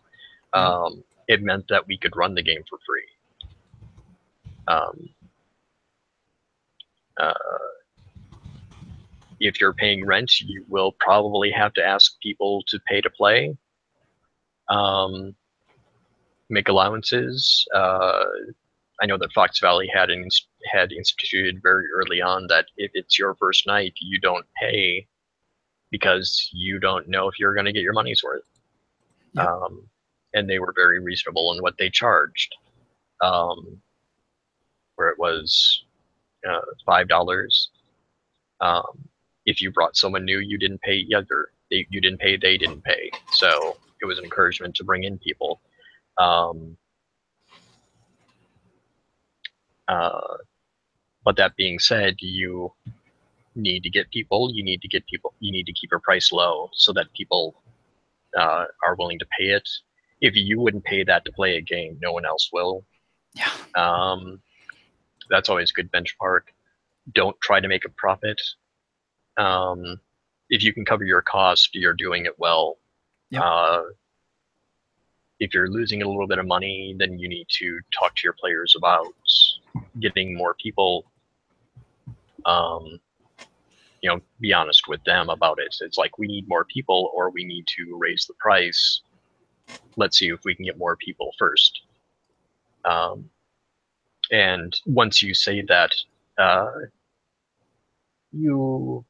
S2: It meant that we could run the game for free. If you're paying rent, you will probably have to ask people to pay to play. Make allowances. I know that Fox Valley had instituted very early on that if it's your first night, you don't pay because you don't know if you're going to get your money's worth.
S1: Yep.
S2: And they were very reasonable in what they charged, where it was $5. If you brought someone new, you didn't pay either. You didn't pay, they didn't pay. So it was an encouragement to bring in people. But that being said, you need to get people. You need to keep your price low so that people are willing to pay it. If you wouldn't pay that to play a game, no one else will.
S1: Yeah.
S2: That's always a good benchmark. Don't try to make a profit. If you can cover your cost, you're doing it well.
S1: Yep.
S2: If you're losing a little bit of money, then you need to talk to your players about getting more people. Be honest with them about it. It's like, we need more people, or we need to raise the price. Let's see if we can get more people first. And once you say that, you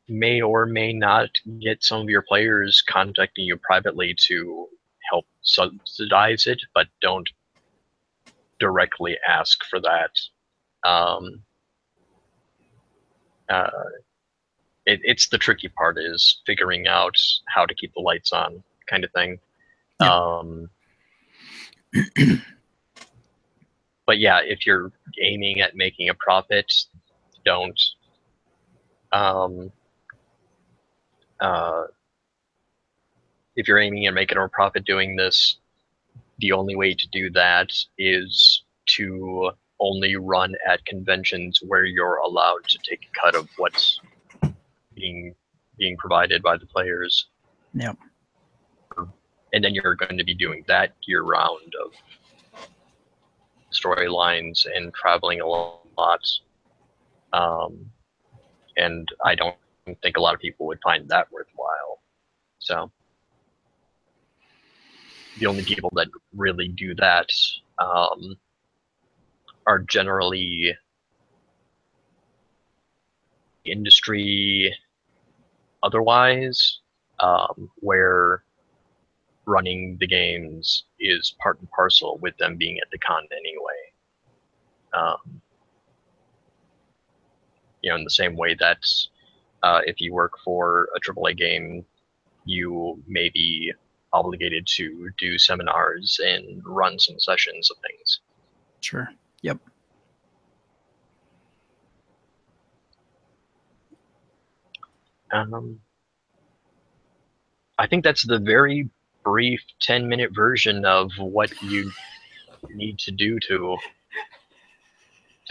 S2: may or may not get some of your players contacting you privately to help subsidize it, but don't directly ask for that. It's the tricky part, is figuring out how to keep the lights on, kind of thing. Yep. But yeah, if you're aiming at making a profit, don't. If you're aiming at making a profit doing this, the only way to do that is to only run at conventions where you're allowed to take a cut of what's being provided by the players.
S1: Yep.
S2: And then you're going to be doing that year round of storylines and traveling a lot. And I don't think a lot of people would find that worthwhile. So the only people that really do that are generally industry otherwise, where running the games is part and parcel with them being at the con anyway. In the same way that if you work for a AAA game, you may be obligated to do seminars and run some sessions of things.
S1: Sure. Yep.
S2: I think that's the very brief 10-minute version of what you need to do to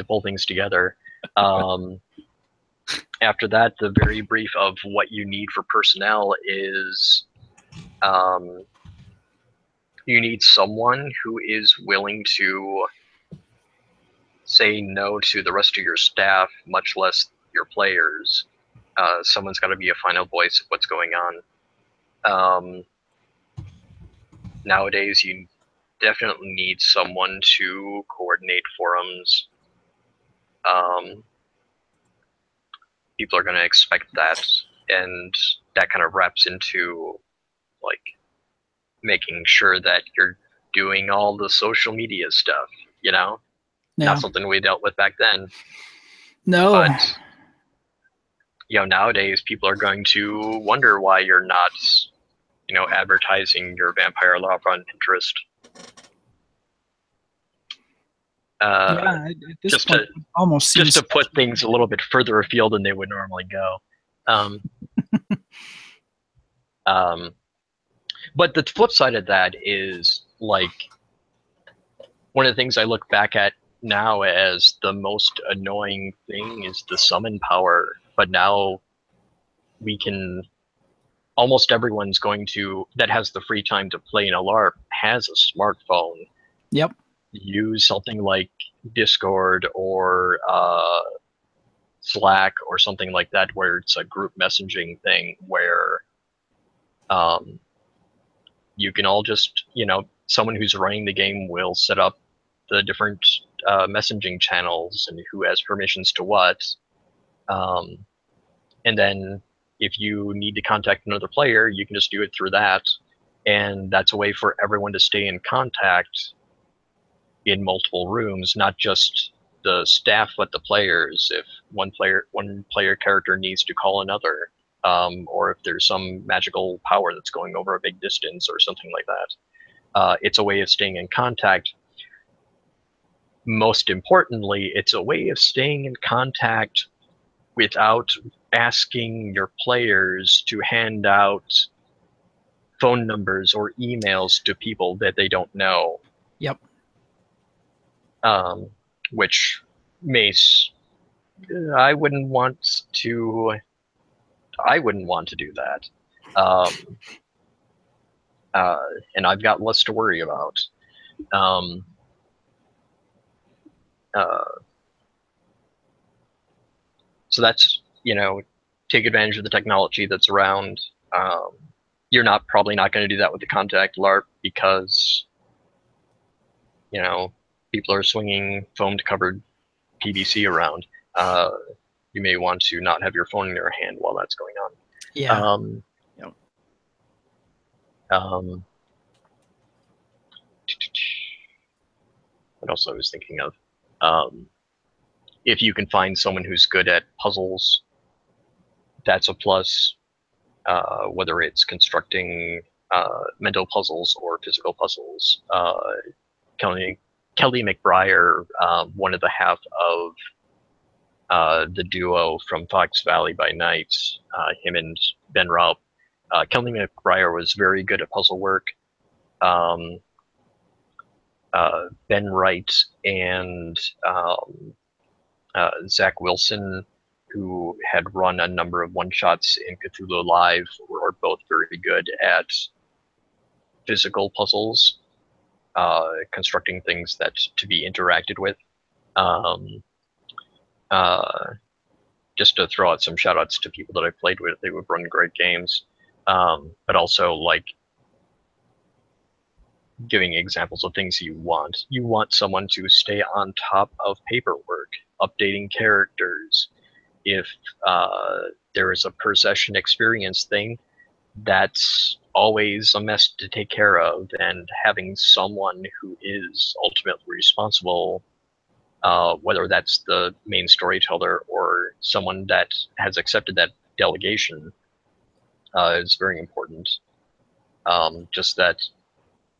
S2: pull things together. After that, the very brief of what you need for personnel is you need someone who is willing to say no to the rest of your staff, much less your players. Someone's got to be a final voice of what's going on. Nowadays, you definitely need someone to coordinate forums. People are going to expect that, and that kind of wraps into like making sure that you're doing all the social media stuff, you know?
S1: Yeah.
S2: Not something we dealt with back then.
S1: No.
S2: But, you know, nowadays people are going to wonder why you're not, you know, advertising your vampire LARP on Pinterest.
S1: Yeah, at this
S2: just
S1: point,
S2: to
S1: almost seems
S2: just to put things a little bit further afield than they would normally go. But the flip side of that is, like, one of the things I look back at now as the most annoying thing is the summon power. But now we can, almost everyone's going to, that has the free time to play in a LARP, has a smartphone.
S1: Yep.
S2: Use something like Discord or Slack or something like that, where it's a group messaging thing where you can all just, you know, someone who's running the game will set up the different messaging channels and who has permissions to what. And then if you need to contact another player, you can just do it through that. And that's a way for everyone to stay in contact in multiple rooms, not just the staff, but the players. If one player character needs to call another, or if there's some magical power that's going over a big distance or something like that. It's a way of staying in contact. Most importantly, it's a way of staying in contact without asking your players to hand out phone numbers or emails to people that they don't know.
S1: Yep.
S2: Which I wouldn't want to do that. And I've got less to worry about. So that's, you know, take advantage of the technology that's around. You're probably not going to do that with the Contact LARP because, you know, people are swinging foam-covered PVC around. You may want to not have your phone in your hand while that's going on.
S1: Yeah.
S2: Yep. What else I was thinking of? If you can find someone who's good at puzzles, that's a plus. Whether it's constructing mental puzzles or physical puzzles. Kelly McBriar, one of the half of the duo from Fox Valley by Night, him and Ben Raup. Kelly McBriar was very good at puzzle work. Ben Wright and Zach Wilson, who had run a number of one-shots in Cthulhu Live, were both very good at physical puzzles, constructing things that to be interacted with. Just to throw out some shout-outs to people that I played with, they would run great games. But also, like, giving examples of things you want. You want someone to stay on top of paperwork, updating characters. If there is a per session experience thing, that's always a mess to take care of, and having someone who is ultimately responsible, whether that's the main storyteller or someone that has accepted that delegation, is very important. Just that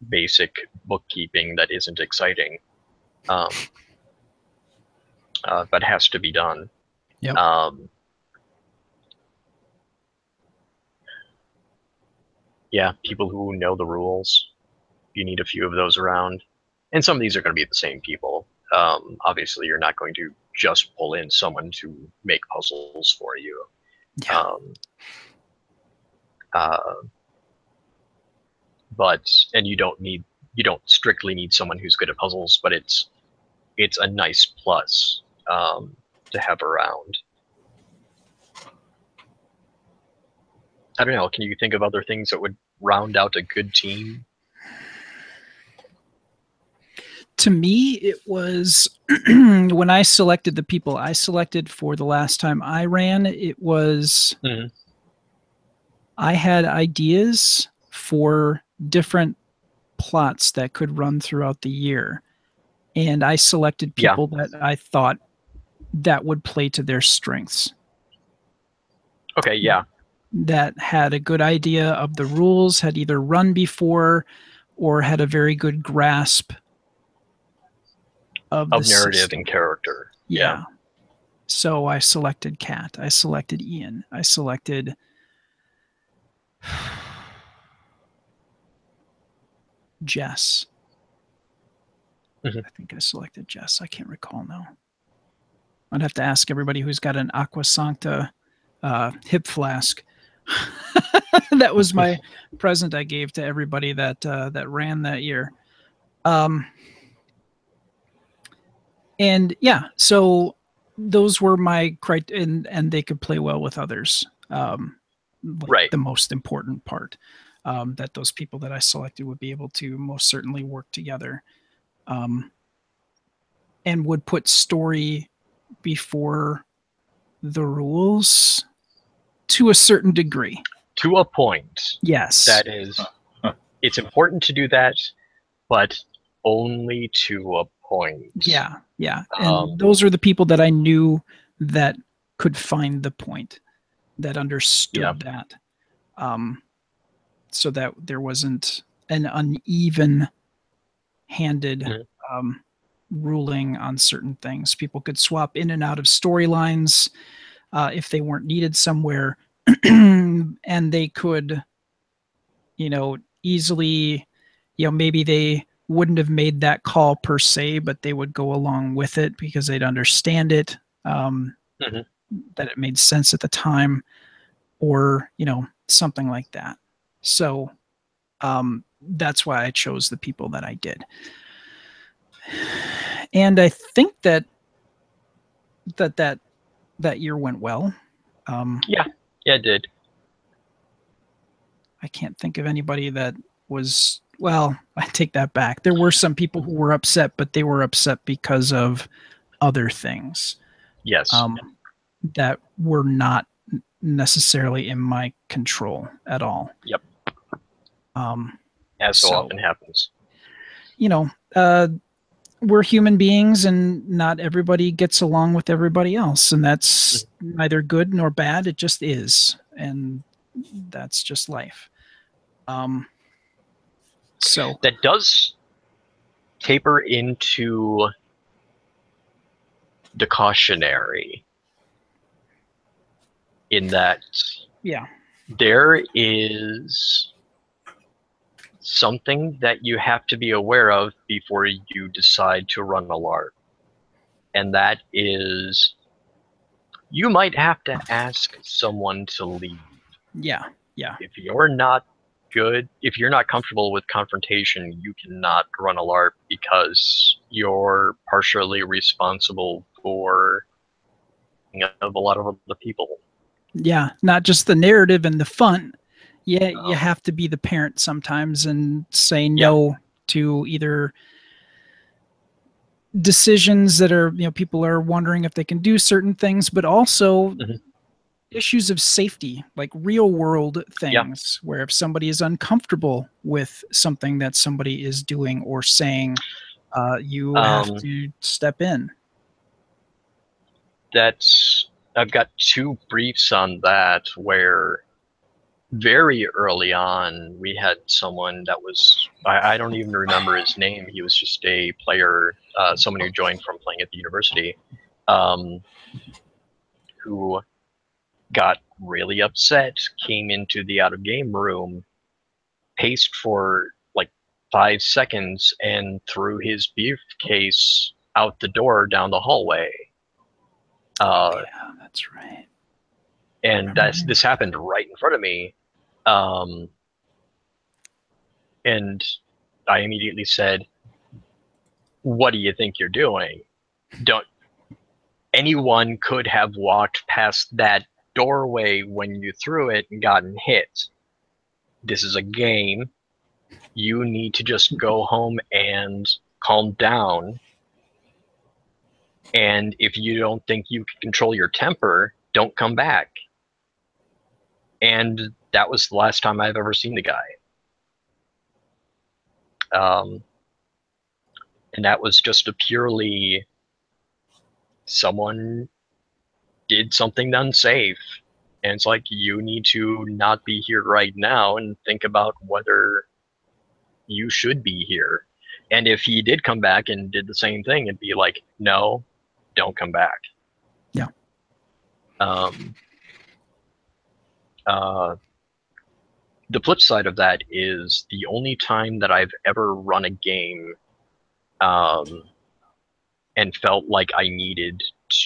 S2: basic bookkeeping that isn't exciting, but has to be done.
S1: Yep.
S2: Yeah, people who know the rules. You need a few of those around. And some of these are going to be the same people. Obviously, you're not going to just pull in someone to make puzzles for you.
S1: Yeah.
S2: And you don't strictly need someone who's good at puzzles, but it's a nice plus to have around. I don't know. Can you think of other things that would round out a good team?
S1: To me, it was when I selected the people I selected for the last time I ran, it was I had ideas for different plots that could run throughout the year. And I selected people that I thought that would play to their strengths.
S2: Okay, yeah.
S1: That had a good idea of the rules, had either run before or had a very good grasp of the
S2: narrative
S1: system.
S2: and character.
S1: Yeah. So I selected Kat. I selected Ian. I selected Jess.
S2: Mm-hmm.
S1: I think I selected Jess. I can't recall now. I'd have to ask everybody who's got an Aqua Sancta hip flask. That was my present I gave to everybody that that ran that year. And yeah, so those were my and they could play well with others. Right. The most important part, that those people that I selected would be able to most certainly work together, and would put story before the rules to a certain degree.
S2: To a point.
S1: Yes.
S2: That is, it's important to do that, but only to a point.
S1: Yeah, yeah. And those are the people that I knew that could find the point, that understood that. So that there wasn't an uneven handed ruling on certain things. People could swap in and out of storylines if they weren't needed somewhere. And they could, easily, maybe they wouldn't have made that call per se, but they would go along with it because they'd understand it, that it made sense at the time, or, something like that. So that's why I chose the people that I did. And I think that year went well.
S2: Yeah, it did.
S1: I can't think of anybody that was, well, I take that back. There were some people who were upset, but they were upset because of other things.
S2: Yes.
S1: That were not necessarily in my control at all.
S2: Yep. As so often happens.
S1: We're human beings, and not everybody gets along with everybody else, and that's neither good nor bad. It just is, and that's just life. So
S2: that does taper into the cautionary, in that there is something that you have to be aware of before you decide to run a LARP. And that is, you might have to ask someone to leave.
S1: Yeah, yeah.
S2: If you're not comfortable with confrontation, you cannot run a LARP, because you're partially responsible for of a lot of other people.
S1: Yeah, not just the narrative and the fun. Yeah, you have to be the parent sometimes and say no to either decisions that are, people are wondering if they can do certain things, but also issues of safety, like real world things, where if somebody is uncomfortable with something that somebody is doing or saying, you have to step in.
S2: I've got two briefs on that, where very early on we had someone that was, I don't even remember his name. He was just a player, someone who joined from playing at the university, who got really upset, came into the out of game room, paced for like 5 seconds, and threw his briefcase out the door down the hallway.
S1: Yeah, that's right.
S2: And this happened right in front of me. And I immediately said, "What do you think you're doing? Anyone could have walked past that doorway when you threw it and gotten hit. This is a game. You need to just go home and calm down. And if you don't think you can control your temper, don't come back." And that was the last time I've ever seen the guy. And that was just a purely someone did something unsafe. And it's like, you need to not be here right now and think about whether you should be here. And if he did come back and did the same thing, it'd be like, no, don't come back.
S1: Yeah.
S2: The flip side of that is the only time that I've ever run a game and felt like I needed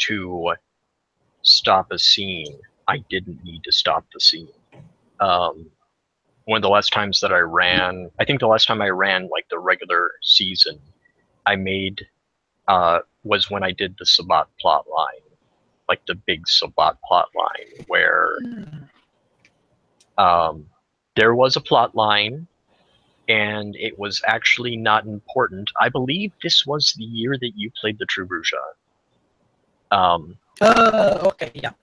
S2: to stop a scene, I didn't need to stop the scene. One of the last times that I ran, I think the last time I ran like the regular season, I made was when I did the Sabbat plot line, like the big Sabbat plot line, where there was a plot line and it was actually not important. I believe this was the year that you played the True Bruja.
S1: Okay, yeah.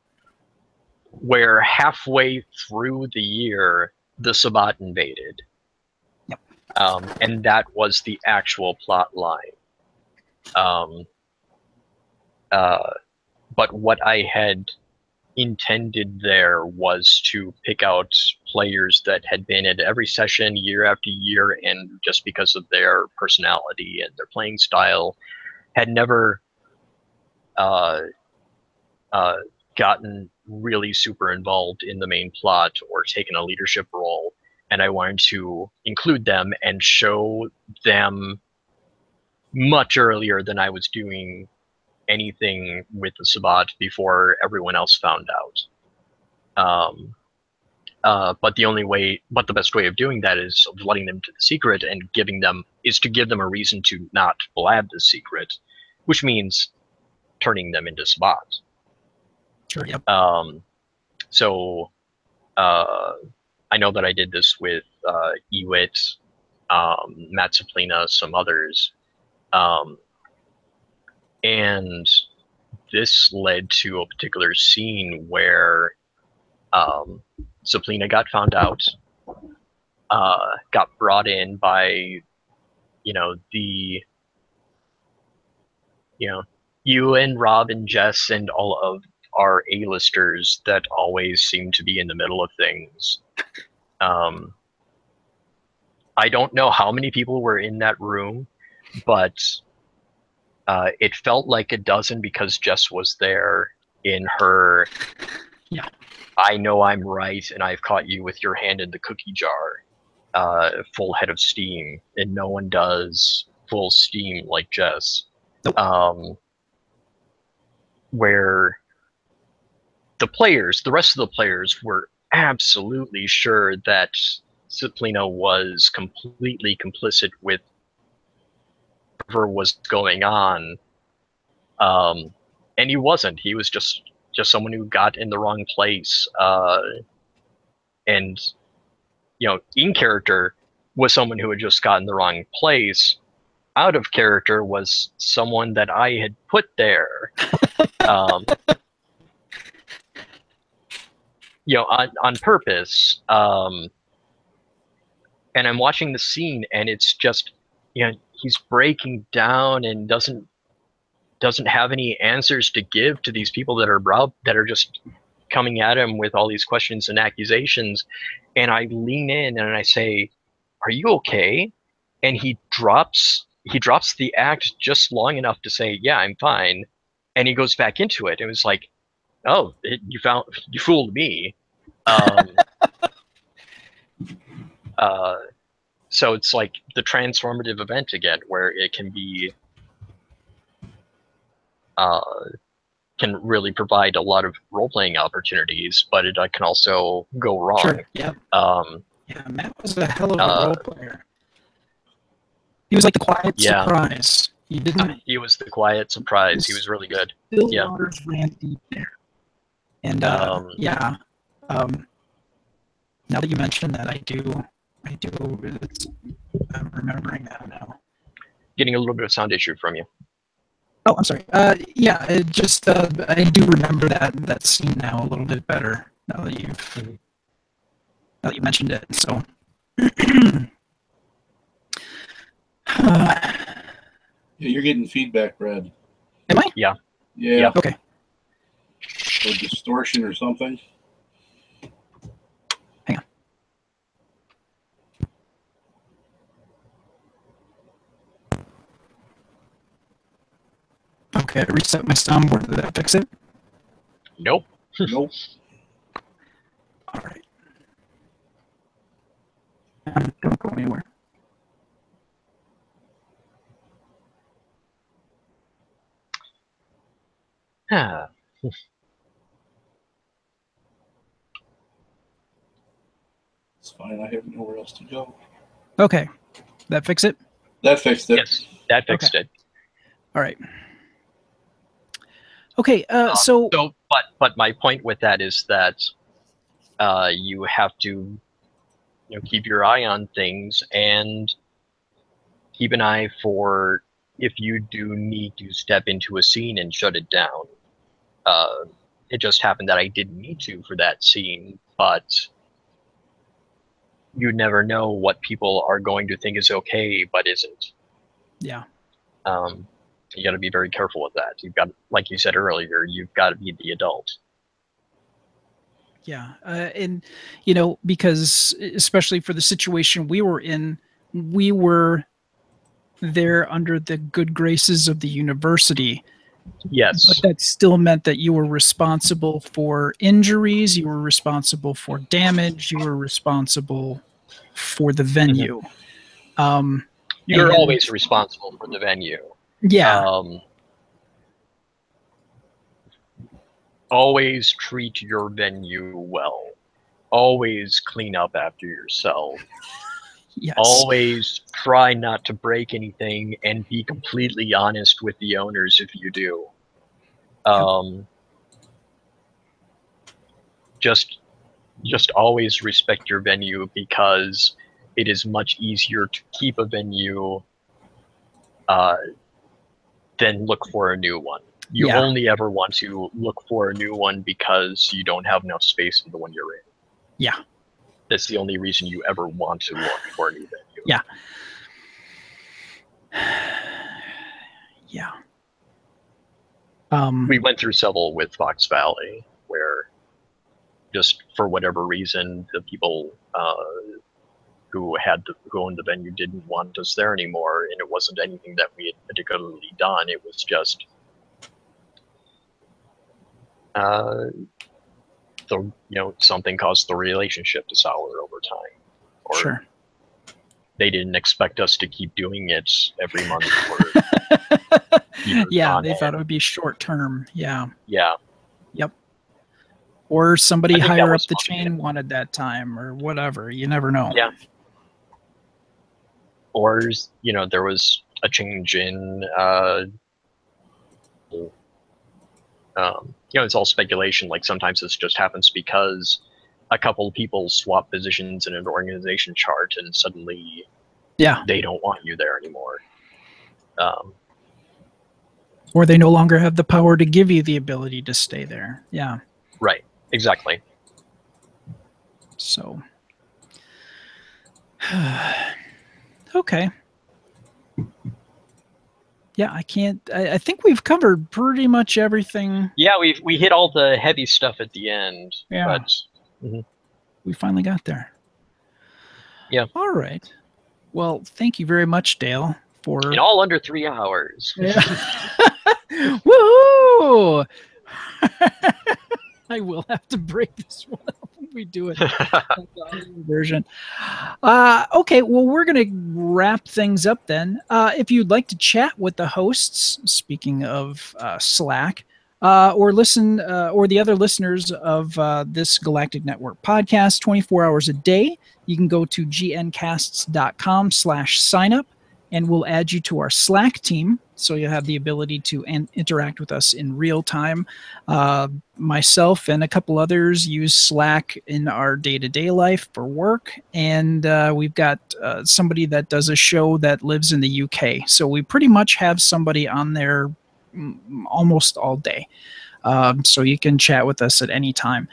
S2: Where halfway through the year, the Sabbat invaded.
S1: Yep.
S2: And that was the actual plot line. But what I had intended there was to pick out players that had been at every session year after year, and just because of their personality and their playing style, had never gotten really super involved in the main plot or taken a leadership role. And I wanted to include them and show them much earlier than I was doing anything with the Sabbat before everyone else found out. But the best way of doing that is of letting them to the secret and to give them a reason to not blab the secret, which means turning them into Sabbat.
S1: Sure, yep.
S2: So I know that I did this with Ewit, Matt Saplina, some others. And this led to a particular scene where Saplina got found out, got brought in by, you and Rob and Jess and all of our A-listers that always seem to be in the middle of things. I don't know how many people were in that room, but it felt like a dozen because Jess was there in her, I know I'm right and I've caught you with your hand in the cookie jar, full head of steam, and no one does full steam like Jess. Nope. Where the rest of the players were absolutely sure that Saplina was completely complicit with whatever was going on. And he wasn't. He was just someone who got in the wrong place. And, in character was someone who had just gotten the wrong place. Out of character was someone that I had put there. On purpose. And I'm watching the scene, and it's just, he's breaking down and doesn't have any answers to give to these people that are just coming at him with all these questions and accusations. And I lean in and I say, "Are you okay?" And he drops the act just long enough to say, "Yeah, I'm fine." And he goes back into it. It was like, "Oh, you fooled me." So it's like the transformative event again, where it can be, can really provide a lot of role-playing opportunities, but it can also go wrong.
S1: Sure. Yeah. Matt was a hell of a role player. He was like the quiet surprise.
S2: He was the quiet surprise. He was really good.
S1: Bill Waters ran deep there. And now that you mentioned that, I'm remembering that now.
S2: Getting a little bit of sound issue from you.
S1: Oh, I'm sorry. I do remember that scene now a little bit better now that you mentioned it. So,
S3: Yeah, you're getting feedback, Brad.
S1: Am I?
S2: Yeah.
S3: Yeah.
S1: Okay.
S3: Or distortion or something.
S1: Hang on. Okay, I reset my soundboard. Did that fix it?
S2: Nope.
S3: Nope.
S1: All right. Don't go anywhere.
S3: It's fine. I have nowhere else to go.
S1: Okay. That fix it?
S3: That fixed it.
S2: Yes, that fixed it.
S1: All right. Okay,
S2: but my point with that is that you have to keep your eye on things and keep an eye for if you do need to step into a scene and shut it down. It just happened that I didn't need to for that scene, but you never know what people are going to think is okay but isn't.
S1: Yeah.
S2: You got to be very careful with that. You've got, like you said earlier, you've got to be the adult.
S1: Yeah. And, because especially for the situation we were in, we were there under the good graces of the university.
S2: Yes.
S1: But that still meant that you were responsible for injuries, you were responsible for damage, you were responsible for the venue.
S2: You're always responsible for the venue.
S1: Yeah.
S2: Always treat your venue well. Always clean up after yourself.
S1: Yes.
S2: Always try not to break anything and be completely honest with the owners if you do. Just always respect your venue, because it is much easier to keep a venue than look for a new one. You only ever want to look for a new one because you don't have enough space in the one you're in.
S1: Yeah.
S2: That's the only reason you ever want to look for a new venue.
S1: Yeah. Yeah.
S2: We went through several with Fox Valley where just for whatever reason, the people who owned the venue didn't want us there anymore, and it wasn't anything that we had particularly done. It was just something caused the relationship to sour over time. Or
S1: sure.
S2: They didn't expect us to keep doing it every month.
S1: Yeah, they thought it would be short term. Yeah.
S2: Yeah.
S1: Yep. Or somebody higher up the chain wanted that time, or whatever. You never know.
S2: Yeah. Or there was a change in it's all speculation. Like sometimes this just happens because a couple of people swap positions in an organization chart and suddenly they don't want you there anymore.
S1: Or they no longer have the power to give you the ability to stay there. Yeah.
S2: Right. Exactly.
S1: So. Okay. Yeah, I think we've covered pretty much everything.
S2: Yeah, we hit all the heavy stuff at the end.
S1: Yeah.
S2: But,
S1: we finally got there.
S2: Yeah.
S1: All right. Well, thank you very much, Dale, for...
S2: In all under 3 hours.
S1: Yeah. Woohoo! I will have to break this one up when we do it. Version. Okay, well, we're going to wrap things up then. If you'd like to chat with the hosts, speaking of Slack, or listen, or the other listeners of this Galactic Network podcast 24 hours a day, you can go to gncasts.com/signup, and we'll add you to our Slack team, so you'll have the ability to interact with us in real time. Myself and a couple others use Slack in our day-to-day life for work, and we've got somebody that does a show that lives in the UK. So we pretty much have somebody on there almost all day. So you can chat with us at any time.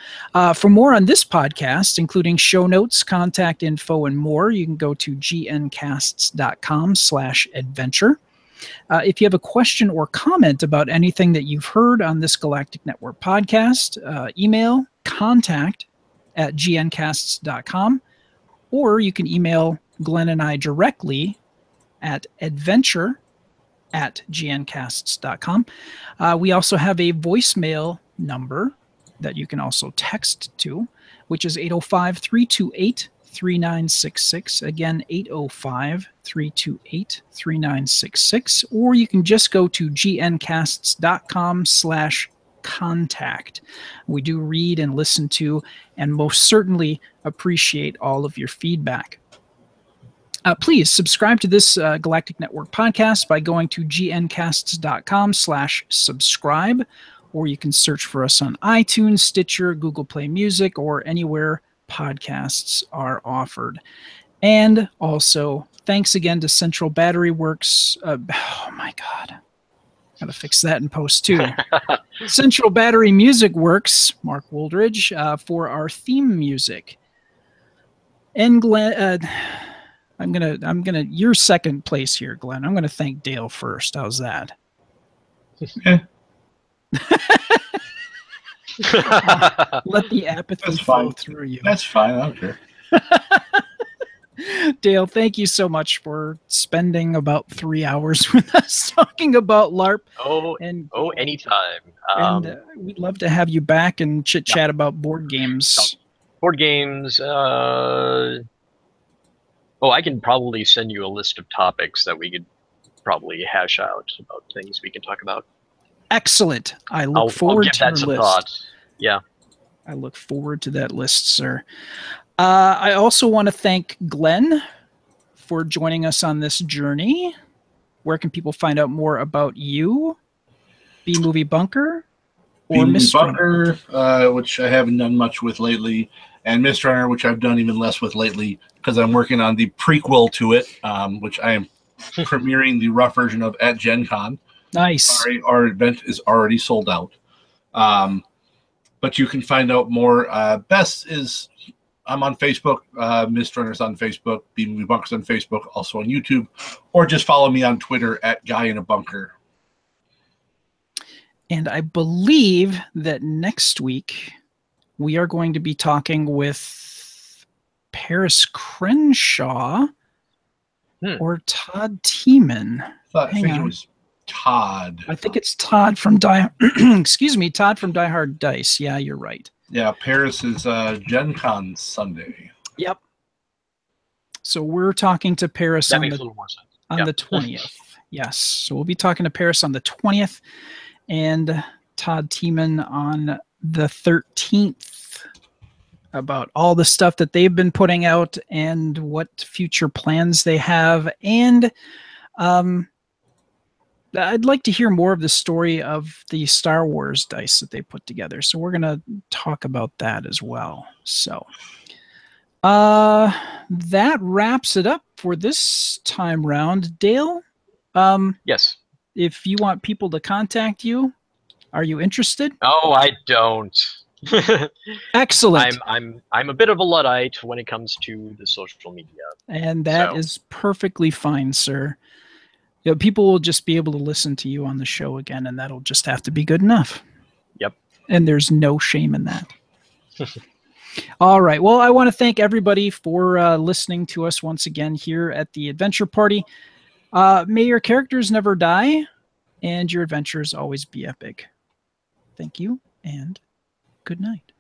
S1: For more on this podcast, including show notes, contact info, and more, you can go to gncasts.com/adventure. If you have a question or comment about anything that you've heard on this Galactic Network podcast, email contact@gncasts.com, or you can email Glenn and I directly at adventure@gncasts.com. We also have a voicemail number that you can also text to, which is 805-328-3966. Again, 805-328-3966. Or you can just go to gncasts.com/contact. We do read and listen to and most certainly appreciate all of your feedback. Please subscribe to this Galactic Network podcast by going to gncasts.com/subscribe, or you can search for us on iTunes, Stitcher, Google Play Music, or anywhere podcasts are offered. And also, thanks again to Central Battery Works. Oh my God. Gotta fix that in post too. Central Battery Music Works, Mark Wooldridge, for our theme music. And Glenn, I'm gonna your second place here, Glenn. I'm gonna thank Dale first. How's that?
S3: Yeah.
S1: Let the apathy flow through you.
S3: That's fine. I don't care.
S1: Dale, thank you so much for spending about 3 hours with us talking about LARP.
S2: Anytime.
S1: And we'd love to have you back and chit-chat about board games.
S2: Board games. I can probably send you a list of topics that we could probably hash out about things we can talk about.
S1: Excellent. I look forward to your list.
S2: Thought. Yeah.
S1: I look forward to that list, sir. I also want to thank Glenn for joining us on this journey. Where can people find out more about you? B-Movie Bunker or Mist
S3: Bunker, which I haven't done much with lately, and Mist Runner, which I've done even less with lately because I'm working on the prequel to it, which I am premiering the rough version of at Gen Con.
S1: Nice.
S3: Sorry, our event is already sold out. But you can find out more. Best is I'm on Facebook. Mist Runner's on Facebook. B-Movie Bunker's on Facebook, also on YouTube. Or just follow me on Twitter at Guy in a Bunker.
S1: And I believe that next week we are going to be talking with Paris Crenshaw or Todd Tiemann.
S3: I think it was Todd.
S1: I think it's Todd from excuse me, Todd from DieHard Dice. Yeah, you're right.
S3: Yeah, Paris is Gen Con Sunday.
S1: Yep. So we're talking to Paris on the 20th. Yes. So we'll be talking to Paris on the 20th and Todd Tiemann on the 13th about all the stuff that they've been putting out and what future plans they have. And I'd like to hear more of the story of the Star Wars dice that they put together. So we're going to talk about that as well. So that wraps it up for this time round. Dale?
S2: Yes.
S1: If you want people to contact you, are you interested?
S2: Oh, I don't.
S1: Excellent.
S2: I'm a bit of a Luddite when it comes to the social media.
S1: And that is perfectly fine, sir. You know, people will just be able to listen to you on the show again, and that'll just have to be good enough.
S2: Yep.
S1: And there's no shame in that. All right. Well, I want to thank everybody for listening to us once again here at the Adventure Party. May your characters never die, and your adventures always be epic. Thank you, and good night.